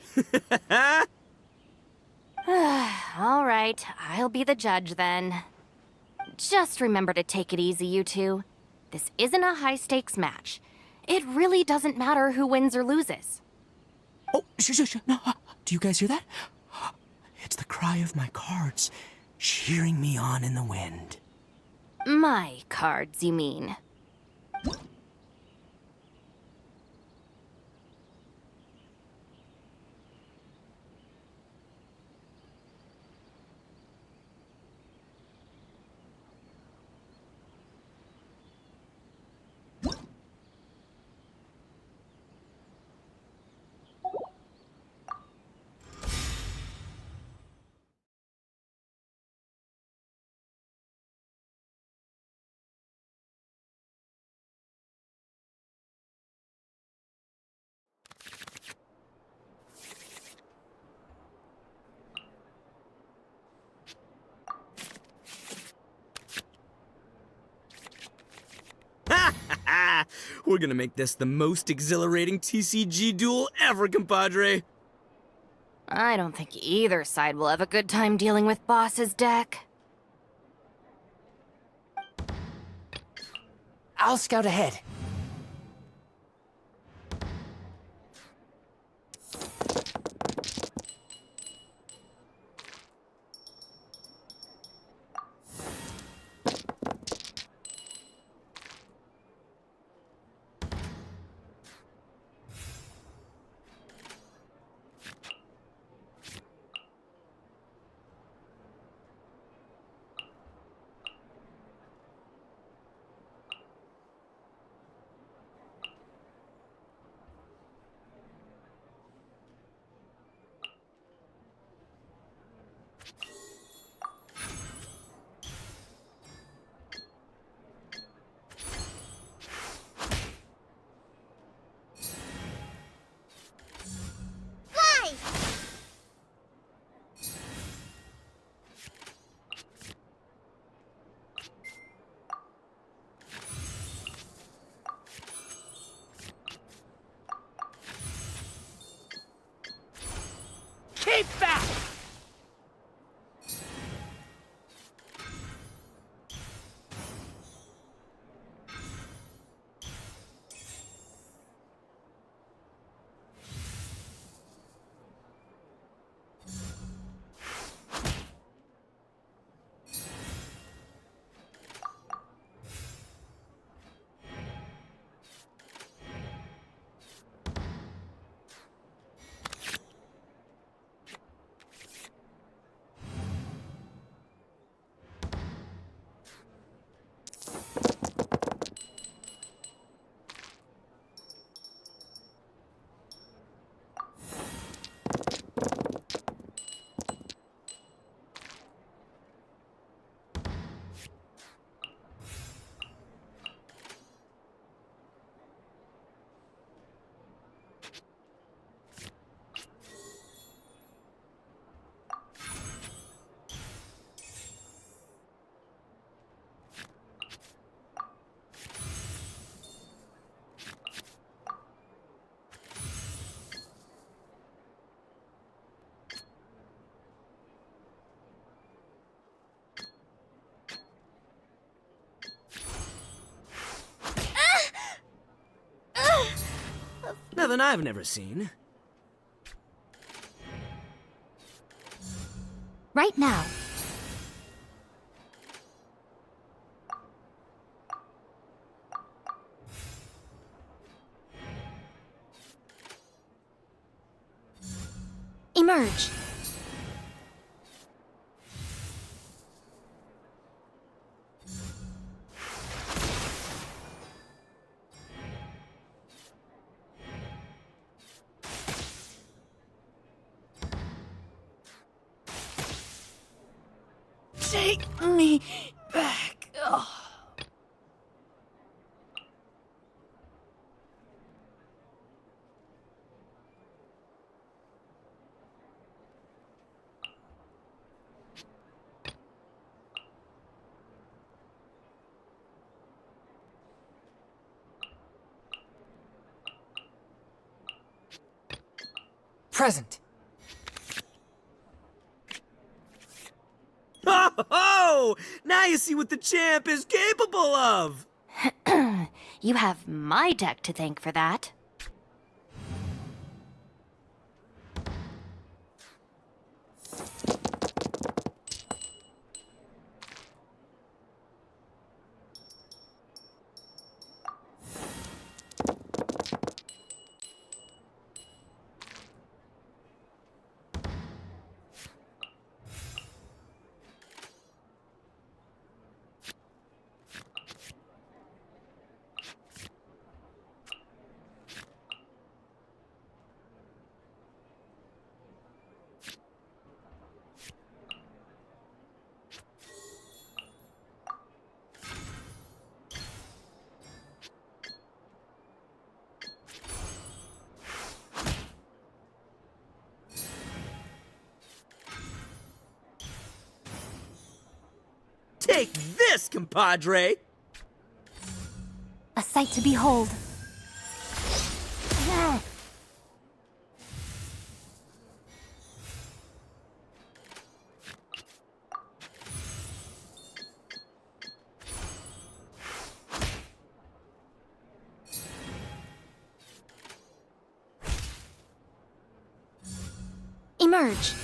All right, I'll be the judge then. Just remember to take it easy, you two. This isn't a high-stakes match. It really doesn't matter who wins or loses. Oh, shush. No, do you guys hear that? It's the cry of my cards, cheering me on in the wind. My cards, you mean? We're gonna make this the most exhilarating TCG duel ever, compadre. I don't think either side will have a good time dealing with Boss's deck. I'll scout ahead. Keep back! Nothing I've never seen. Right now. Emerge. Take me back. Ugh. Present. Oh! Now you see what the champ is capable of! You have my deck to thank for that. Take this, compadre! A sight to behold. Emerge.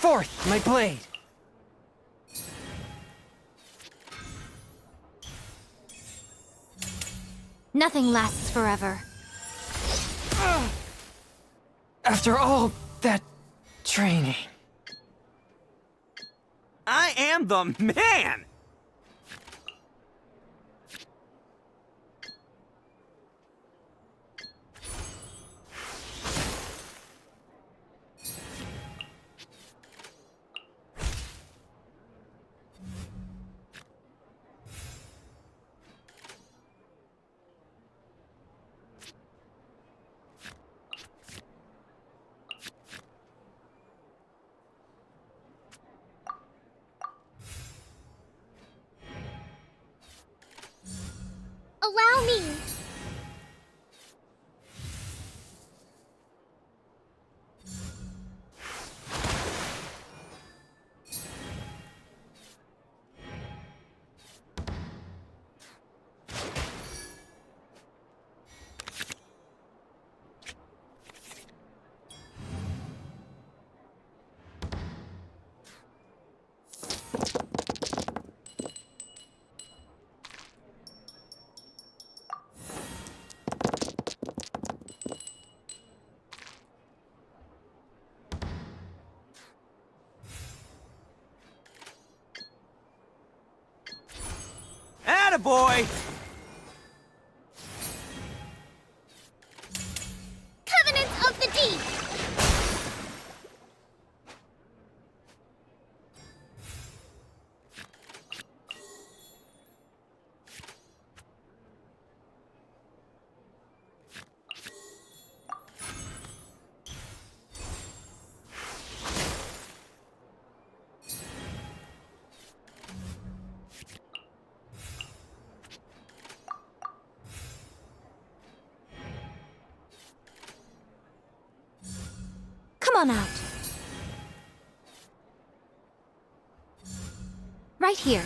Forth, my blade! Nothing lasts forever. After all that training. I am the man! Attaboy! Covenants of the Deep! Come on out. Right here.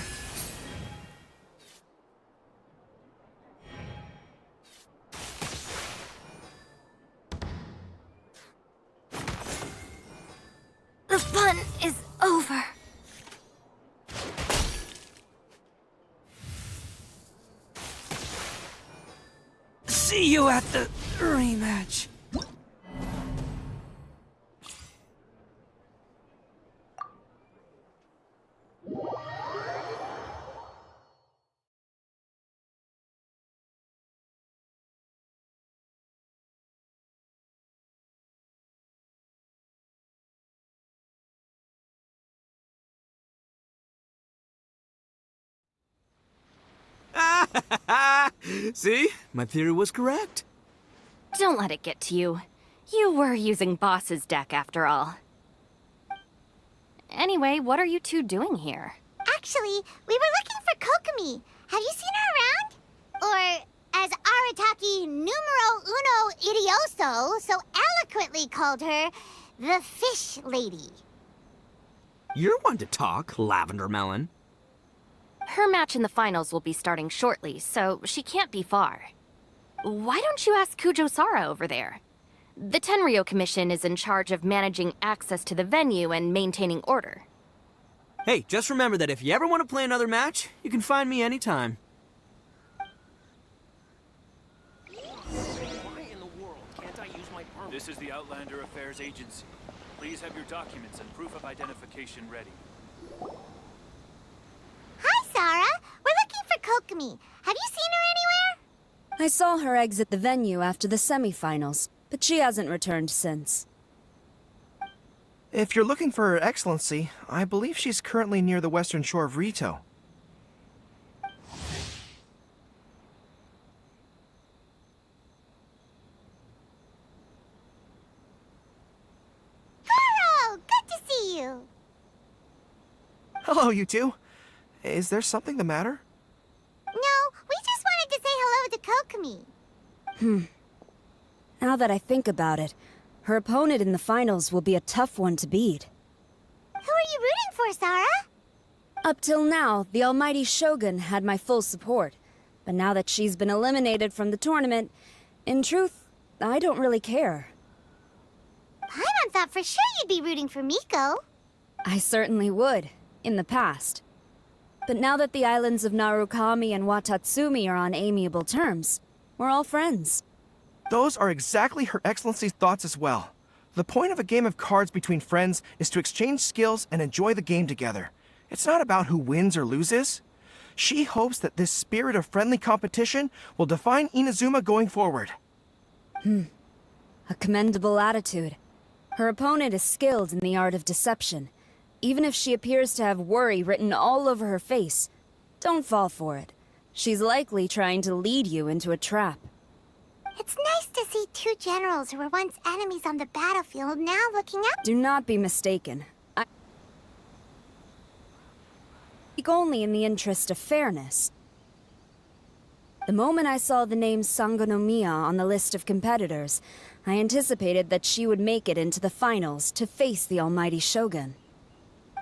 The fun is over. See you at the rematch. See? My theory was correct. Don't let it get to you. You were using Boss's deck after all. Anyway, what are you two doing here? Actually, we were looking for Kokomi. Have you seen her around? Or, as Arataki numero uno idioso so eloquently called her, the Fish Lady. You're one to talk, Lavender Melon. Her match in the finals will be starting shortly, so she can't be far. Why don't you ask Kujo-Sara over there? The Tenryo Commission is in charge of managing access to the venue and maintaining order. Hey, just remember that if you ever want to play another match, you can find me anytime. Why in the world can't I use my permit? This is the Outlander Affairs Agency. Please have your documents and proof of identification ready. Hi, Sarah. We're looking for Kokomi. Have you seen her anywhere? I saw her exit the venue after the semifinals, but she hasn't returned since. If you're looking for Her Excellency, I believe she's currently near the western shore of Rito. Goro! Good to see you. Hello, you two. Is there something the matter? No, we just wanted to say hello to Kokomi. Now that I think about it, her opponent in the finals will be a tough one to beat. Who are you rooting for, Sarah? Up till now, the almighty Shogun had my full support. But now that she's been eliminated from the tournament, in truth, I don't really care. Paimon thought for sure you'd be rooting for Miko. I certainly would, in the past. But now that the islands of Narukami and Watatsumi are on amiable terms, we're all friends. Those are exactly Her Excellency's thoughts as well. The point of a game of cards between friends is to exchange skills and enjoy the game together. It's not about who wins or loses. She hopes that this spirit of friendly competition will define Inazuma going forward. A commendable attitude. Her opponent is skilled in the art of deception. Even if she appears to have worry written all over her face, don't fall for it. She's likely trying to lead you into a trap. It's nice to see two generals who were once enemies on the battlefield now looking up. Do not be mistaken. I speak only in the interest of fairness. The moment I saw the name Sangonomiya on the list of competitors, I anticipated that she would make it into the finals to face the almighty Shogun.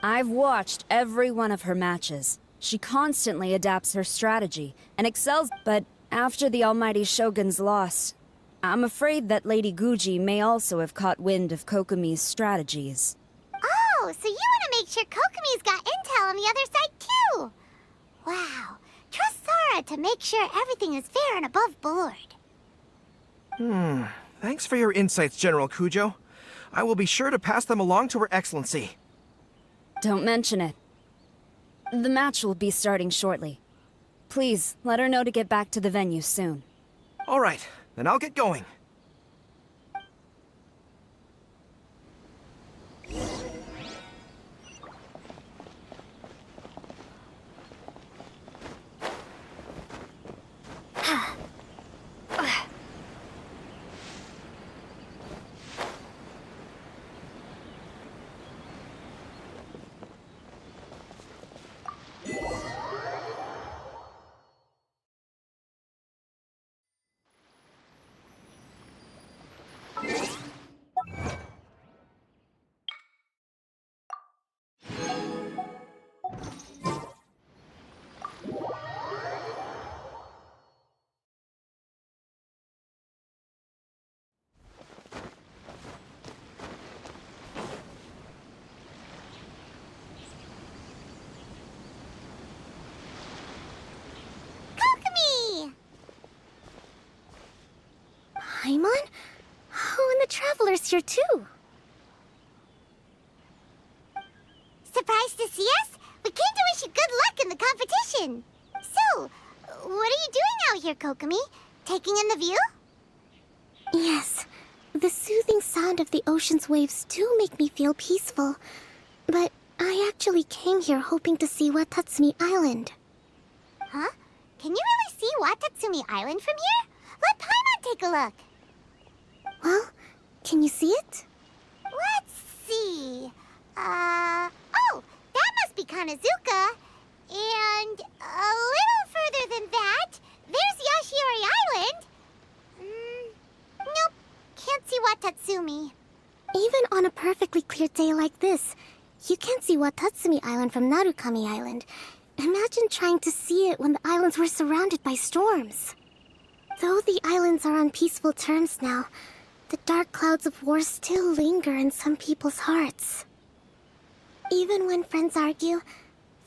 I've watched every one of her matches. She constantly adapts her strategy and excels, but after the almighty Shogun's loss, I'm afraid that Lady Guji may also have caught wind of Kokomi's strategies. Oh, so you want to make sure Kokomi's got intel on the other side too? Wow. Trust Sora to make sure everything is fair and above board. Thanks for your insights, General Kujo. I will be sure to pass them along to Her Excellency. Don't mention it. The match will be starting shortly. Please, let her know to get back to the venue soon. All right, then I'll get going. Paimon? Oh, and the Traveler's here too. Surprised to see us? We came to wish you good luck in the competition. So, what are you doing out here, Kokomi? Taking in the view? Yes. The soothing sound of the ocean's waves do make me feel peaceful. But I actually came here hoping to see Watatsumi Island. Huh? Can you really see Watatsumi Island from here? Let Paimon take a look. Well, can you see it? Let's see. Oh, that must be Kanazuka. And a little further than that, there's Yashiori Island. Nope, can't see Watatsumi. Even on a perfectly clear day like this, you can't see Watatsumi Island from Narukami Island. Imagine trying to see it when the islands were surrounded by storms. Though the islands are on peaceful terms now, the dark clouds of war still linger in some people's hearts. Even when friends argue,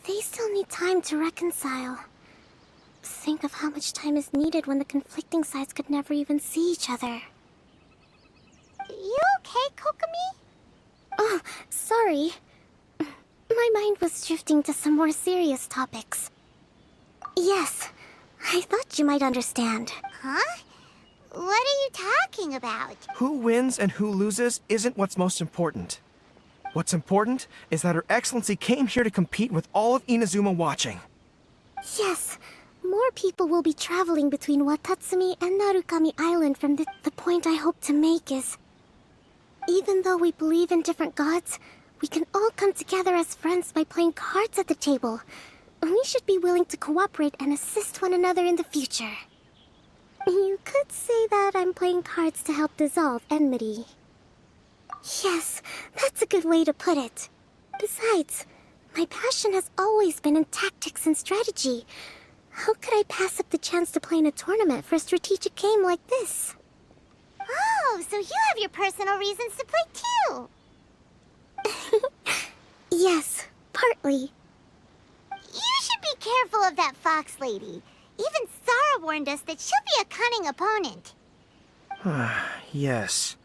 they still need time to reconcile. Think of how much time is needed when the conflicting sides could never even see each other. You okay, Kokomi? Oh, sorry. My mind was drifting to some more serious topics. Yes, I thought you might understand. Huh? What are you talking about? Who wins and who loses isn't what's most important. What's important is that Her Excellency came here to compete with all of Inazuma watching. Yes, more people will be traveling between Watatsumi and Narukami Island from the point I hope to make is... Even though we believe in different gods, we can all come together as friends by playing cards at the table. We should be willing to cooperate and assist one another in the future. You could say that I'm playing cards to help dissolve enmity. Yes, that's a good way to put it. Besides, my passion has always been in tactics and strategy. How could I pass up the chance to play in a tournament for a strategic game like this? Oh, so you have your personal reasons to play too. Yes, partly. You should be careful of that fox lady. Even Sara warned us that she'll be a cunning opponent. Yes.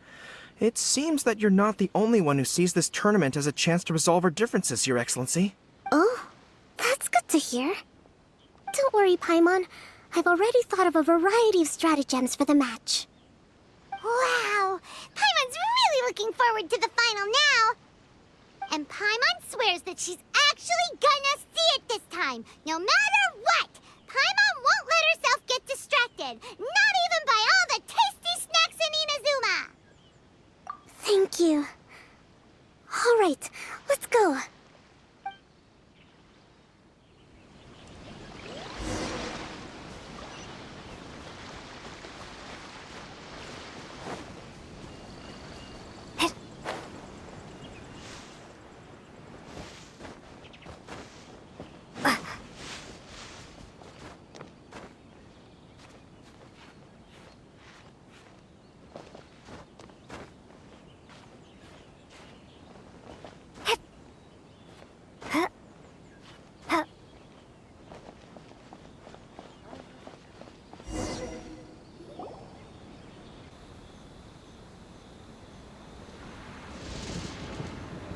It seems that you're not the only one who sees this tournament as a chance to resolve our differences, Your Excellency. Oh, that's good to hear. Don't worry, Paimon. I've already thought of a variety of stratagems for the match. Wow! Paimon's really looking forward to the final now! And Paimon swears that she's actually gonna see it this time, no matter what! Paimon won't let herself get distracted, not even by all the tasty snacks in Inazuma! Thank you. All right, let's go.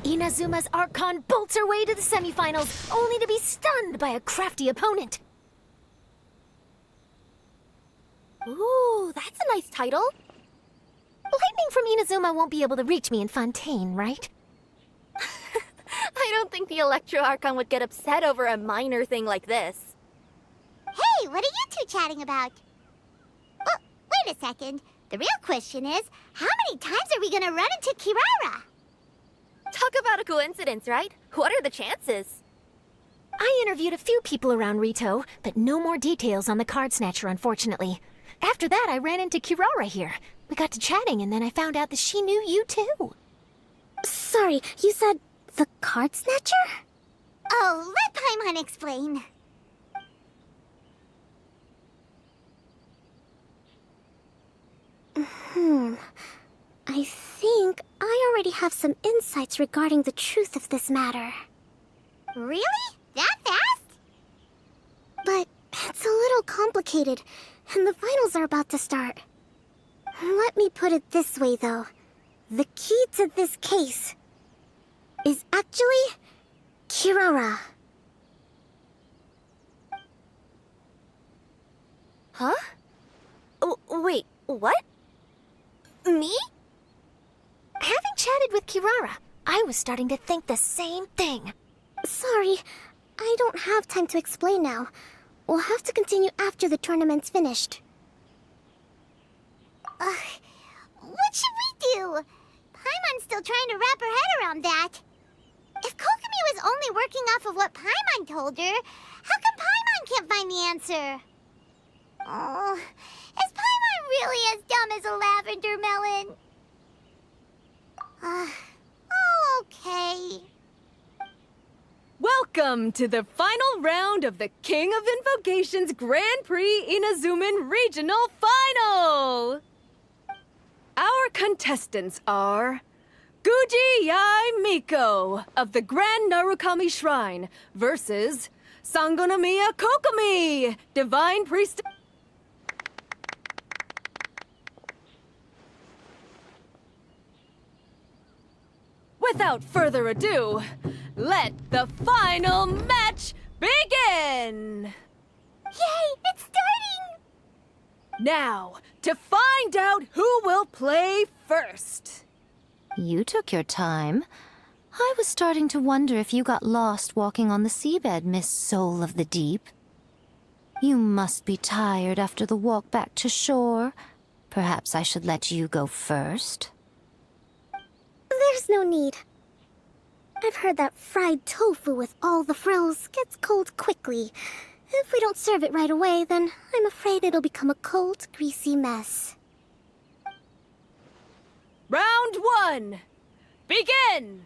Inazuma's Archon bolts her way to the semifinals, only to be stunned by a crafty opponent. Ooh, that's a nice title. Lightning from Inazuma won't be able to reach me in Fontaine, right? I don't think the Electro Archon would get upset over a minor thing like this. Hey, what are you two chatting about? Oh, wait a second. The real question is, how many times are we gonna run into Kirara? Talk about a coincidence, right? What are the chances? I interviewed a few people around Rito, but no more details on the card snatcher, unfortunately. After that, I ran into Kirara here. We got to chatting, and then I found out that she knew you too. Sorry, you said the card snatcher? Oh, let Paimon explain. I think I already have some insights regarding the truth of this matter. Really? That fast? But it's a little complicated, and the finals are about to start. Let me put it this way, though. The key to this case is actually Kirara. Huh? Oh, wait, what? Me? Having chatted with Kirara, I was starting to think the same thing. Sorry, I don't have time to explain now. We'll have to continue after the tournament's finished. What should we do? Paimon's still trying to wrap her head around that. If Kokomi was only working off of what Paimon told her, how come Paimon can't find the answer? Oh, is Paimon really as dumb as a lavender melon? Okay. Welcome to the final round of the King of Invocations Grand Prix Inazuman Regional Final! Our contestants are Guji Yai Miko of the Grand Narukami Shrine versus Sangonomiya Kokomi, Divine Priestess. Without further ado, let the final match begin! Yay, it's starting! Now, to find out who will play first. You took your time. I was starting to wonder if you got lost walking on the seabed, Miss Soul of the Deep. You must be tired after the walk back to shore. Perhaps I should let you go first. There's no need. I've heard that fried tofu with all the frills gets cold quickly. If we don't serve it right away, then I'm afraid it'll become a cold, greasy mess. Round one, begin!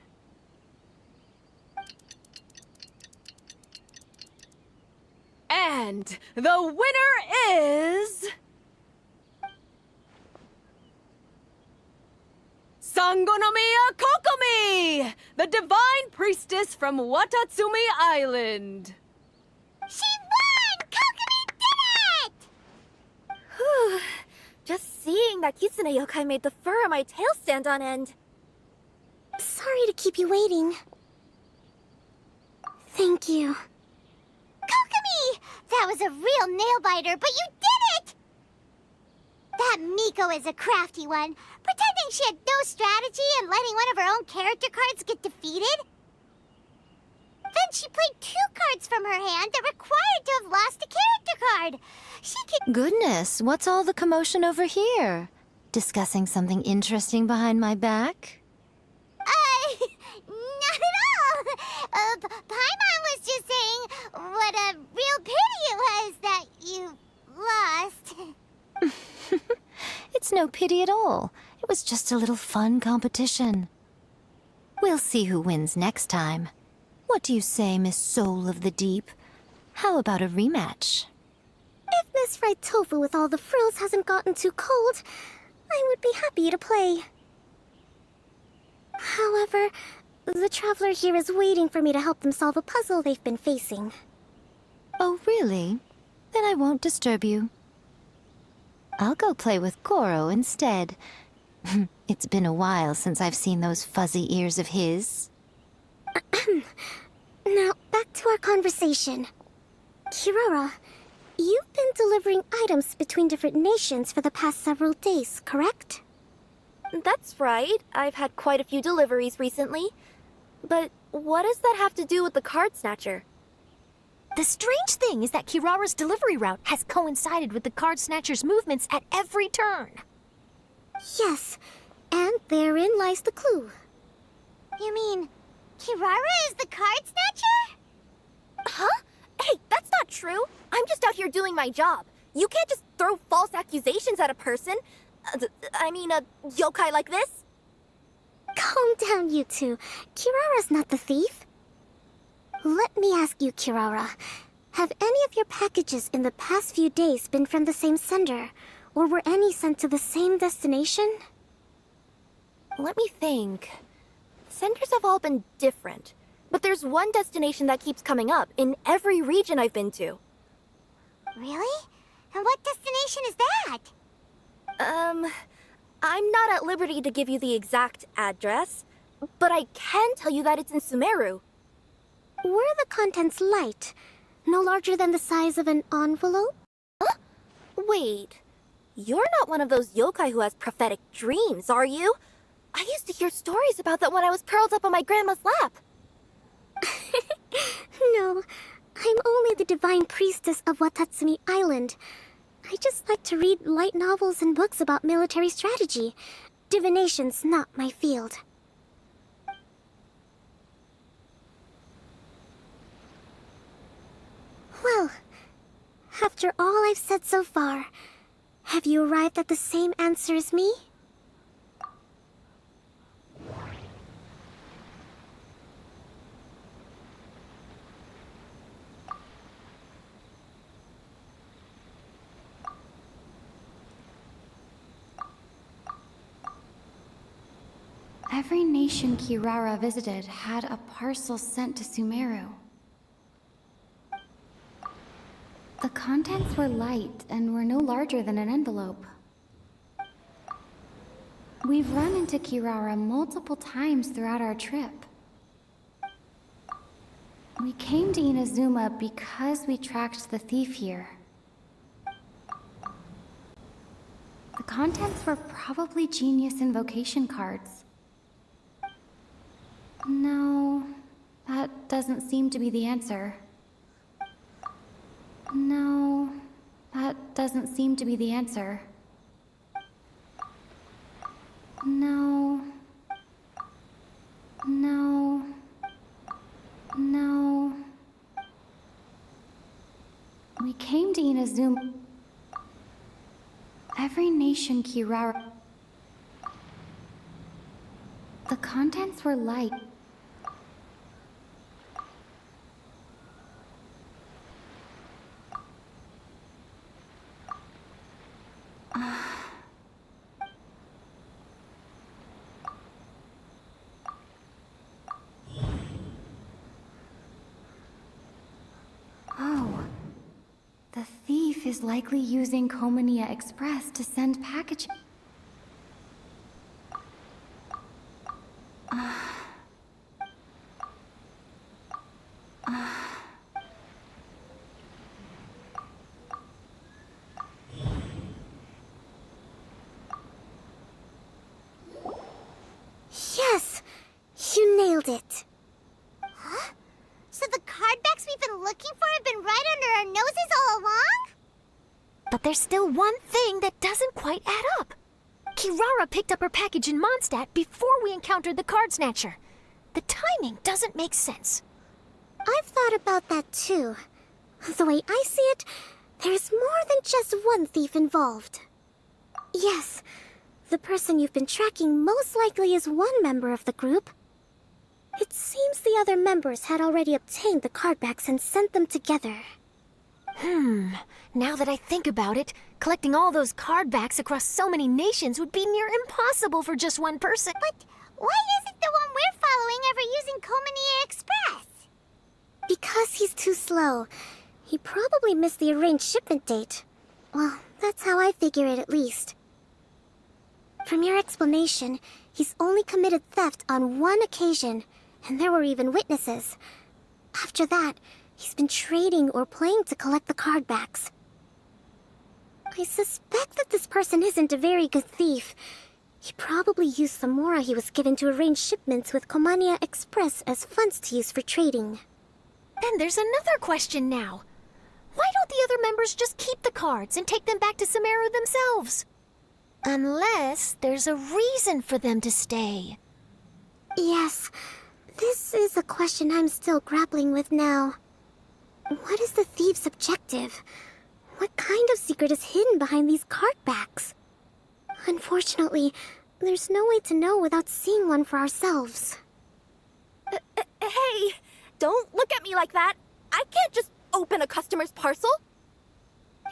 And the winner is... Sangonomiya Kokomi, the Divine Priestess from Watatsumi Island. She won! Kokomi did it! Just seeing that Kitsune yokai made the fur on my tail stand on end. Sorry to keep you waiting. Thank you. Kokomi! That was a real nail-biter, but you did it! That Miko is a crafty one, pretending she had no strategy and letting one of her own character cards get defeated. Then she played 2 cards from her hand that required to have lost a character card. She could... Goodness, what's all the commotion over here? Discussing something interesting behind my back? Not at all! Paimon was just saying what a real pity it was that you lost. It's no pity at all. It was just a little fun competition. We'll see who wins next time. What do you say, Miss Soul of the Deep? How about a rematch? If Miss Fried Tofu with all the frills hasn't gotten too cold, I would be happy to play. However, the traveler here is waiting for me to help them solve a puzzle they've been facing. Oh, really? Then I won't disturb you. I'll go play with Goro instead. It's been a while since I've seen those fuzzy ears of his. Now, back to our conversation. Kirara, You've been delivering items between different nations for the past several days, correct? That's right. I've had quite a few deliveries recently. But what does that have to do with the card snatcher? The strange thing is that Kirara's delivery route has coincided with the card snatcher's movements at every turn. Yes, and therein lies the clue. You mean, Kirara is the card snatcher? Huh? Hey, that's not true. I'm just out here doing my job. You can't just throw false accusations at a person. I mean, a yokai like this. Calm down, you two. Kirara's not the thief. Let me ask you, Kirara. Have any of your packages in the past few days been from the same sender? Or were any sent to the same destination? Let me think. Senders have all been different. But there's one destination that keeps coming up in every region I've been to. Really? And what destination is that? I'm not at liberty to give you the exact address, but I can tell you that it's in Sumeru. Were the contents light? No larger than the size of an envelope? Huh? Wait, you're not one of those yokai who has prophetic dreams, are you? I used to hear stories about that when I was curled up on my grandma's lap. No, I'm only the divine priestess of Watatsumi Island. I just like to read light novels and books about military strategy. Divination's not my field. Well, after all I've said so far, have you arrived at the same answer as me? Every nation Kirara visited had a parcel sent to Sumeru. The contents were light and were no larger than an envelope. We've run into Kirara multiple times throughout our trip. We came to Inazuma because we tracked the thief here. The contents were probably genius invocation cards. No, that doesn't seem to be the answer. No, that doesn't seem to be the answer. No. No. No. We came to Inazuma. Every nation Kirara. The contents were light. Oh, the thief is likely using Komania Express to send packages. Yes! You nailed it! Huh? So the cardbacks we've been looking for have been right under our noses all along? But there's still one thing that doesn't quite add up. Kirara picked up her package in Mondstadt before we encountered the card snatcher. The timing doesn't make sense. I've thought about that too. The way I see it, there's more than just one thief involved. Yes, the person you've been tracking most likely is one member of the group. It seems the other members had already obtained the cardbacks and sent them together. Now that I think about it, collecting all those cardbacks across so many nations would be near impossible for just one person. But why isn't the one we're following ever using Komania Express? Because he's too slow. He probably missed the arranged shipment date. Well, that's how I figure it at least. From your explanation, he's only committed theft on one occasion, and there were even witnesses. After that, he's been trading or playing to collect the cardbacks. I suspect that this person isn't a very good thief. He probably used some mora he was given to arrange shipments with Komania Express as funds to use for trading. Then there's another question now. Why don't the other members just keep the cards and take them back to Sumeru themselves? Unless there's a reason for them to stay. Yes, this is a question I'm still grappling with now. What is the thief's objective? What kind of secret is hidden behind these card backs? Unfortunately, there's no way to know without seeing one for ourselves. Hey, don't look at me like that. I can't just open a customer's parcel.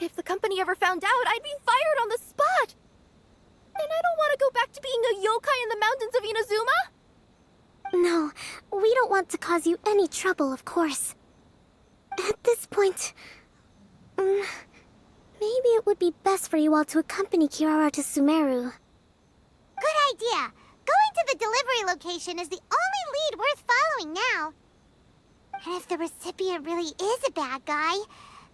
If the company ever found out, I'd be fired on the spot. And I don't want to go back to being a yokai in the mountains of Inazuma. No, we don't want to cause you any trouble, of course. At this point, maybe it would be best for you all to accompany Kirara to Sumeru. Good idea. Going to the delivery location is the only lead worth following now. And if the recipient really is a bad guy,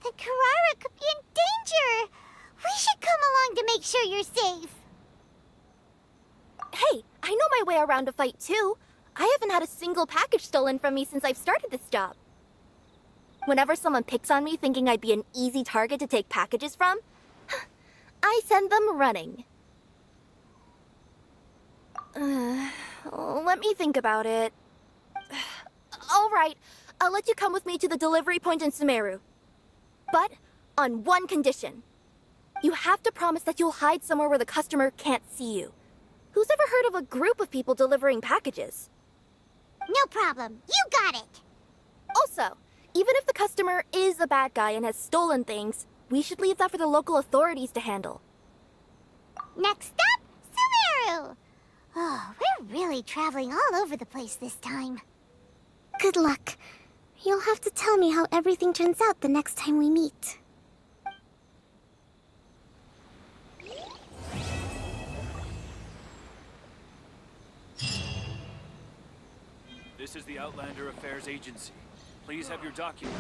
then Kirara could be in danger. We should come along to make sure you're safe. Hey, I know my way around a fight too. I haven't had a single package stolen from me since I've started this job. Whenever someone picks on me thinking I'd be an easy target to take packages from, I send them running. Let me think about it. All right, I'll let you come with me to the delivery point in Sumeru. But on one condition. You have to promise that you'll hide somewhere where the customer can't see you. Who's ever heard of a group of people delivering packages? No problem. You got it. Also, even if the customer is a bad guy and has stolen things, we should leave that for the local authorities to handle. Next up, Sumeru. Oh, we're really traveling all over the place this time. Good luck. You'll have to tell me how everything turns out the next time we meet. This is the Outlander Affairs Agency. Please have your document.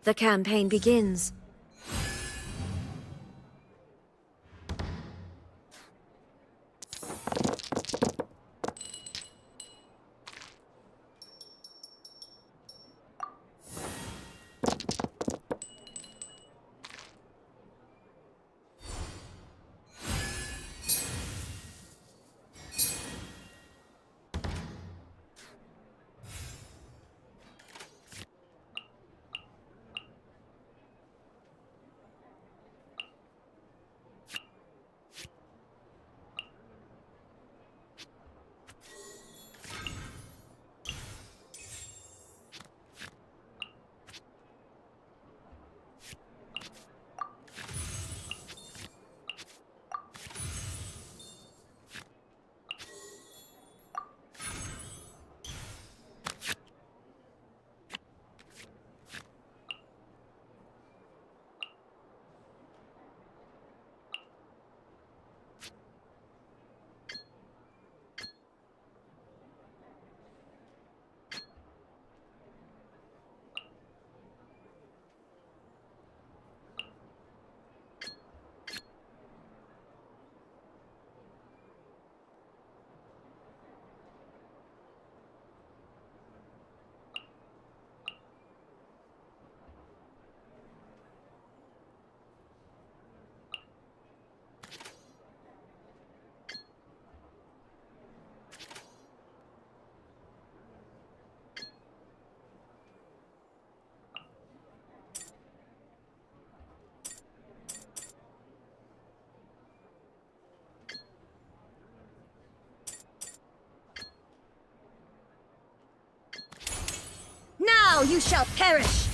The campaign begins. Now you shall perish!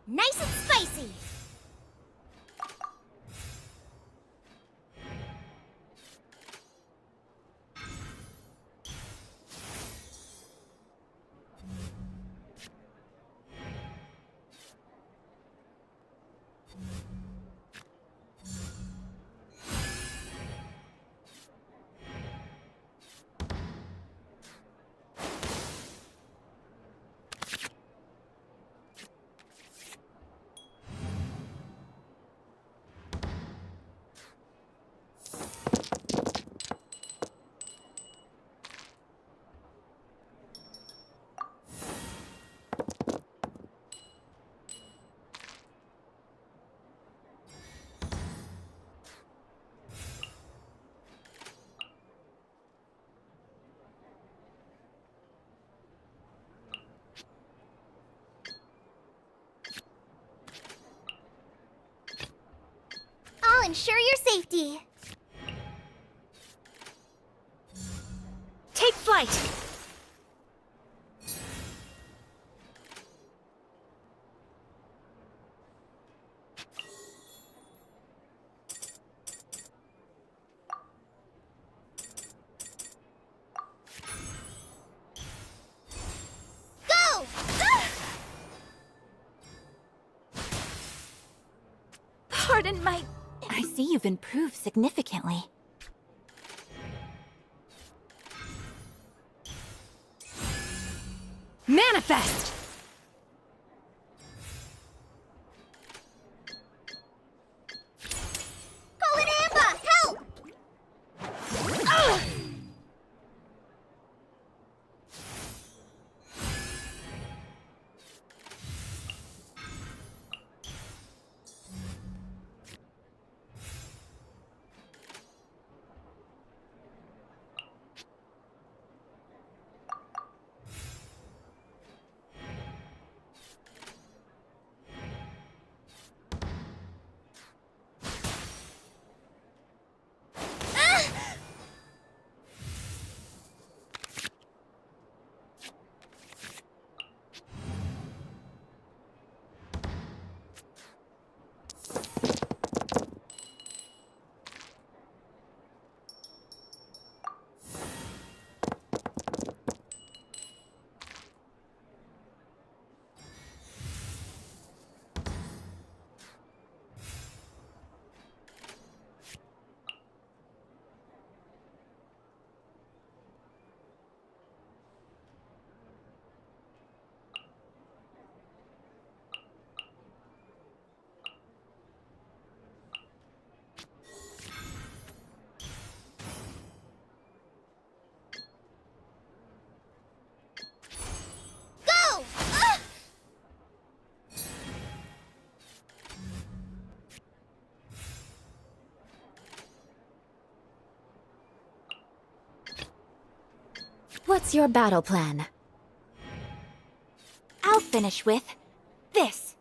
Nice and spicy! I'll ensure your safety. Take flight! Go! Pardon my... I see you've improved significantly. Manifest! Call it Amber! Help! Go! What's your battle plan? I'll finish with this.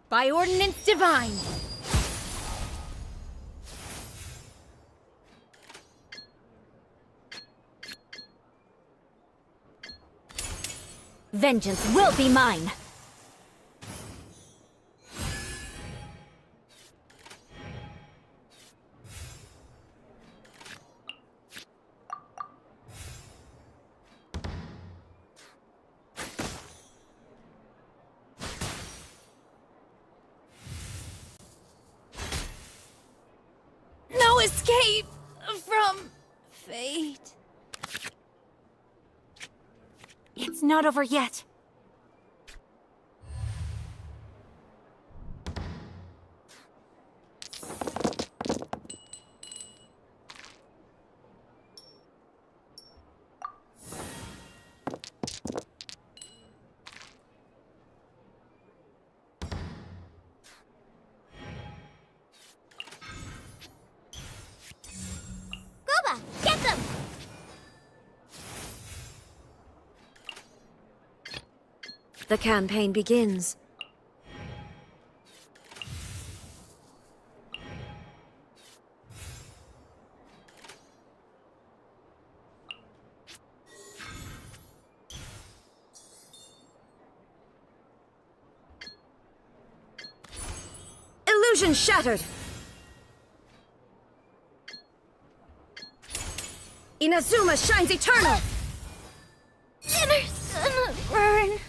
By ordinance divine! Vengeance will be mine! No escape from fate. It's not over yet. The campaign begins. Illusion shattered! Inazuma shines eternal! Inner son burn.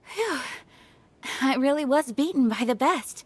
Phew. I really was beaten by the best.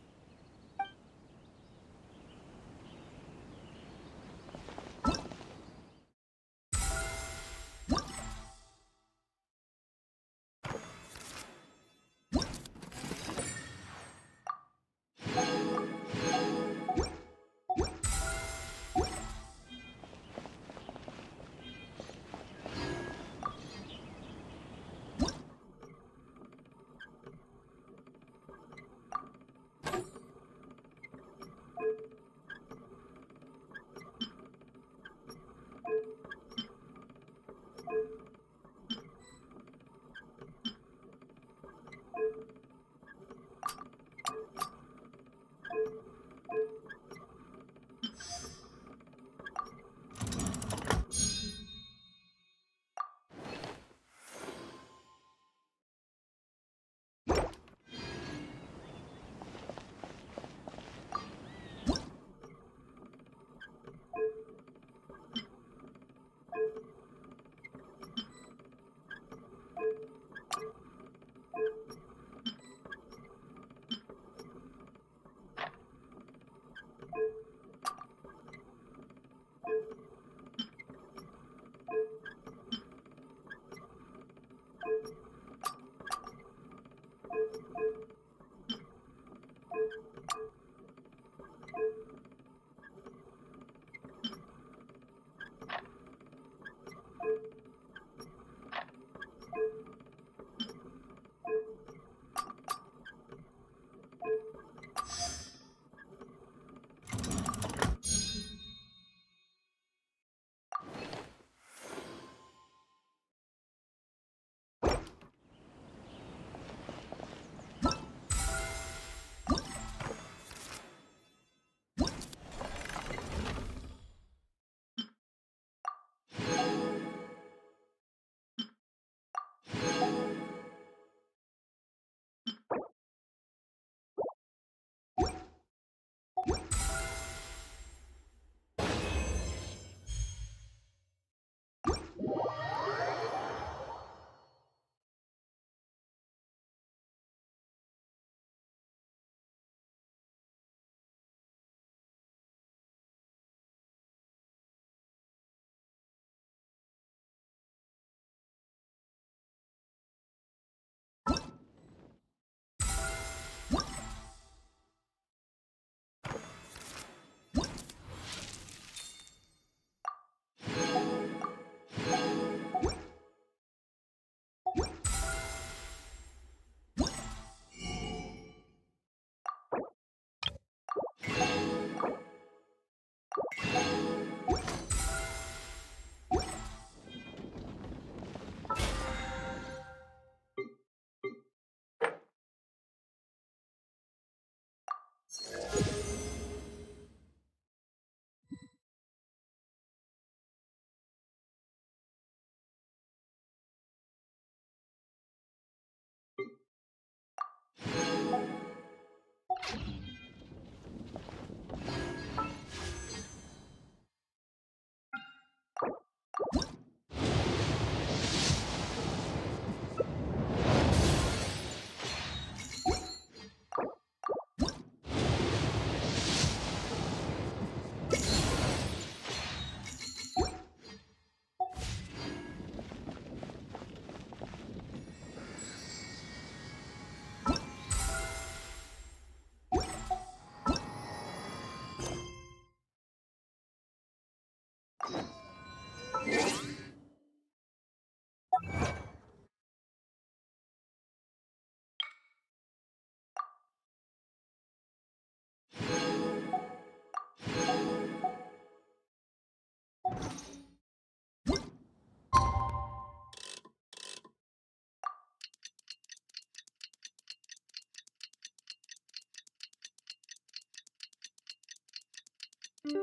It's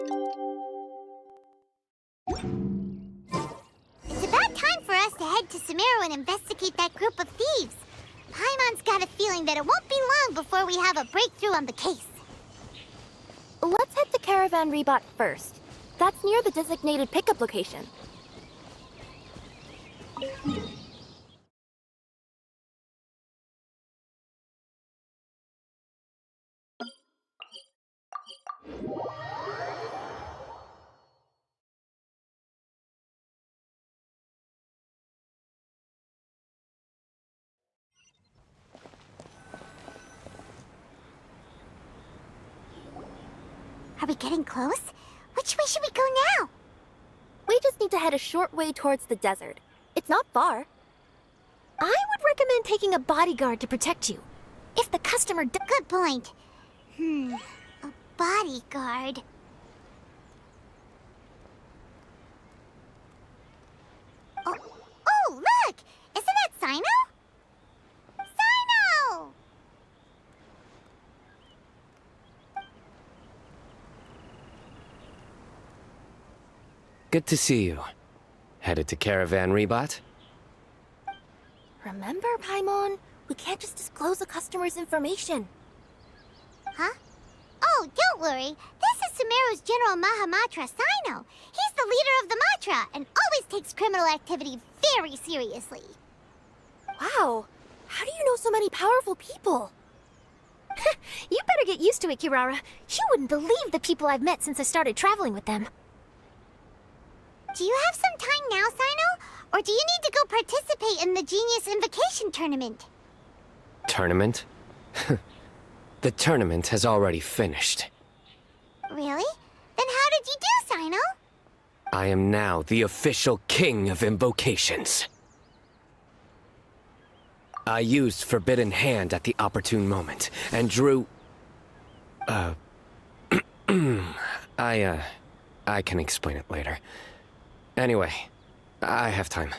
about time for us to head to Sumeru and investigate that group of thieves. Paimon's got a feeling that it won't be long before we have a breakthrough on the case. Let's head to Caravan Rebot first. That's near the designated pickup location. Are we getting close? Which way should we go now? We just need to head a short way towards the desert. It's not far. I would recommend taking a bodyguard to protect you. If the customer... Good point. A bodyguard. Oh, look! Isn't that Sino? Sino! Good to see you. Headed to Caravan Rebot? Remember, Paimon? We can't just disclose a customer's information. Huh? Oh, don't worry. This is Sumeru's General Mahamatra, Sino. He's the leader of the Matra and always takes criminal activity very seriously. Wow. How do you know so many powerful people? You better get used to it, Kirara. You wouldn't believe the people I've met since I started traveling with them. Do you have some time now, Sino? Or do you need to go participate in the Genius Invocation Tournament? Tournament? The tournament has already finished. Really? Then how did you do, Sino? I am now the official king of invocations. I used Forbidden Hand at the opportune moment, and drew... I can explain it later. Anyway, I have time.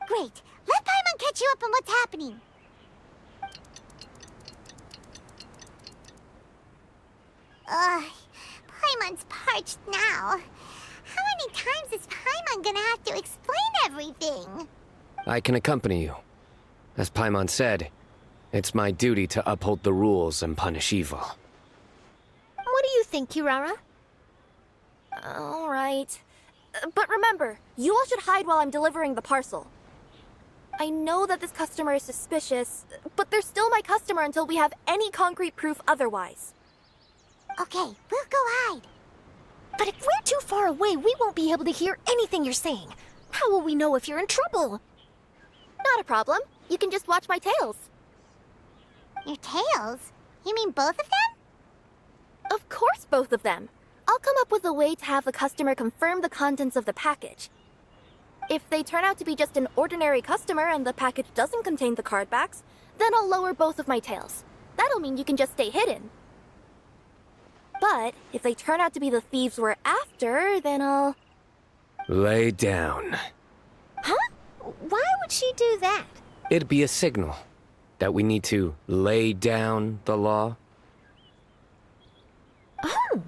Great. Let Paimon catch you up on what's happening. Paimon's parched now. How many times is Paimon gonna have to explain everything? I can accompany you. As Paimon said, it's my duty to uphold the rules and punish evil. What do you think, Kirara? All right. But remember, you all should hide while I'm delivering the parcel. I know that this customer is suspicious, but they're still my customer until we have any concrete proof otherwise. Okay, we'll go hide. But if we're too far away, we won't be able to hear anything you're saying. How will we know if you're in trouble? Not a problem. You can just watch my tails. Your tails? You mean both of them? Of course, both of them. I'll come up with a way to have the customer confirm the contents of the package. If they turn out to be just an ordinary customer and the package doesn't contain the card backs, then I'll lower both of my tails. That'll mean you can just stay hidden. But if they turn out to be the thieves we're after, then I'll... Lay down. Huh? Why would she do that? It'd be a signal that we need to lay down the law. Oh.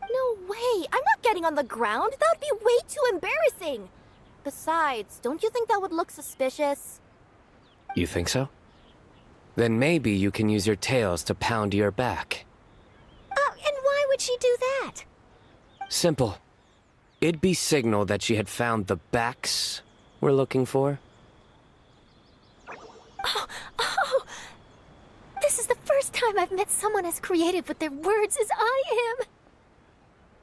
No way! I'm not getting on the ground! That would be way too embarrassing! Besides, don't you think that would look suspicious? You think so? Then maybe you can use your tails to pound your back. And why would she do that? Simple. It'd be signal that she had found the backs we're looking for. Oh! This is the first time I've met someone as creative with their words as I am.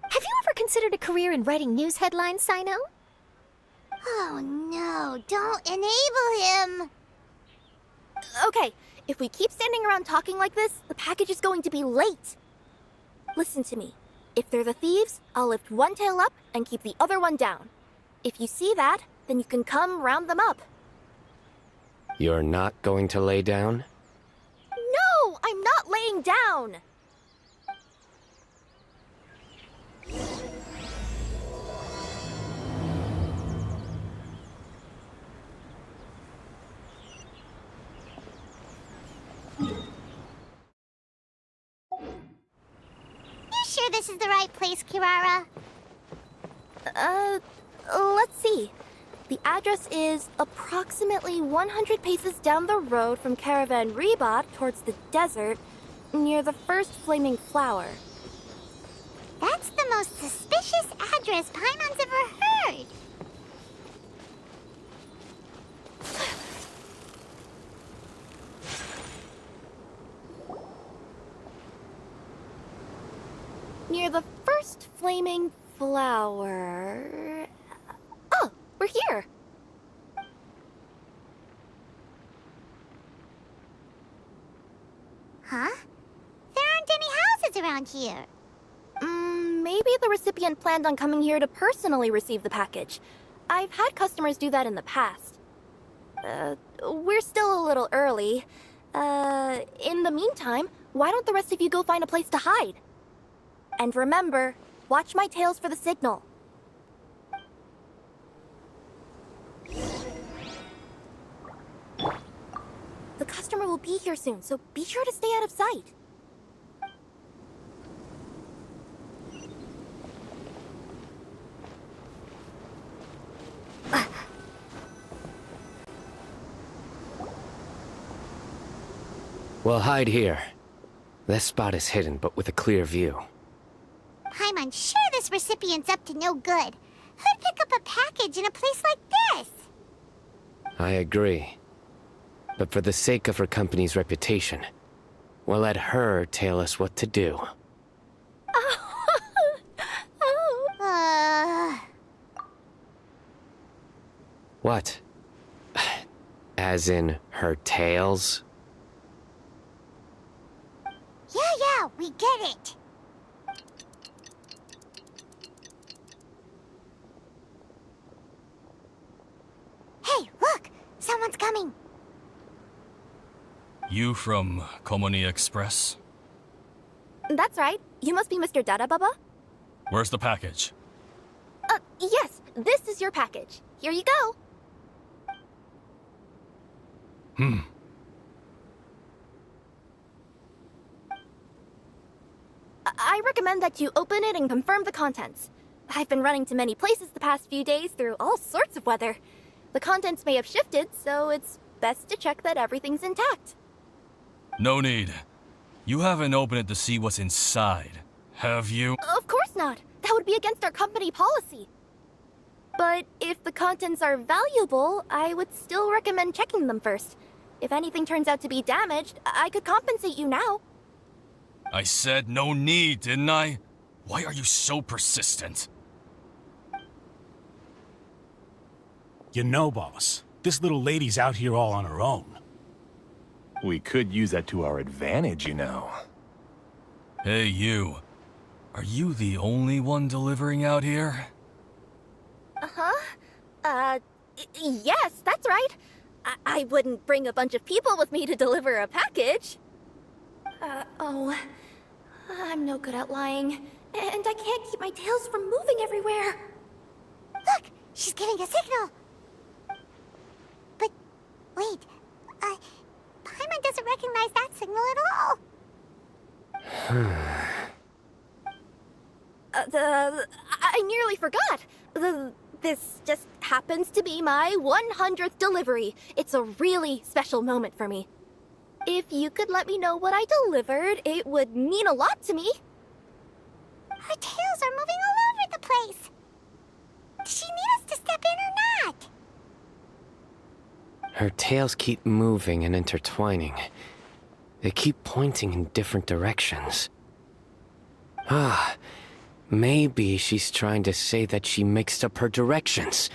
Have you ever considered a career in writing news headlines, Sino? Oh no, don't enable him! Okay, if we keep standing around talking like this, the package is going to be late. Listen to me. If they're the thieves, I'll lift one tail up and keep the other one down. If you see that, then you can come round them up. You're not going to lay down? No, I'm not laying down! You sure this is the right place, Kirara? Let's see. The address is approximately 100 paces down the road from Caravan Reebot towards the desert, near the first flaming flower. That's the most suspicious address Paimon's ever heard. Near the first flaming flower... Oh, we're here! Huh? There aren't any houses around here. Maybe the recipient planned on coming here to personally receive the package. I've had customers do that in the past. We're still a little early. In the meantime, why don't the rest of you go find a place to hide? And remember, watch my tails for the signal. The customer will be here soon, so be sure to stay out of sight. We'll hide here. This spot is hidden, but with a clear view. Paimon's sure this recipient's up to no good. Who'd pick up a package in a place like this? I agree. But for the sake of her company's reputation, we'll let her tell us what to do. What? As in her tails? Yeah, we get it. Hey, look! Someone's coming. You from Komoni Express? That's right. You must be Mr. Dadababa? Where's the package? Yes. This is your package. Here you go. I recommend that you open it and confirm the contents. I've been running to many places the past few days through all sorts of weather. The contents may have shifted, so it's best to check that everything's intact. No need. You haven't opened it to see what's inside, have you? Of course not. That would be against our company policy. But if the contents are valuable, I would still recommend checking them first. If anything turns out to be damaged, I could compensate you now. I said no need, didn't I? Why are you so persistent? You know, boss, this little lady's out here all on her own. We could use that to our advantage, you know. Hey, you. Are you the only one delivering out here? Yes, that's right. I wouldn't bring a bunch of people with me to deliver a package. I'm no good at lying. And I can't keep my tails from moving everywhere. Look! She's giving a signal! But, wait, Paimon doesn't recognize that signal at all! I nearly forgot. This just happens to be my 100th delivery. It's a really special moment for me. If you could let me know what I delivered, it would mean a lot to me. Her tails are moving all over the place. Does she need us to step in or not? Her tails keep moving and intertwining. They keep pointing in different directions. Maybe she's trying to say that she mixed up her directions.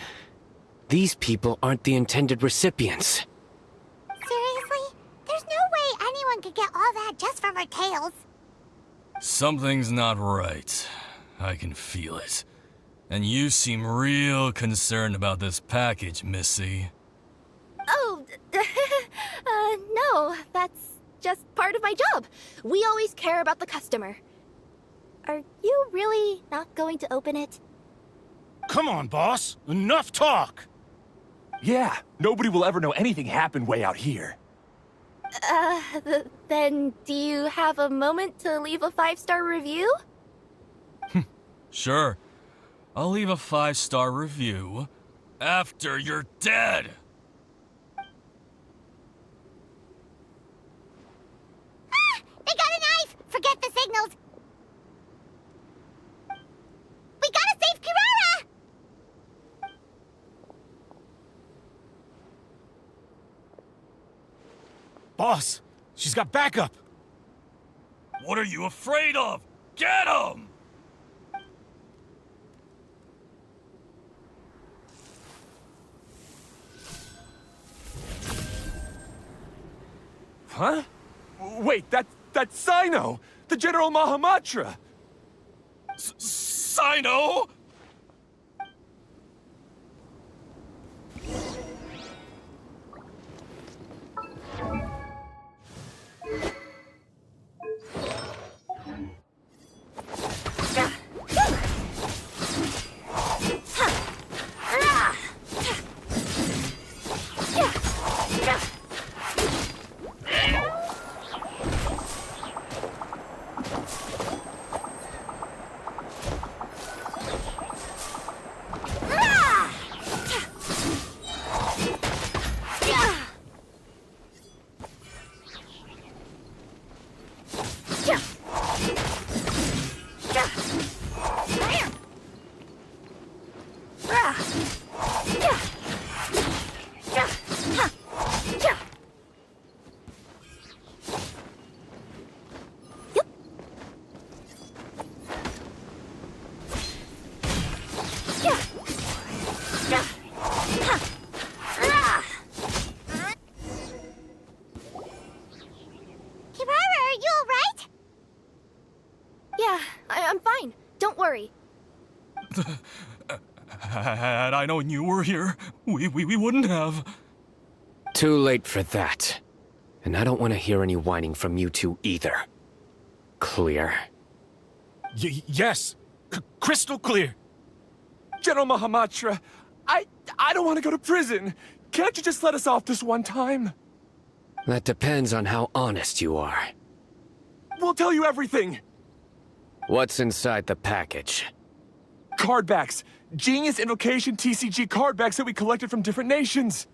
These people aren't the intended recipients. Seriously? There's no way anyone could get all that just from her tails. Something's not right. I can feel it. And you seem real concerned about this package, Missy. Oh, no, that's just part of my job. We always care about the customer. Are you really not going to open it? Come on, boss. Enough talk! Yeah, nobody will ever know anything happened way out here. Then do you have a moment to leave a 5-star review? Sure. I'll leave a 5-star review after you're dead. Ah! They got a knife! Forget the signals! We gotta save Kirara! Boss, she's got backup. What are you afraid of? Get him! Huh? Wait, that's Sino! The General Mahamatra! Sino? I'm fine. Don't worry. Had I known you were here, we wouldn't have. Too late for that. And I don't want to hear any whining from you two either. Clear? Yes. Crystal clear. General Mahamatra, I don't want to go to prison. Can't you just let us off this one time? That depends on how honest you are. We'll tell you everything. What's inside the package? Card backs. Genius Invocation TCG card backs that we collected from different nations.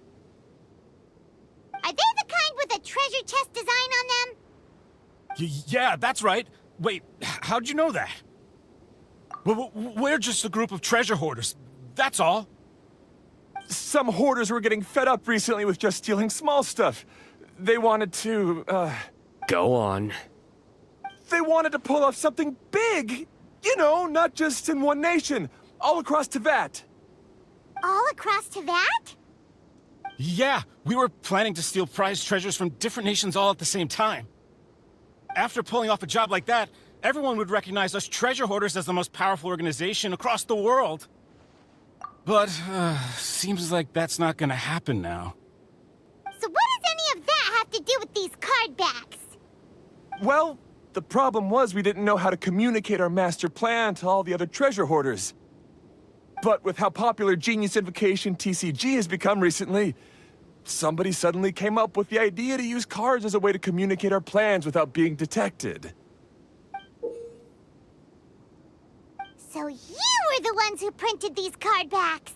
Are they the kind with a treasure chest design on them? Yeah, that's right. Wait, how'd you know that? We're just a group of treasure hoarders. That's all. Some hoarders were getting fed up recently with just stealing small stuff. They wanted to, Go on. They wanted to pull off something big. You know, not just in one nation. All across Teyvat. All across Teyvat? Yeah, we were planning to steal prized treasures from different nations all at the same time. After pulling off a job like that, everyone would recognize us treasure hoarders as the most powerful organization across the world. But, seems like that's not gonna happen now. So what does any of that have to do with these card backs? Well, the problem was we didn't know how to communicate our master plan to all the other treasure hoarders. But with how popular Genius Invocation TCG has become recently, somebody suddenly came up with the idea to use cards as a way to communicate our plans without being detected. So you were the ones who printed these card backs?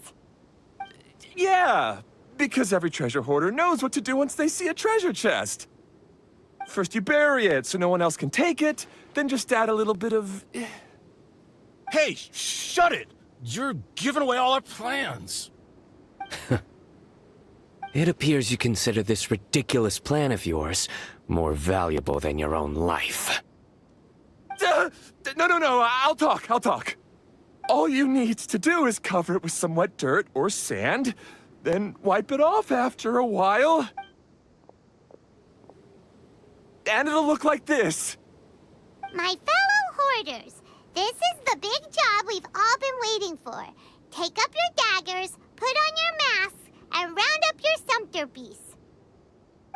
Yeah, because every treasure hoarder knows what to do once they see a treasure chest. First you bury it so no one else can take it, then just add a little bit of... Hey, shut it! You're giving away all our plans. It appears you consider this ridiculous plan of yours more valuable than your own life. No, I'll talk. All you need to do is cover it with some wet dirt or sand, then wipe it off after a while. And it'll look like this. My fellow hoarders, this is the big job we've all been waiting for. Take up your daggers, put on your masks, and round up your sumpter beasts.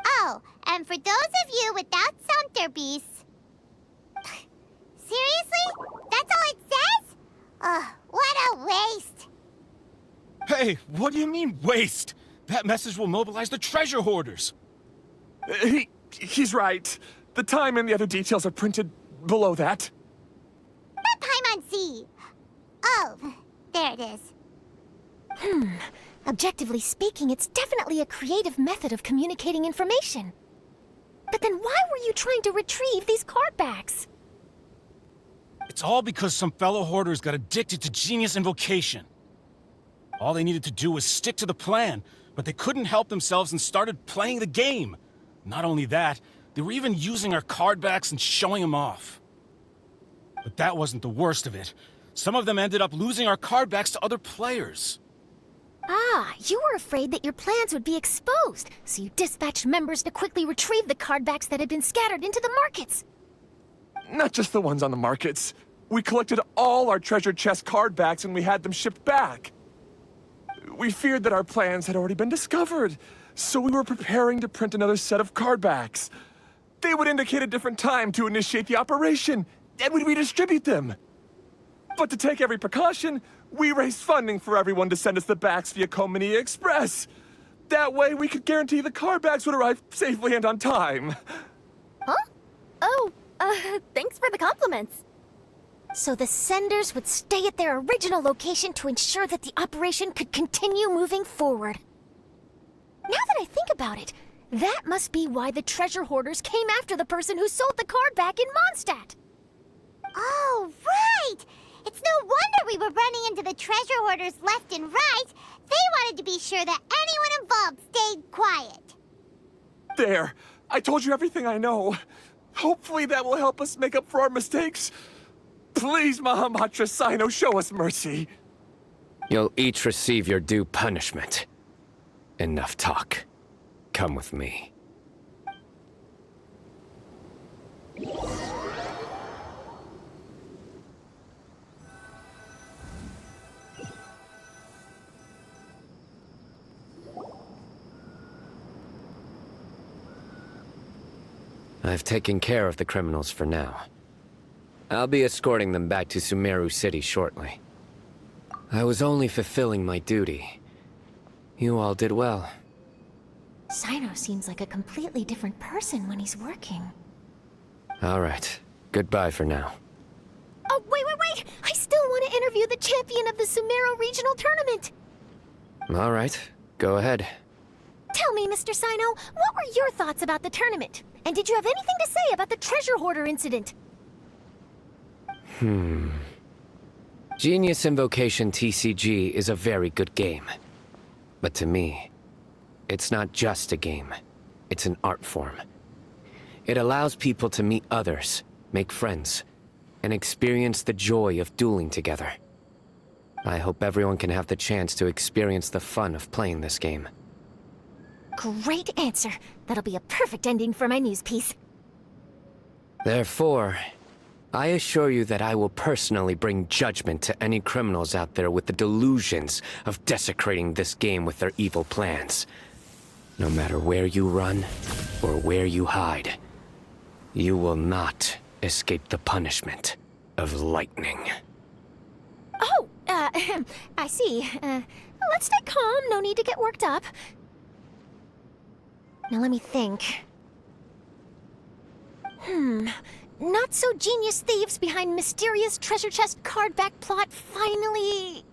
Oh, and for those of you without sumpter beasts... Seriously? That's all it says? Ugh, what a waste. Hey, what do you mean, waste? That message will mobilize the treasure hoarders. He's right. The time and the other details are printed below that. That Paimon see. Oh, there it is. Objectively speaking, it's definitely a creative method of communicating information. But then why were you trying to retrieve these card backs? It's all because some fellow hoarders got addicted to Genius Invocation. All they needed to do was stick to the plan, but they couldn't help themselves and started playing the game. Not only that, they were even using our card backs and showing them off. But that wasn't the worst of it. Some of them ended up losing our card backs to other players. Ah, you were afraid that your plans would be exposed, so you dispatched members to quickly retrieve the card backs that had been scattered into the markets. Not just the ones on the markets. We collected all our treasure chest card backs and we had them shipped back. We feared that our plans had already been discovered, so we were preparing to print another set of card backs. They would indicate a different time to initiate the operation, and we'd redistribute them. But to take every precaution, we raised funding for everyone to send us the backs via Komini Express. That way we could guarantee the card backs would arrive safely and on time. Huh? Oh, thanks for the compliments. So the senders would stay at their original location to ensure that the operation could continue moving forward. Now that I think about it, that must be why the treasure hoarders came after the person who sold the card back in Mondstadt. Oh, right! It's no wonder we were running into the treasure hoarders left and right. They wanted to be sure that anyone involved stayed quiet. There, I told you everything I know. Hopefully that will help us make up for our mistakes. Please, Mahamatra Sino, show us mercy. You'll each receive your due punishment. Enough talk. Come with me. I've taken care of the criminals for now. I'll be escorting them back to Sumeru City shortly. I was only fulfilling my duty. You all did well. Sino seems like a completely different person when he's working. All right. Goodbye for now. Oh, wait! I still want to interview the champion of the Sumeru Regional Tournament! All right. Go ahead. Tell me, Mr. Sino, what were your thoughts about the tournament? And did you have anything to say about the treasure hoarder incident? Genius Invocation TCG is a very good game. But to me, it's not just a game. It's an art form. It allows people to meet others, make friends, and experience the joy of dueling together. I hope everyone can have the chance to experience the fun of playing this game. Great answer. That'll be a perfect ending for my news piece. Therefore, I assure you that I will personally bring judgment to any criminals out there with the delusions of desecrating this game with their evil plans. No matter where you run or where you hide, you will not escape the punishment of lightning. Oh, I see. Let's stay calm. No need to get worked up. Now let me think. Not so genius thieves behind mysterious treasure chest card back plot finally...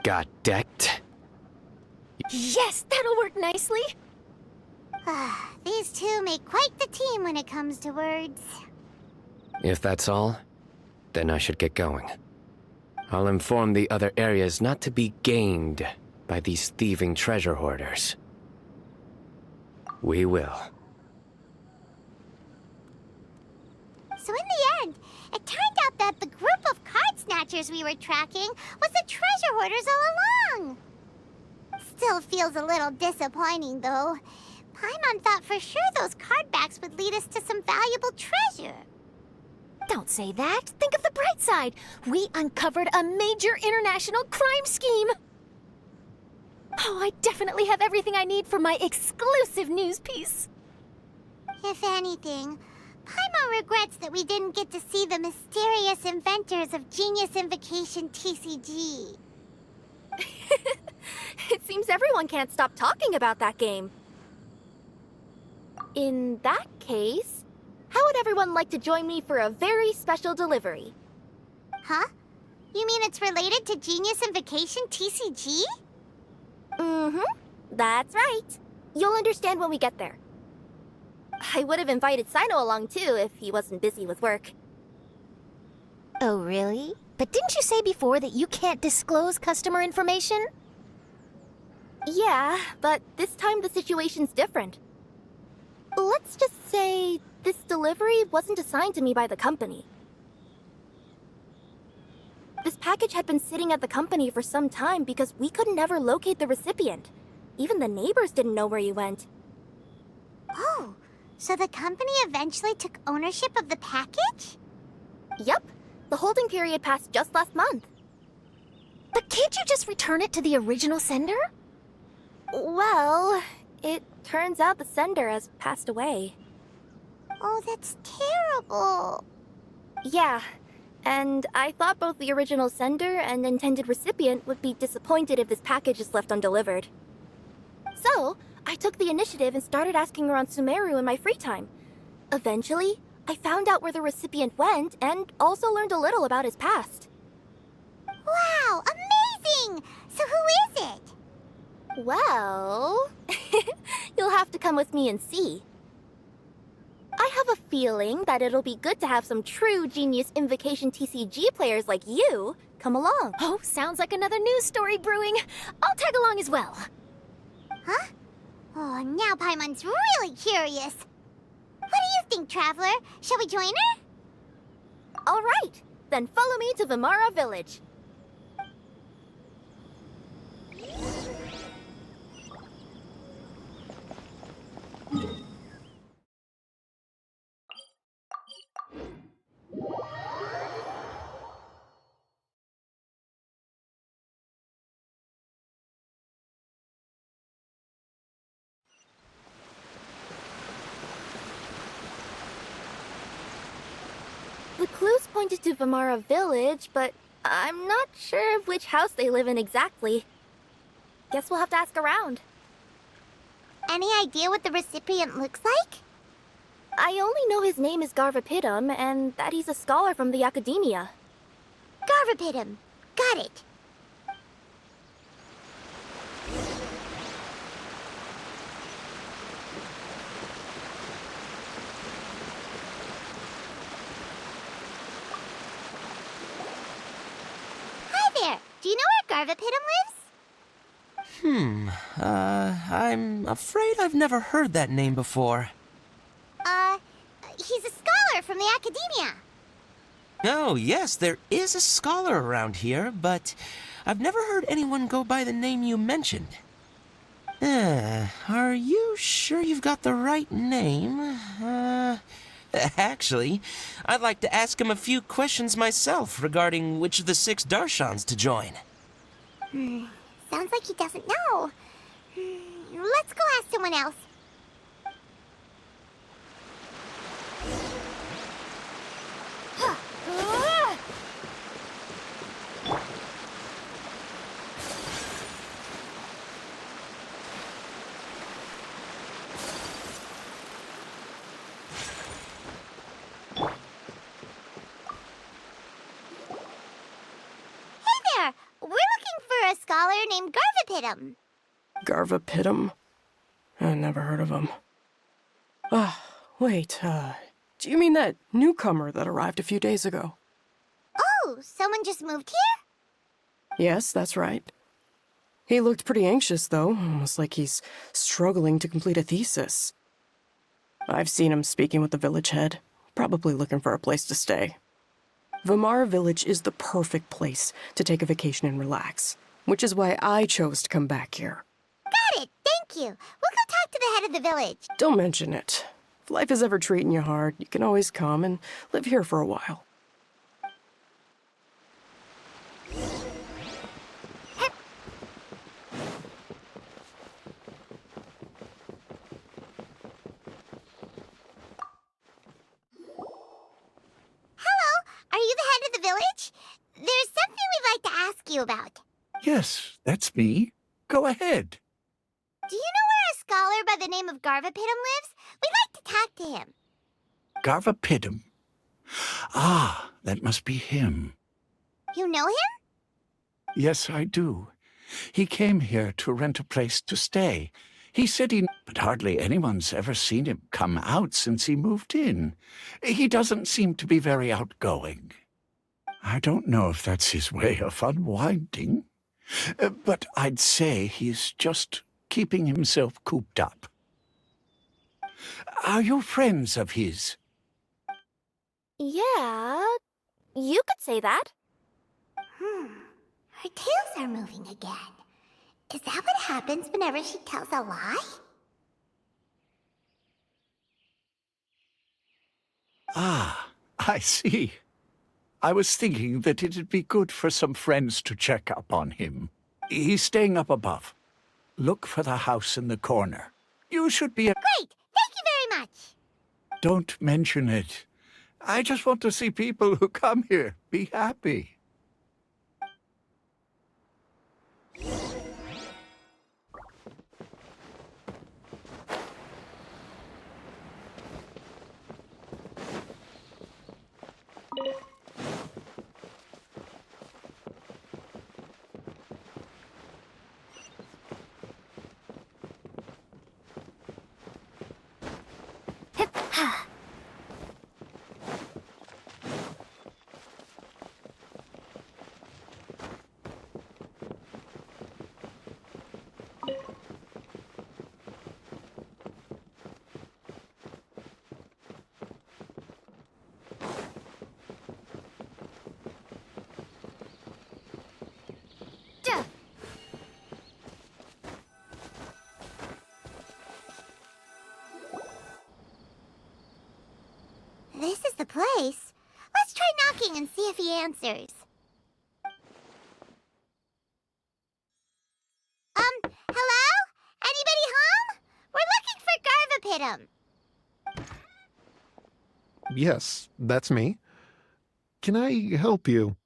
Got decked? Yes, that'll work nicely. These two make quite the team when it comes to words. If that's all, then I should get going. I'll inform the other areas not to be gamed by these thieving treasure hoarders. We will. So in the end, it turned out that the group of card snatchers we were tracking was the treasure hoarders all along. Still feels a little disappointing, though. Paimon thought for sure those card backs would lead us to some valuable treasure. Don't say that. Think of the bright side. We uncovered a major international crime scheme. Oh, I definitely have everything I need for my exclusive news piece. If anything, Paimon regrets that we didn't get to see the mysterious inventors of Genius Invocation TCG. It seems everyone can't stop talking about that game. In that case, how would everyone like to join me for a very special delivery? Huh? You mean it's related to Genius Invocation TCG? Mm-hmm. That's right. You'll understand when we get there. I would have invited Sino along too if he wasn't busy with work. Oh, really? But didn't you say before that you can't disclose customer information? Yeah, but this time the situation's different. Let's just say this delivery wasn't assigned to me by the company. This package had been sitting at the company for some time because we could never locate the recipient. Even the neighbors didn't know where he went. Oh, so the company eventually took ownership of the package? Yep. The holding period passed just last month. But can't you just return it to the original sender? Well, it turns out the sender has passed away. Oh, that's terrible. Yeah, and I thought both the original sender and intended recipient would be disappointed if this package is left undelivered. So, I took the initiative and started asking around Sumeru in my free time. Eventually, I found out where the recipient went and also learned a little about his past. Wow, amazing! So who is it? Well, you'll have to come with me and see. I have a feeling that it'll be good to have some true Genius Invocation TCG players like you come along. Oh, sounds like another news story brewing. I'll tag along as well. Huh? Oh, now Paimon's really curious. What do you think, Traveler? Shall we join her? All right, then follow me to Vimara Village. The clues pointed to Vimara Village, but I'm not sure of which house they live in exactly. Guess we'll have to ask around. Any idea what the recipient looks like? I only know his name is Garvapidum and that he's a scholar from the Academia. Garvapidum. Got it. Hi there. Do you know where Garvapidum lives? I'm afraid I've never heard that name before. He's a scholar from the Academia. Oh, yes, there is a scholar around here, but I've never heard anyone go by the name you mentioned. Are you sure you've got the right name? Actually, I'd like to ask him a few questions myself regarding which of the 6 Darshans to join. Sounds like he doesn't know. Let's go ask someone else. We're looking for a scholar named Garvapidum. Garvapidum? I never heard of him. Wait, do you mean that newcomer that arrived a few days ago? Oh, someone just moved here? Yes, that's right. He looked pretty anxious, though, almost like he's struggling to complete a thesis. I've seen him speaking with the village head, probably looking for a place to stay. Vimara Village is the perfect place to take a vacation and relax, which is why I chose to come back here. Got it, thank you. We'll go talk to the head of the village. Don't mention it. If life is ever treating you hard, you can always come and live here for a while. Are you the head of the village? There's something we'd like to ask you about. Yes, that's me. Go ahead. Do you know where a scholar by the name of Garvapidum lives? We'd like to talk to him. Garvapidum. Ah, that must be him. You know him? Yes, I do. He came here to rent a place to stay. He said but hardly anyone's ever seen him come out since he moved in. He doesn't seem to be very outgoing. I don't know if that's his way of unwinding, but I'd say he's just keeping himself cooped up. Are you friends of his? Yeah, you could say that. Her tails are moving again. Is that what happens whenever she tells a lie? Ah, I see. I was thinking that it'd be good for some friends to check up on him. He's staying up above. Look for the house in the corner. You should be Great! Thank you very much! Don't mention it. I just want to see people who come here be happy. This is the place. Let's try knocking and see if he answers. Hello? Anybody home? We're looking for Garvapitum. Yes, that's me. Can I help you?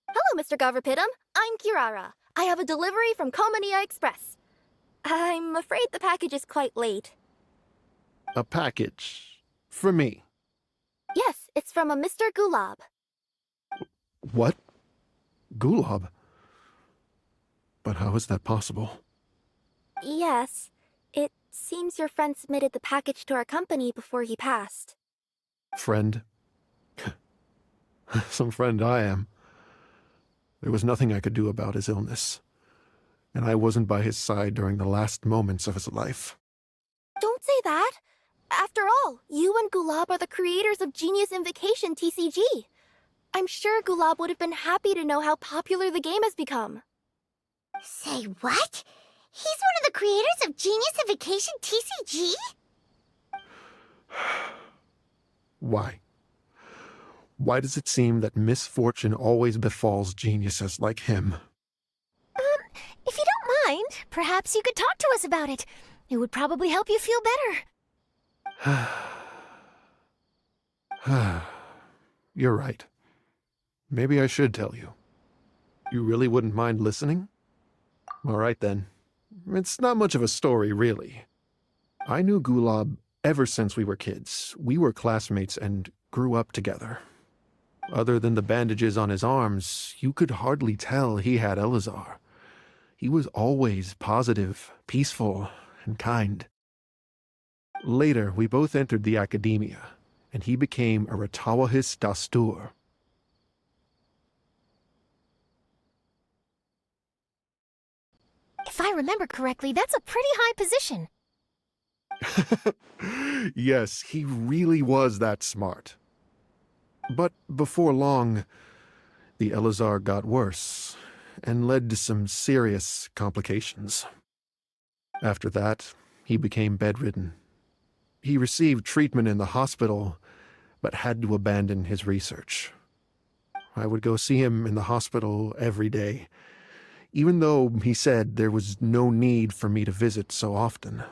Hello, Mr. Garvapitum. I'm Kirara. I have a delivery from Komania Express. I'm afraid the package is quite late. A package. For me. Yes, it's from a Mr. Gulab. What? Gulab? But how is that possible? Yes, it seems your friend submitted the package to our company before he passed. Friend? Some friend I am. There was nothing I could do about his illness, and I wasn't by his side during the last moments of his life. Don't say that! After all, you and Gulab are the creators of Genius Invocation TCG. I'm sure Gulab would have been happy to know how popular the game has become. Say what? He's one of the creators of Genius Invocation TCG? Why? Why does it seem that misfortune always befalls geniuses like him? If you don't mind, perhaps you could talk to us about it. It would probably help you feel better. You're right. Maybe I should tell you. You really wouldn't mind listening? All right then. It's not much of a story, really. I knew Gulab ever since we were kids. We were classmates and grew up together. Other than the bandages on his arms, you could hardly tell he had Elazar. He was always positive, peaceful, and kind. Later, we both entered the academia, and he became a Ratawahis Dastur. If I remember correctly, that's a pretty high position. Yes, he really was that smart. But before long, the Elazar got worse and led to some serious complications. After that, he became bedridden. He received treatment in the hospital, but had to abandon his research. I would go see him in the hospital every day, even though he said there was no need for me to visit so often.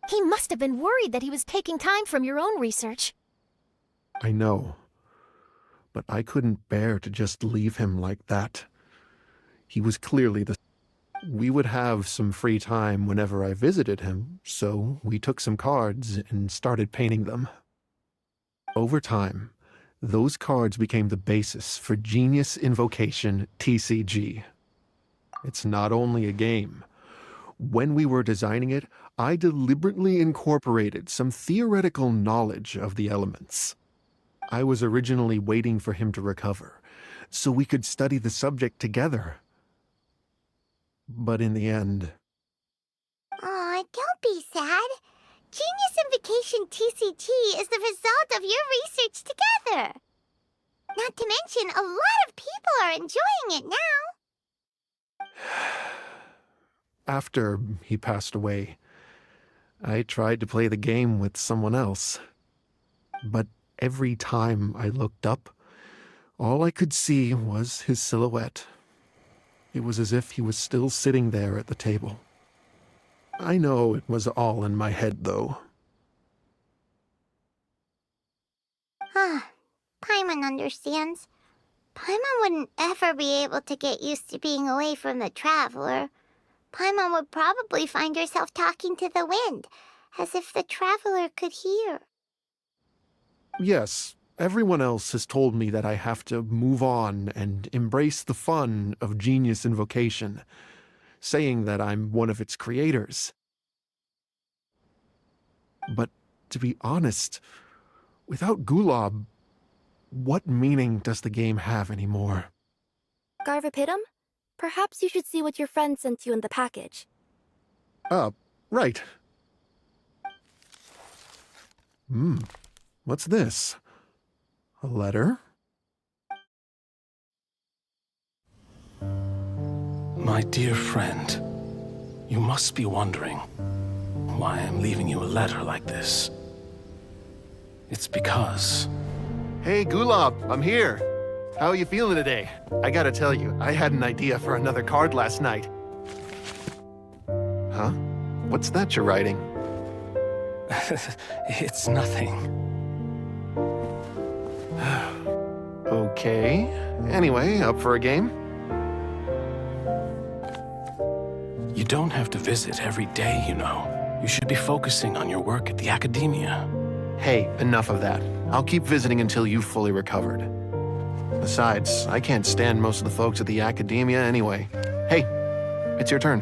He must have been worried that he was taking time from your own research. I know, but I couldn't bear to just leave him like that. He was clearly the... We would have some free time whenever I visited him, so we took some cards and started painting them. Over time, Those cards became the basis for Genius Invocation TCG. It's not only a game. When we were designing it, I deliberately incorporated some theoretical knowledge of the elements. I was originally waiting for him to recover, so we could study the subject together. But in the end... Aw, don't be sad. Genius Invocation TCG is the result of your research together. Not to mention, a lot of people are enjoying it now. After he passed away, I tried to play the game with someone else. But every time I looked up, all I could see was his silhouette. It was as if he was still sitting there at the table. I know it was all in my head, though. Paimon understands. Paimon wouldn't ever be able to get used to being away from the Traveler. Paimon would probably find herself talking to the wind, as if the Traveler could hear. Yes, everyone else has told me that I have to move on and embrace the fun of Genius Invocation, saying that I'm one of its creators. But to be honest, without Gulob, what meaning does the game have anymore? Garvapidum? Perhaps you should see what your friend sent you in the package. Right. What's this? A letter? My dear friend, you must be wondering why I'm leaving you a letter like this. It's because... Hey, Gulob, I'm here. How are you feeling today? I gotta tell you, I had an idea for another card last night. Huh? What's that you're writing? It's nothing. Okay. Anyway, up for a game? You don't have to visit every day, you know. You should be focusing on your work at the academia. Hey, enough of that. I'll keep visiting until you've fully recovered. Besides, I can't stand most of the folks at the academia anyway. Hey, it's your turn.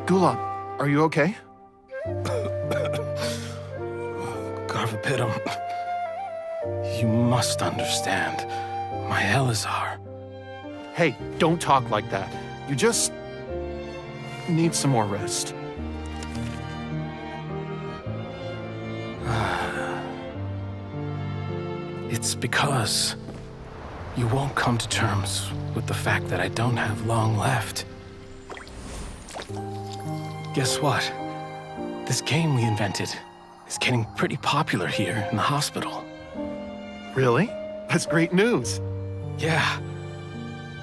Gulob, are you okay? Garvapidum, you must understand. My Elazar. Hey, don't talk like that. You just need some more rest. It's because you won't come to terms with the fact that I don't have long left. Guess what? This game we invented is getting pretty popular here in the hospital. Really? That's great news. Yeah.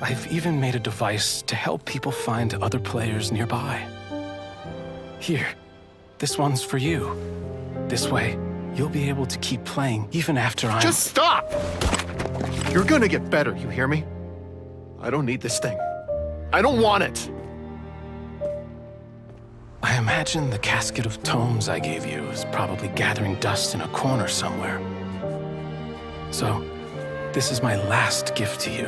I've even made a device to help people find other players nearby. Here, this one's for you. This way, you'll be able to keep playing even after I'm... Just stop! You're gonna get better, you hear me? I don't need this thing. I don't want it! I imagine the casket of tomes I gave you is probably gathering dust in a corner somewhere. So, this is my last gift to you.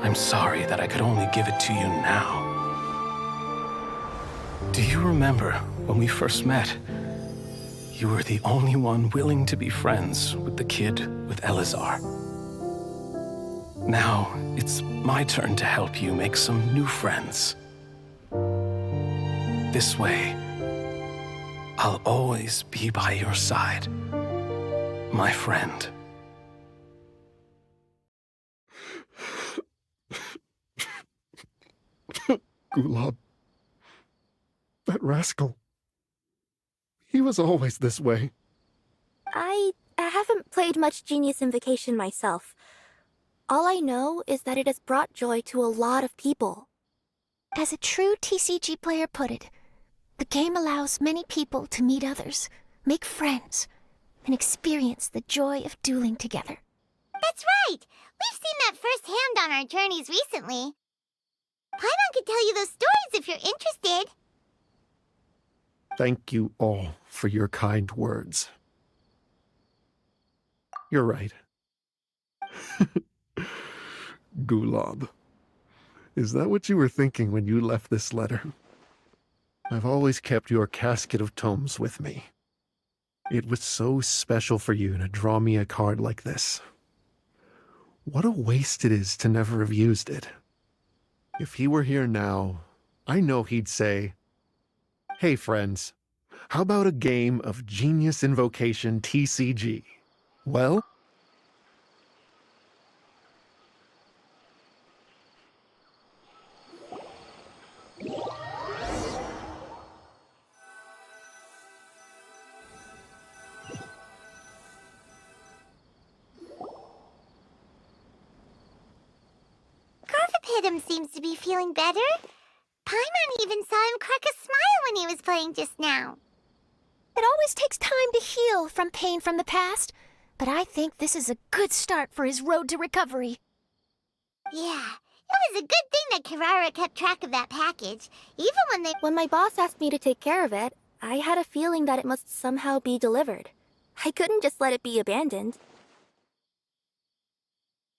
I'm sorry that I could only give it to you now. Do you remember when we first met? You were the only one willing to be friends with the kid with Elazar. Now, it's my turn to help you make some new friends. This way, I'll always be by your side, my friend. Gulob. That rascal. He was always this way. I haven't played much Genius Invocation myself. All I know is that it has brought joy to a lot of people. As a true TCG player put it, the game allows many people to meet others, make friends, and experience the joy of dueling together. That's right! We've seen that firsthand on our journeys recently. Paimon could tell you those stories if you're interested. Thank you all for your kind words. You're right. Gulob. Is that what you were thinking when you left this letter? I've always kept your casket of tomes with me. It was so special for you to draw me a card like this. What a waste it is to never have used it. If he were here now, I know he'd say, "Hey friends, how about a game of Genius Invocation TCG?" Well, Garthipidum seems to be feeling better. Paimon even saw him crack a smile when he was playing just now. It always takes time to heal from pain from the past, but I think this is a good start for his road to recovery. Yeah, it was a good thing that Kirara kept track of that package, even When my boss asked me to take care of it, I had a feeling that it must somehow be delivered. I couldn't just let it be abandoned.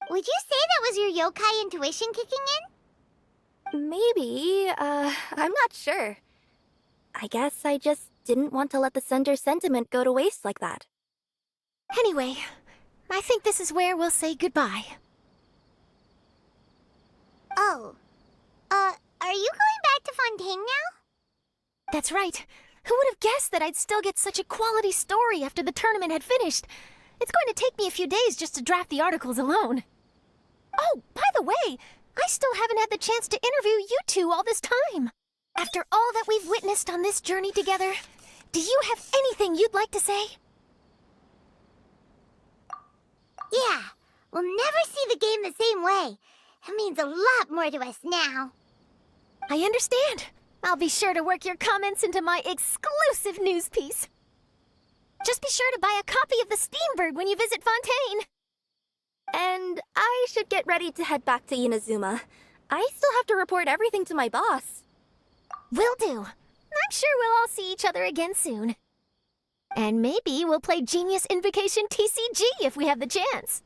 Would you say that was your yokai intuition kicking in? Maybe, I'm not sure. I guess I just didn't want to let the center's sentiment go to waste like that. Anyway, I think this is where we'll say goodbye. Oh, are you going back to Fontaine now? That's right. Who would have guessed that I'd still get such a quality story after the tournament had finished? It's going to take me a few days just to draft the articles alone. Oh, by the way, I still haven't had the chance to interview you two all this time. After all that we've witnessed on this journey together, do you have anything you'd like to say? Yeah, we'll never see the game the same way. It means a lot more to us now. I understand. I'll be sure to work your comments into my exclusive news piece. Just be sure to buy a copy of the Steambird when you visit Fontaine. And I should get ready to head back to Inazuma. I still have to report everything to my boss. Will do. I'm sure we'll all see each other again soon. And maybe we'll play Genius Invocation TCG if we have the chance.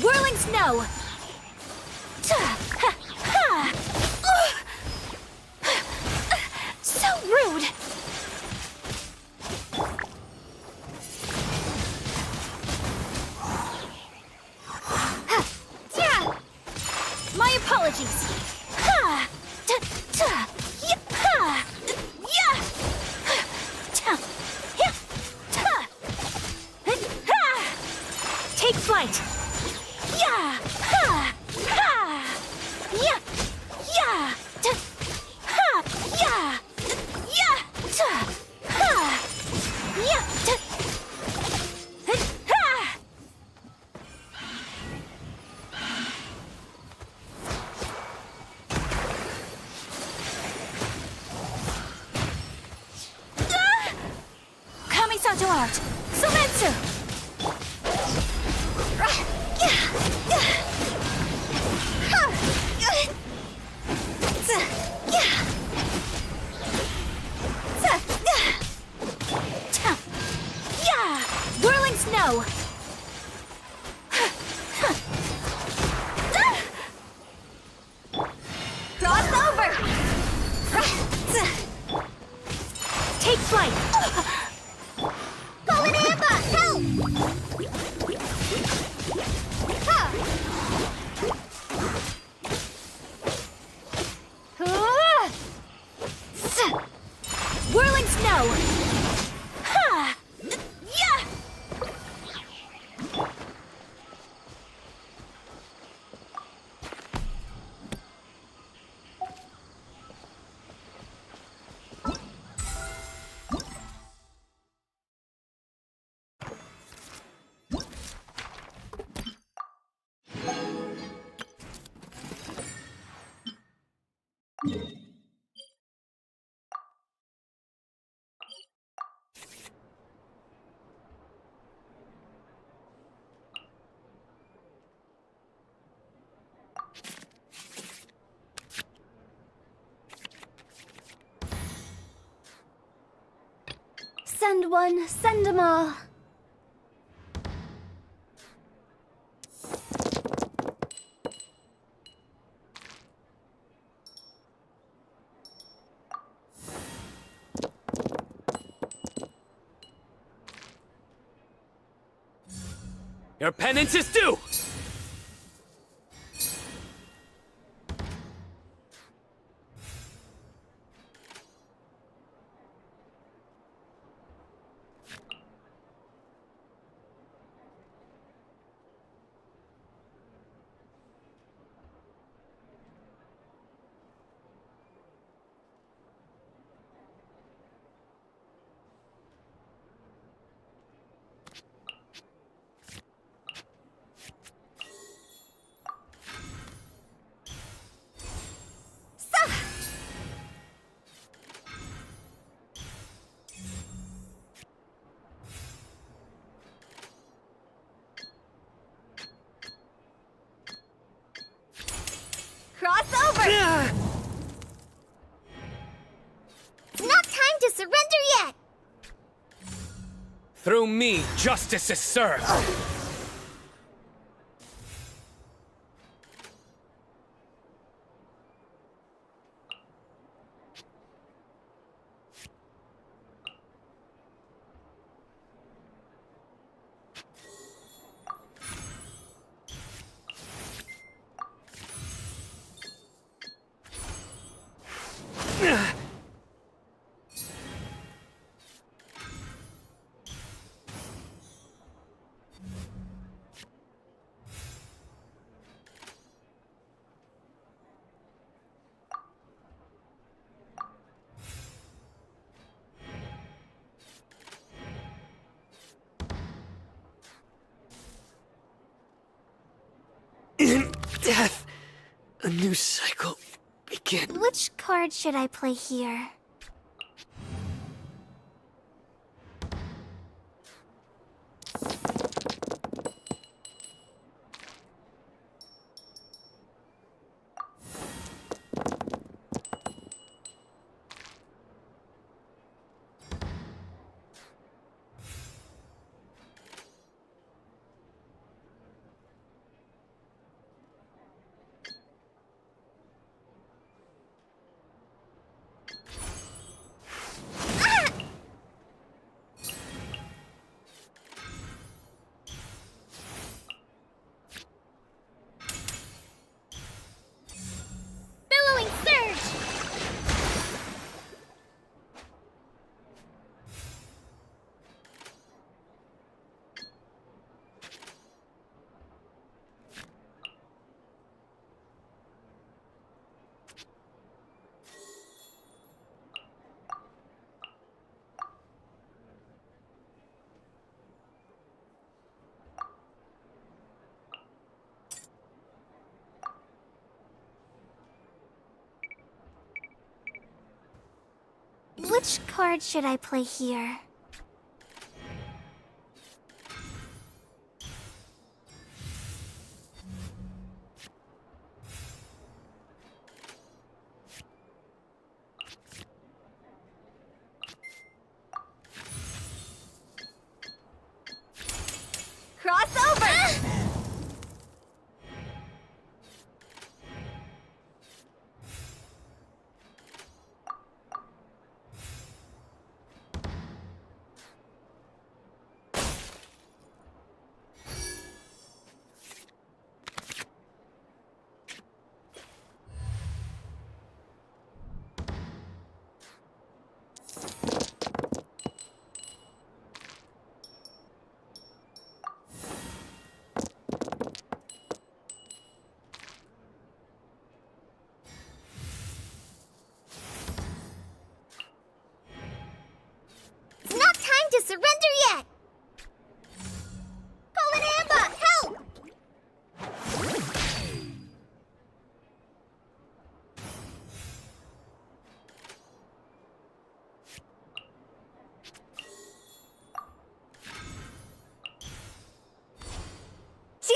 Whirling snow! So rude! My apologies! Take flight! Kamisato art! Sumetsu! Whirling snow! Cross over! Take flight! Polny, help! Whirling snow! Send one, send them all. Your penance is due! Cross over! It's not time to surrender yet! Through me, justice is served! In death, a new cycle begins. Which card should I play here? Which card should I play here? Crossover! It's not time to surrender yet! Call an ambush! Help! See?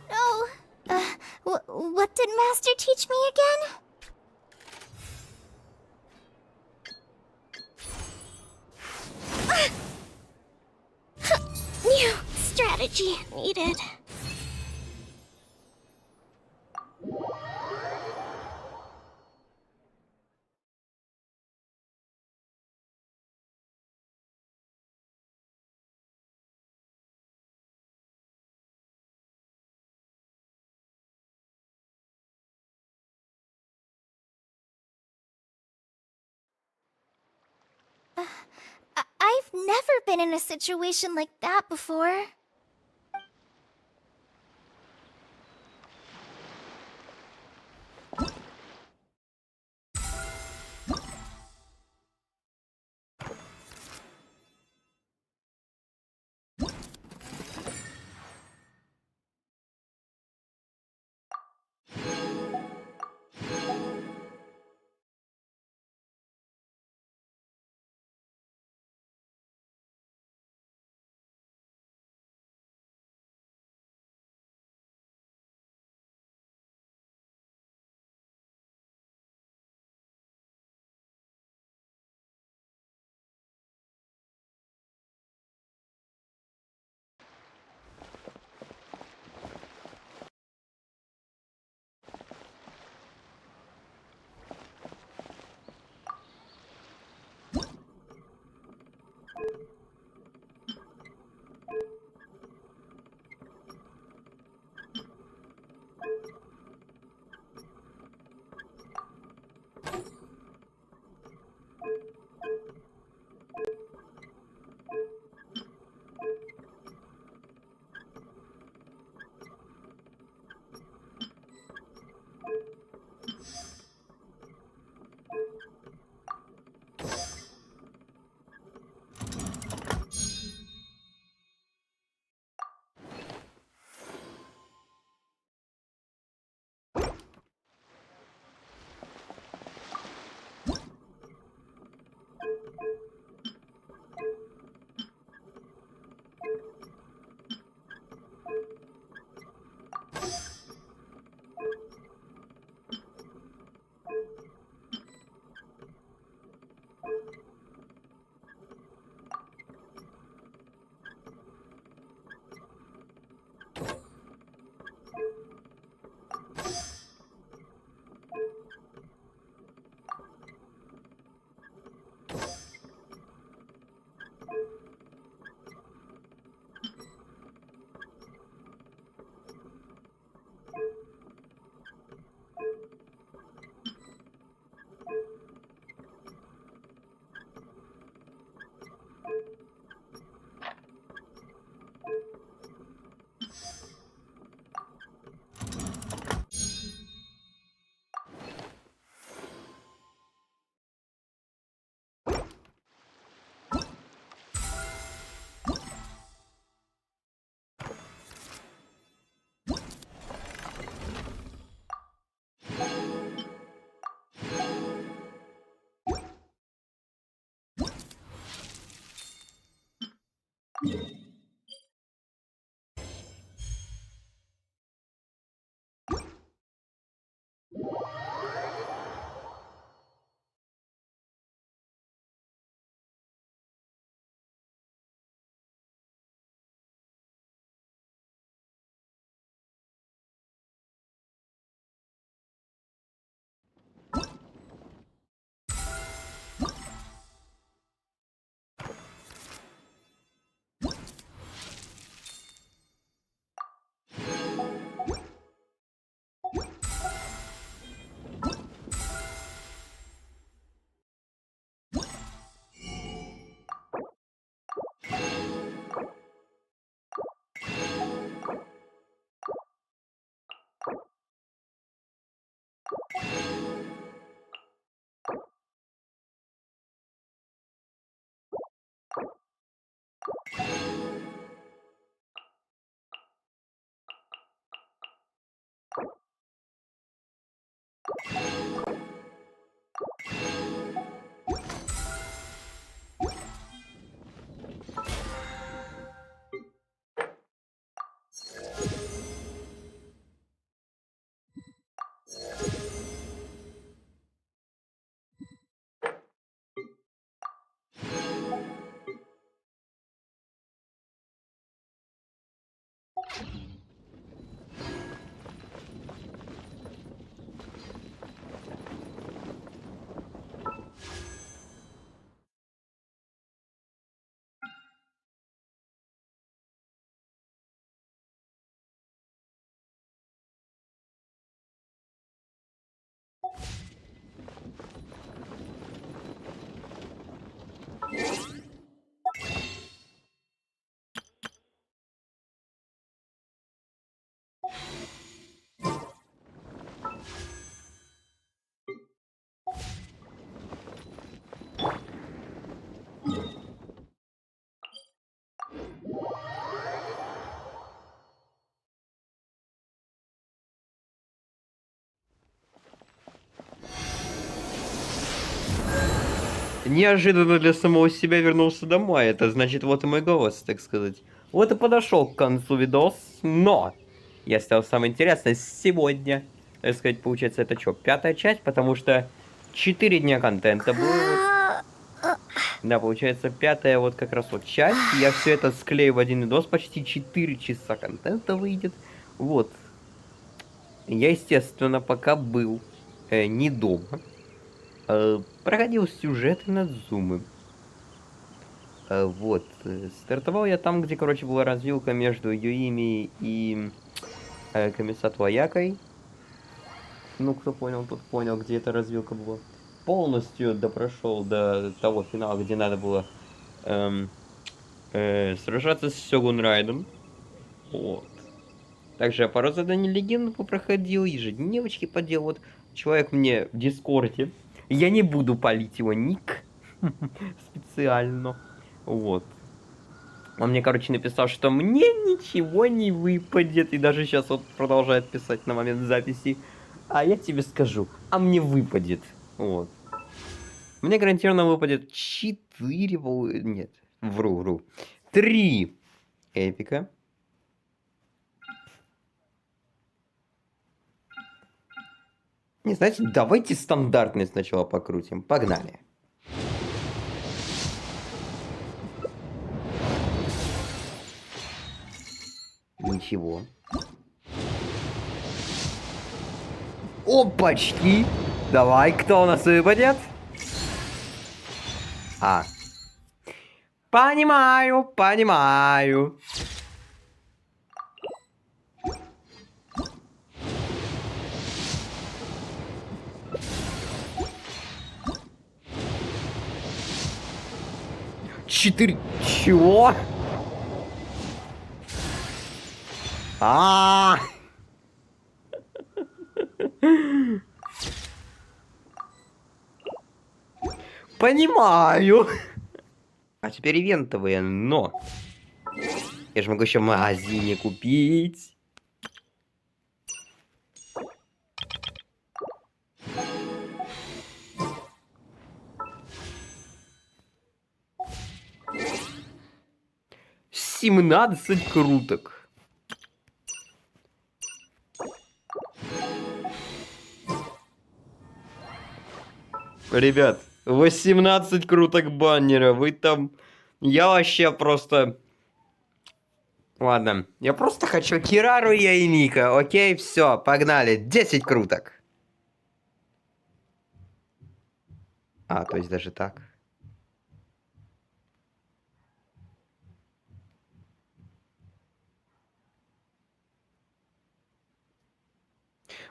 No. What did Master teach me again? New strategy needed. I've never been in a situation like that before. Неожиданно для самого себя вернулся домой. Это значит, вот и мой голос, так сказать. Вот и подошел к концу видос, но я сделал самое интересное сегодня. Так сказать, получается, это что, 5-я часть, потому что 4 дня контента было. Да, получается, 5-я вот как раз вот часть. Я все это склею в один видос, почти 4 часа контента выйдет. Вот. Я, естественно, пока был не дома. Проходил сюжеты над зумы. Вот. Стартовал я там, где, короче, была развилка между Юими и комиссат Ваякой. Ну, кто понял, тот понял, где эта развилка была. Полностью допрошел до того финала, где надо было сражаться с Сёгун Райдом. Вот. Также я пару заданий легенду попроходил, ежедневочки поделал. Вот человек мне в Дискорде. Я не буду палить его ник специально. Вот. Он мне, короче, написал, что мне ничего не выпадет. И даже сейчас вот продолжает писать на момент записи. А я тебе скажу, а мне выпадет. Вот. Мне гарантированно выпадет 4... Нет, вру. 3 эпика. Не, знаете, давайте стандартный сначала покрутим. Погнали. Ничего. Опачки! Давай, кто у нас выпадет? А. Понимаю. Четыре. Чего? Понимаю. А теперь ивентовые, но я же могу еще в магазине купить. 18 круток. Ребят, 18 круток баннера. Вы там... Я вообще просто... Ладно, я просто хочу Кирару и Айника. Окей, все, погнали. 10 круток. А, то есть даже так.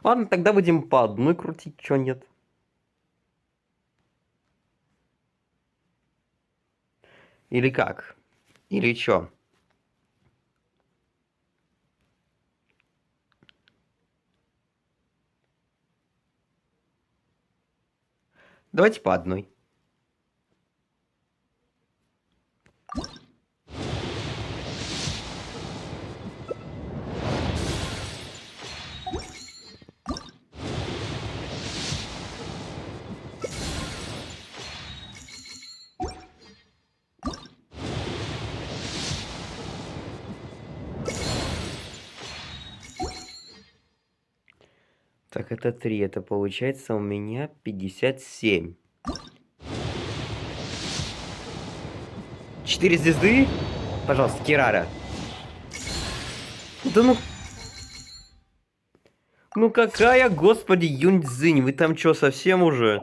Ладно, тогда будем по одной крутить, чё нет. Или как? Или чё? Давайте по одной. Так, это 3. Это получается у меня 57. 4 звезды? Пожалуйста, Кирара. Да ну... Ну какая, господи, Юньцзинь, вы там чё, совсем уже?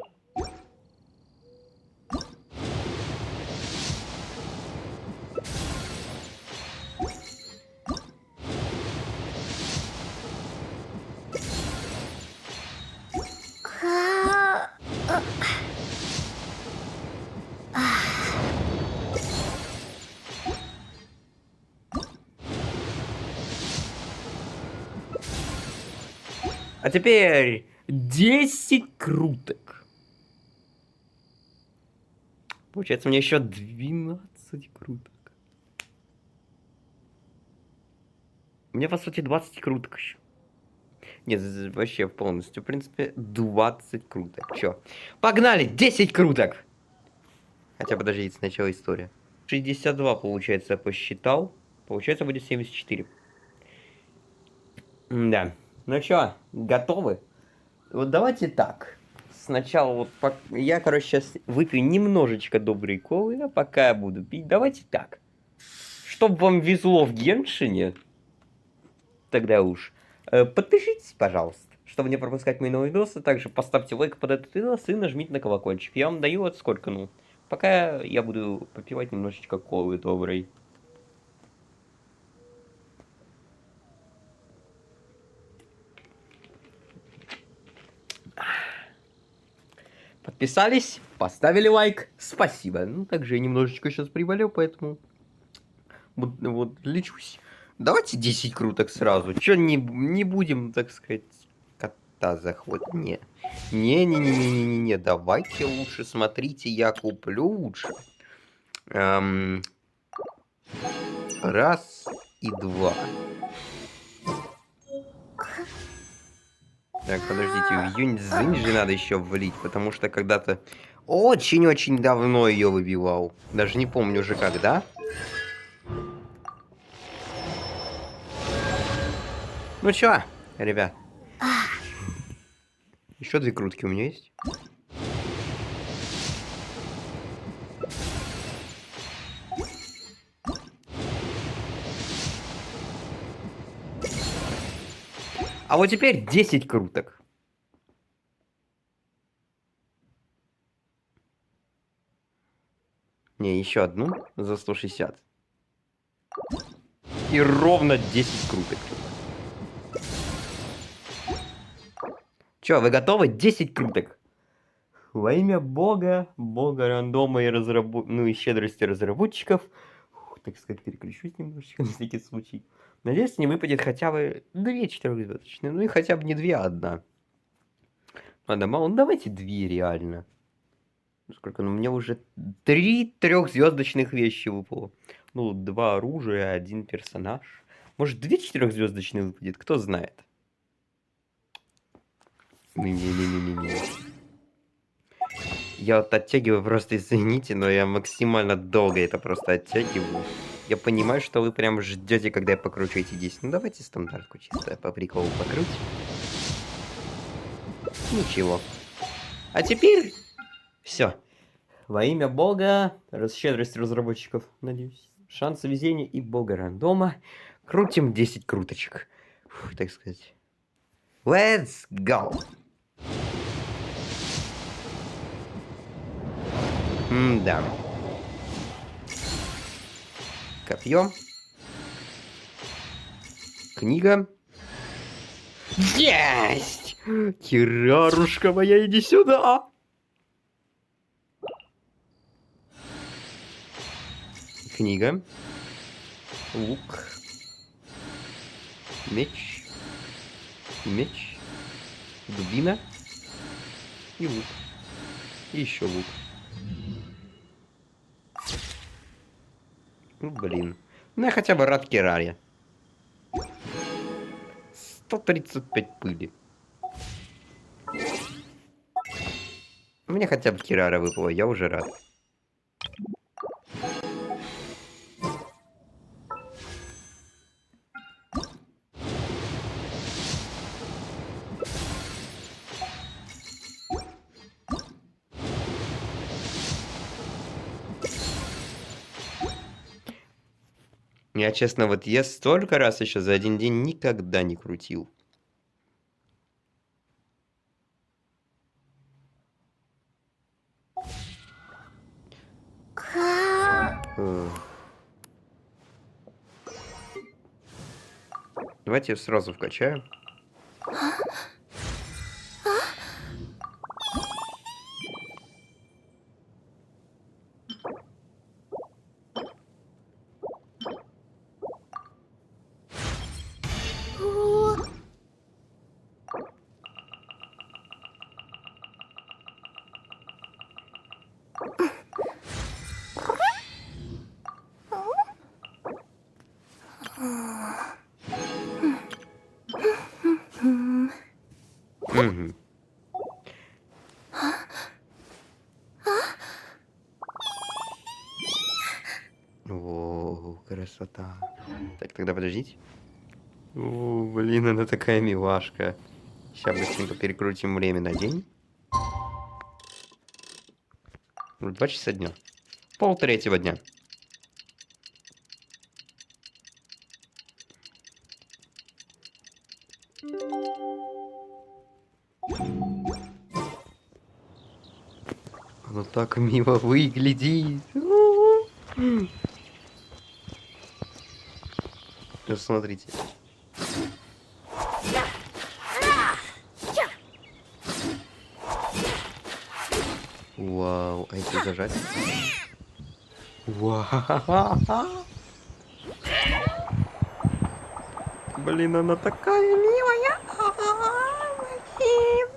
А теперь 10 круток. Получается, мне еще 12 круток. У меня, по сути, 20 круток еще. Нет, вообще полностью, в принципе, 20 круток. Чё? Погнали! 10 круток! Хотя, подождите, сначала история. 62, получается, я посчитал. Получается, будет 74. Да. Ну чё, готовы? Вот давайте так. Сначала вот... Я, короче, сейчас выпью немножечко доброй колы, а пока я буду пить, давайте так. Чтоб вам везло в Геншине, тогда уж подпишитесь, пожалуйста, чтобы не пропускать мои новые видосы. Также поставьте лайк под этот видос и нажмите на колокольчик. Я вам даю вот сколько, ну. Пока я буду попивать немножечко колы доброй. Подписались, поставили лайк, спасибо. Ну, также я немножечко сейчас приболел, поэтому вот лечусь. Давайте 10 круток сразу. Чё, не будем, так сказать, кота захватить? Не, давайте лучше, смотрите, я куплю лучше. Раз и два. Так, подождите, в Юньцзинь же надо еще влить, потому что когда-то очень-очень давно ее выбивал. Даже не помню уже когда. Ну чё, ребят? Еще 2 крутки у меня есть. А вот теперь 10 круток. Не, еще одну за 160. И ровно 10 круток. Чё, вы готовы? 10 круток. Во имя бога рандома и ну и щедрости разработчиков. Так сказать, переключусь немножечко на всякий случай. Надеюсь, не выпадет хотя бы 2 4-звездочные. Ну и хотя бы не 2, а 1. Ладно, мало. Ну давайте 2 реально. Сколько? Ну мне уже 3 3-звездочных вещи выпало. Ну, 2 оружия, 1 персонаж. Может 2 4-звездочные выпадет, кто знает. Не-не-не-не-не. Я вот оттягиваю, просто извините, но я максимально долго это просто оттягиваю. Я понимаю, что вы прям ждете, когда я покручу эти 10. Ну давайте стандартку чисто по приколу покрыть. Ничего. А теперь все. Во имя Бога, щедрость разработчиков, надеюсь, шансы везения и Бога рандома, крутим 10 круточек. Фух, так сказать. Let's go! Да. Копье. Книга. Есть! Кирарушка моя, иди сюда! Книга. Лук. Меч. Меч. Дубина. И лук. И еще лук. Ну, блин. Ну, я хотя бы рад Кираре. 135 пыли. Мне хотя бы Кирара выпала, я уже рад. Я, честно, вот я столько раз еще за один день никогда не крутил. Давайте я сразу вкачаю. Угу. О, красота. Так, тогда подождите. О, блин, она такая милашка. Сейчас быстренько перекрутим время на день. 2 часа дня. 2:30 дня. Оно так мило выглядит. Смотрите. Вау, а если зажать? Вау. Блин, она такая милая. Блин.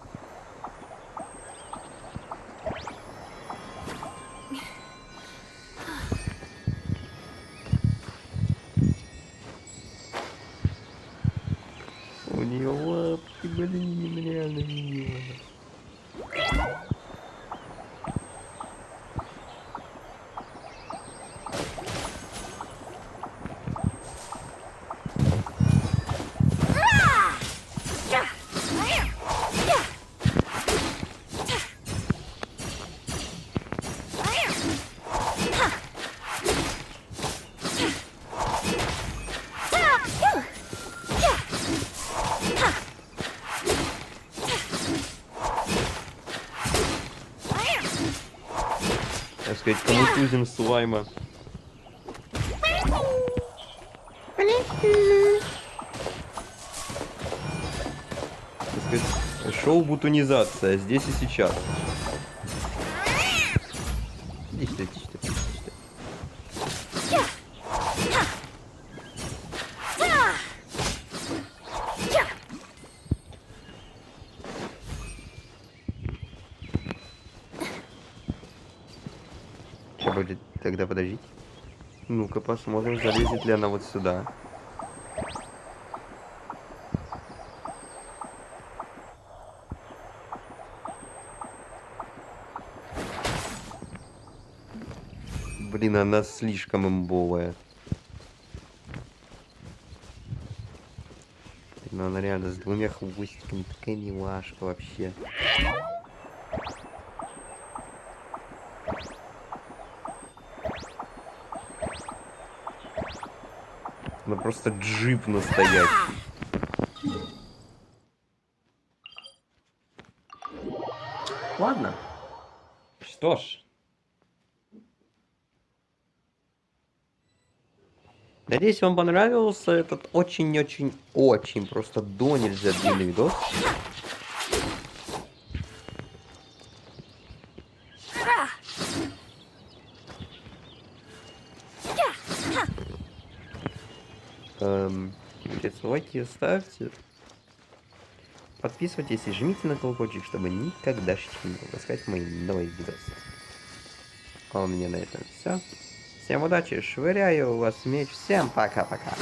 У нее лапки, блин, реально милая. Так сказать, кому тузим слайма. Так сказать, шоу бутонизация здесь и сейчас. Иди сюда, иди сюда, иди сюда. Что будет? Тогда подождите. Ну-ка посмотрим, залезет ли она вот сюда. Блин, она слишком имбовая. Но она реально с двумя хвостиками, такая милашка вообще. Она просто джип настоящий. Ладно. Что ж. Надеюсь, вам понравился этот очень-очень-очень просто до нельзя длинный видос. Лайки ставьте. Подписывайтесь и жмите на колокольчик, чтобы никогда не пропускать мои новые видосы. А у меня на этом все. Всем удачи, швыряю у вас меч. Всем пока-пока.